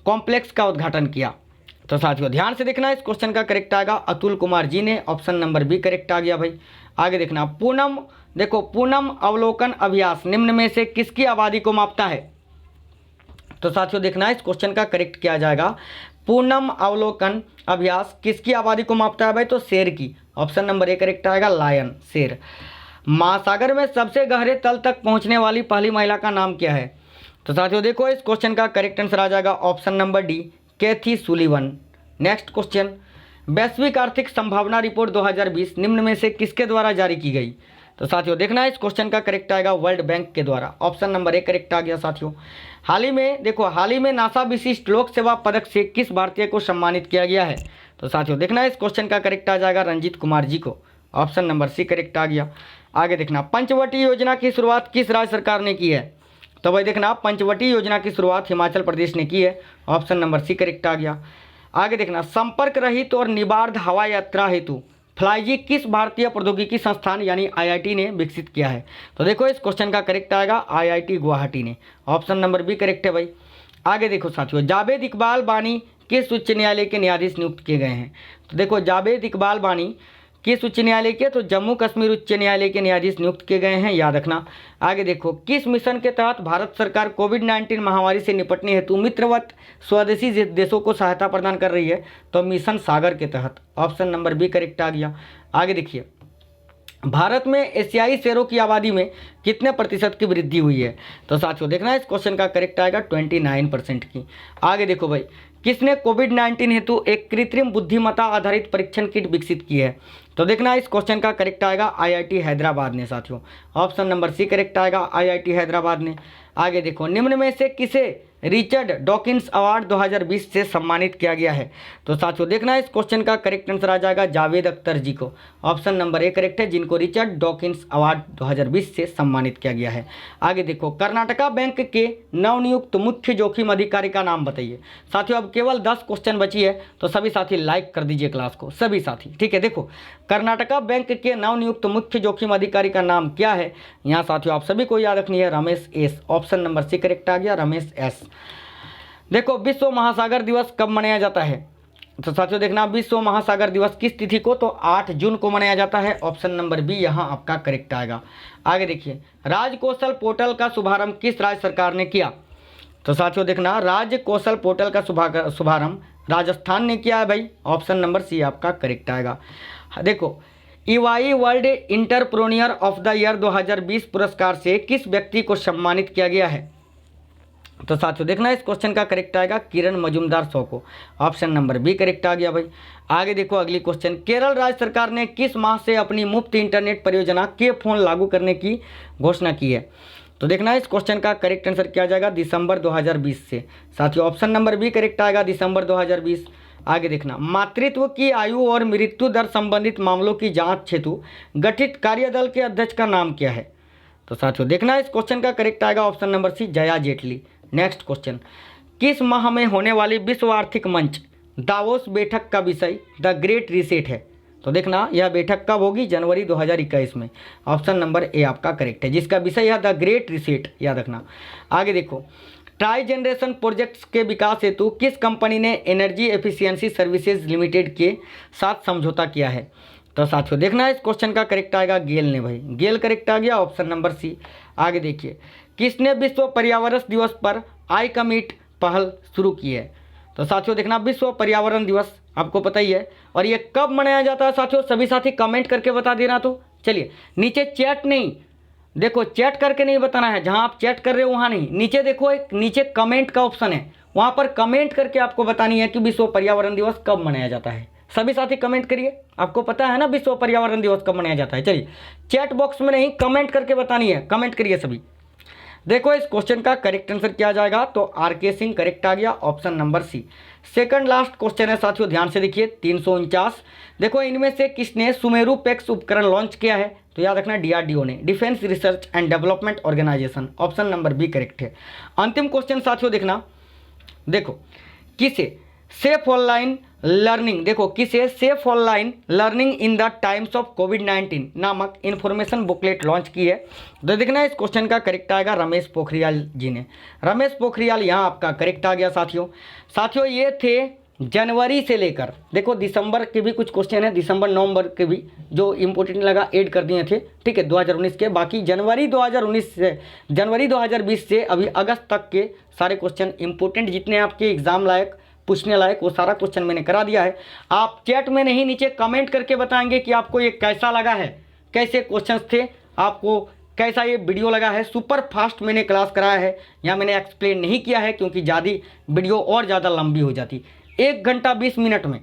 कॉम्प्लेक्स का उद्घाटन किया? तो साथियों ध्यान से देखना, इस क्वेश्चन का करेक्ट आएगा अतुल कुमार जी ने। ऑप्शन नंबर बी करेक्ट आ गया भाई। आगे देखना, पूनम, देखो पूनम अवलोकन अभ्यास निम्न में से किसकी आबादी को मापता है? तो साथियों देखना, इस क्वेश्चन का करेक्ट किया जाएगा पूनम अवलोकन अभ्यास किसकी आबादी को मापता है भाई? तो शेर की। ऑप्शन नंबर ए करेक्ट आएगा, लायन, शेर। महासागर में सबसे गहरे तल तक पहुंचने वाली पहली महिला का नाम क्या है? तो साथियों देखो, इस क्वेश्चन का करेक्ट आंसर आ जाएगा ऑप्शन नंबर डी, कैथी सुलिवन। नेक्स्ट क्वेश्चन, वैश्विक आर्थिक संभावना रिपोर्ट 2020 निम्न में से किसके द्वारा जारी की गई? तो साथियों देखना, इस क्वेश्चन का करेक्ट आएगा वर्ल्ड बैंक के द्वारा। ऑप्शन नंबर ए करेक्ट आ गया साथियों। हाल ही में नासा विशिष्ट लोक सेवा पदक से किस भारतीय को सम्मानित किया गया है? तो साथियों देखना, इस क्वेश्चन का करेक्ट आ जाएगा रंजीत कुमार जी को। ऑप्शन नंबर सी करेक्ट आ गया। आगे देखना, पंचवटी योजना की शुरुआत किस राज्य सरकार ने की है? तो भाई देखना, पंचवटी योजना की शुरुआत हिमाचल प्रदेश ने की है। ऑप्शन नंबर सी करेक्ट आ गया। आगे देखना, संपर्क रहित और निबार्ध हवा यात्रा हेतु फ्लाईजी किस भारतीय प्रौद्योगिकी संस्थान यानी आईआईटी ने विकसित किया है? तो देखो, इस क्वेश्चन का करेक्ट आएगा आईआईटी गुवाहाटी ने। ऑप्शन नंबर बी करेक्ट है भाई। आगे देखो साथियों, जावेद इकबाल बानी किस उच्च न्यायालय के न्यायाधीश नियुक्त किए गए हैं? तो देखो, जावेद इकबाल बानी किस उच्च न्यायालय के? तो जम्मू कश्मीर उच्च न्यायालय के न्यायाधीश नियुक्त किए गए हैं, याद रखना। आगे देखो, किस मिशन के तहत भारत सरकार कोविड-19 महामारी से निपटने हेतु मित्रवत स्वदेशी देशों को सहायता प्रदान कर रही है? तो मिशन सागर के तहत। ऑप्शन नंबर बी करेक्ट आ गया। आगे देखिए, भारत में एशियाई शेरों की आबादी में कितने प्रतिशत की वृद्धि हुई है? तो साथियों देखना, इस क्वेश्चन का करेक्ट आएगा 29% की। आगे देखो भाई, किसने कोविड-19 हेतु एक कृत्रिम बुद्धिमत्ता आधारित परीक्षण किट विकसित की है? तो देखना, इस क्वेश्चन का करेक्ट आएगा आईआईटी हैदराबाद ने साथियों। ऑप्शन नंबर सी करेक्ट आएगा, आईआईटी हैदराबाद ने। आगे देखो, निम्न में से किसे रिचर्ड डॉकिंस अवार्ड 2020 से सम्मानित किया गया है? तो साथियों देखना, इस क्वेश्चन का करेक्ट आंसर आ जाएगा जावेद अख्तर जी को। ऑप्शन नंबर ए करेक्ट है, जिनको रिचर्ड डॉकिंस अवार्ड 2020 से सम्मानित किया गया है। आगे देखो, कर्नाटका बैंक के नवनियुक्त मुख्य जोखिम अधिकारी का नाम बताइए। साथियों अब केवल 10 क्वेश्चन बची है, तो सभी साथी लाइक कर दीजिए क्लास को, सभी साथी, ठीक है। देखो, कर्नाटका बैंक के नवनियुक्त मुख्य जोखिम अधिकारी का नाम क्या है? यहाँ साथियों आप सभी को याद रखनी है, Ramesh S. Option number C correct आ गया, रमेश एस। देखो, विश्व महासागर दिवस कब मनाया जाता है? तो साथियों देखना, विश्व महासागर दिवस किस तिथि को? तो 8 जून को मनाया जाता है। ऑप्शन नंबर बी यहाँ आपका करेक्ट आएगा। आगे देखिए, राज्य कौशल पोर्टल का शुभारंभ किस राज्य सरकार ने किया? तो साथियों देखना, राज्य कौशल पोर्टल का शुभारंभ राजस्थान ने किया है भाई। ऑप्शन नंबर सी आपका करेक्ट आएगा। देखो, EY world entrepreneur of the year 2020 पुरस्कार से किस व्यक्ति को सम्मानित किया गया है? तो साथियों देखना, इस क्वेश्चन का करेक्ट आएगा किरण मजूमदार शो को। ऑप्शन नंबर बी करेक्ट आ गया भाई। आगे देखो, अगली क्वेश्चन, केरल राज्य सरकार ने किस माह से अपनी मुफ्त इंटरनेट परियोजना के फोन लागू करने की घोषणा की है? तो देखना, इस क्वेश्चन का करेक्ट आंसर क्या जाएगा? दिसंबर 2020 से। साथियों ऑप्शन नंबर बी करेक्ट आएगा, दिसंबर 2020। आगे देखना, मातृत्व की आयु और मृत्यु दर संबंधित मामलों की जांच हेतु गठित कार्यदल के अध्यक्ष का नाम क्या है? तो साथियों देखना, इस क्वेश्चन का करेक्ट आएगा option number C, Jaya Jaitley. Next question, किस माह में होने वाली विश्व आर्थिक मंच दावोस बैठक का विषय द ग्रेट रीसेट है? तो देखना, यह बैठक कब होगी? जनवरी 2021 में। ऑप्शन नंबर ए आपका करेक्ट है, जिसका विषय है द ग्रेट रीसेट, याद रखना। आगे देखो, ट्राई जनरेशन प्रोजेक्ट्स के विकास हेतु किस कंपनी ने एनर्जी एफिशिएंसी सर्विसेज लिमिटेड के साथ समझौता किया है? तो साथियों देखना, इस क्वेश्चन का करेक्ट आएगा गेल ने भाई। गेल करेक्ट आ गया, ऑप्शन नंबर सी। आगे देखिए, किसने विश्व पर्यावरण दिवस पर आई कमिट पहल शुरू की है? तो साथियों देखना, विश्व पर्यावरण दिवस आपको पता ही है, और ये कब मनाया जाता है साथियों? सभी साथी कमेंट करके बता देना। तो चलिए, नीचे चैट नहीं, देखो चैट करके नहीं बताना है, जहां आप चैट कर रहे हो वहां नहीं, नीचे देखो, एक नीचे कमेंट का ऑप्शन है, वहां पर कमेंट करके आपको बतानी है कि विश्व पर्यावरण दिवस कब मनाया जाता है। सभी साथी कमेंट करिए, आपको पता है ना विश्व पर्यावरण दिवस कब मनाया जाता है। चलिए, चैट बॉक्स में नहीं, कमेंट करके बतानी है, कमेंट करिए सभी। देखो, इस क्वेश्चन का करेक्ट आंसर क्या जाएगा? तो आरके सिंह करेक्ट आ गया, option number C. Second last question है साथियों, ध्यान से देखिए, 349। देखो, इनमें से किसने सुमेरु पैक्स उपकरण लॉन्च किया है? तो याद रखना DRDO ने, defence research and development organisation, option number B correct है। अंतिम क्वेश्चन साथियों देखना, देखो किसे सेफ ऑनलाइन लर्निंग, देखो किसे safe online learning in the times of कोविड-19 नामक इन्फॉर्मेशन बुकलेट लॉन्च की है। तो देखना इस क्वेश्चन का करेक्ट आएगा रमेश पोखरियाल जी ने। रमेश पोखरियाल यहाँ आपका करेक्ट आ गया साथियों। ये थे जनवरी से लेकर, देखो दिसंबर के भी कुछ क्वेश्चन है, दिसंबर नवंबर के भी जो इंपॉर्टेंट लगा ऐड कर दिए थे, ठीक है 2019 के। बाकी जनवरी 2020 से अभी अगस्त तक के सारे क्वेश्चन इंपॉर्टेंट जितने आपके एग्जाम लायक पूछने लायक वो सारा क्वेश्चन मैंने करा दिया है। आप चैट में नहीं, नीचे कमेंट करके बताएंगे कि आपको ये कैसा लगा है, कैसे क्वेश्चंस थे, आपको कैसा ये वीडियो लगा है। सुपर फास्ट मैंने क्लास कराया है, यहाँ मैंने एक्सप्लेन नहीं किया है क्योंकि ज़्यादा वीडियो और ज़्यादा लंबी हो जाती। 1 घंटा 20 मिनट में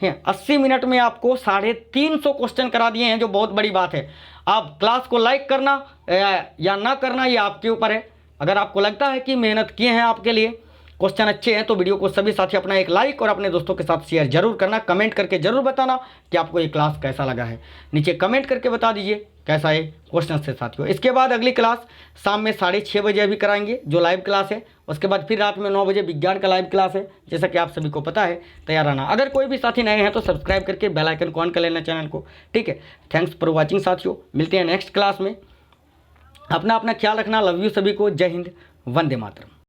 है, 80 मिनट में आपको 350 क्वेश्चन करा दिए हैं, जो बहुत बड़ी बात है। आप क्लास को लाइक करना या ना करना ये आपके ऊपर है। अगर आपको लगता है कि मेहनत किए हैं आपके लिए, क्वेश्चन अच्छे हैं, तो वीडियो को सभी साथी अपना एक लाइक और अपने दोस्तों के साथ शेयर जरूर करना। कमेंट करके जरूर बताना कि आपको ये क्लास कैसा लगा है, नीचे कमेंट करके बता दीजिए कैसा है क्वेश्चन से साथियों। इसके बाद अगली क्लास शाम में 6:30 बजे अभी कराएंगे जो लाइव क्लास है। उसके बाद फिर रात में 9 बजे विज्ञान का लाइव क्लास है, जैसा कि आप सभी को पता है, तैयार रहना। अगर कोई भी साथी नए हैं तो सब्सक्राइब करके बेल आइकन को ऑन कर लेना चैनल को, ठीक है। थैंक्स फॉर वॉचिंग साथियों, मिलते हैं नेक्स्ट क्लास में। अपना ख्याल रखना, लव यू सभी को, जय हिंद, वंदे मातरम।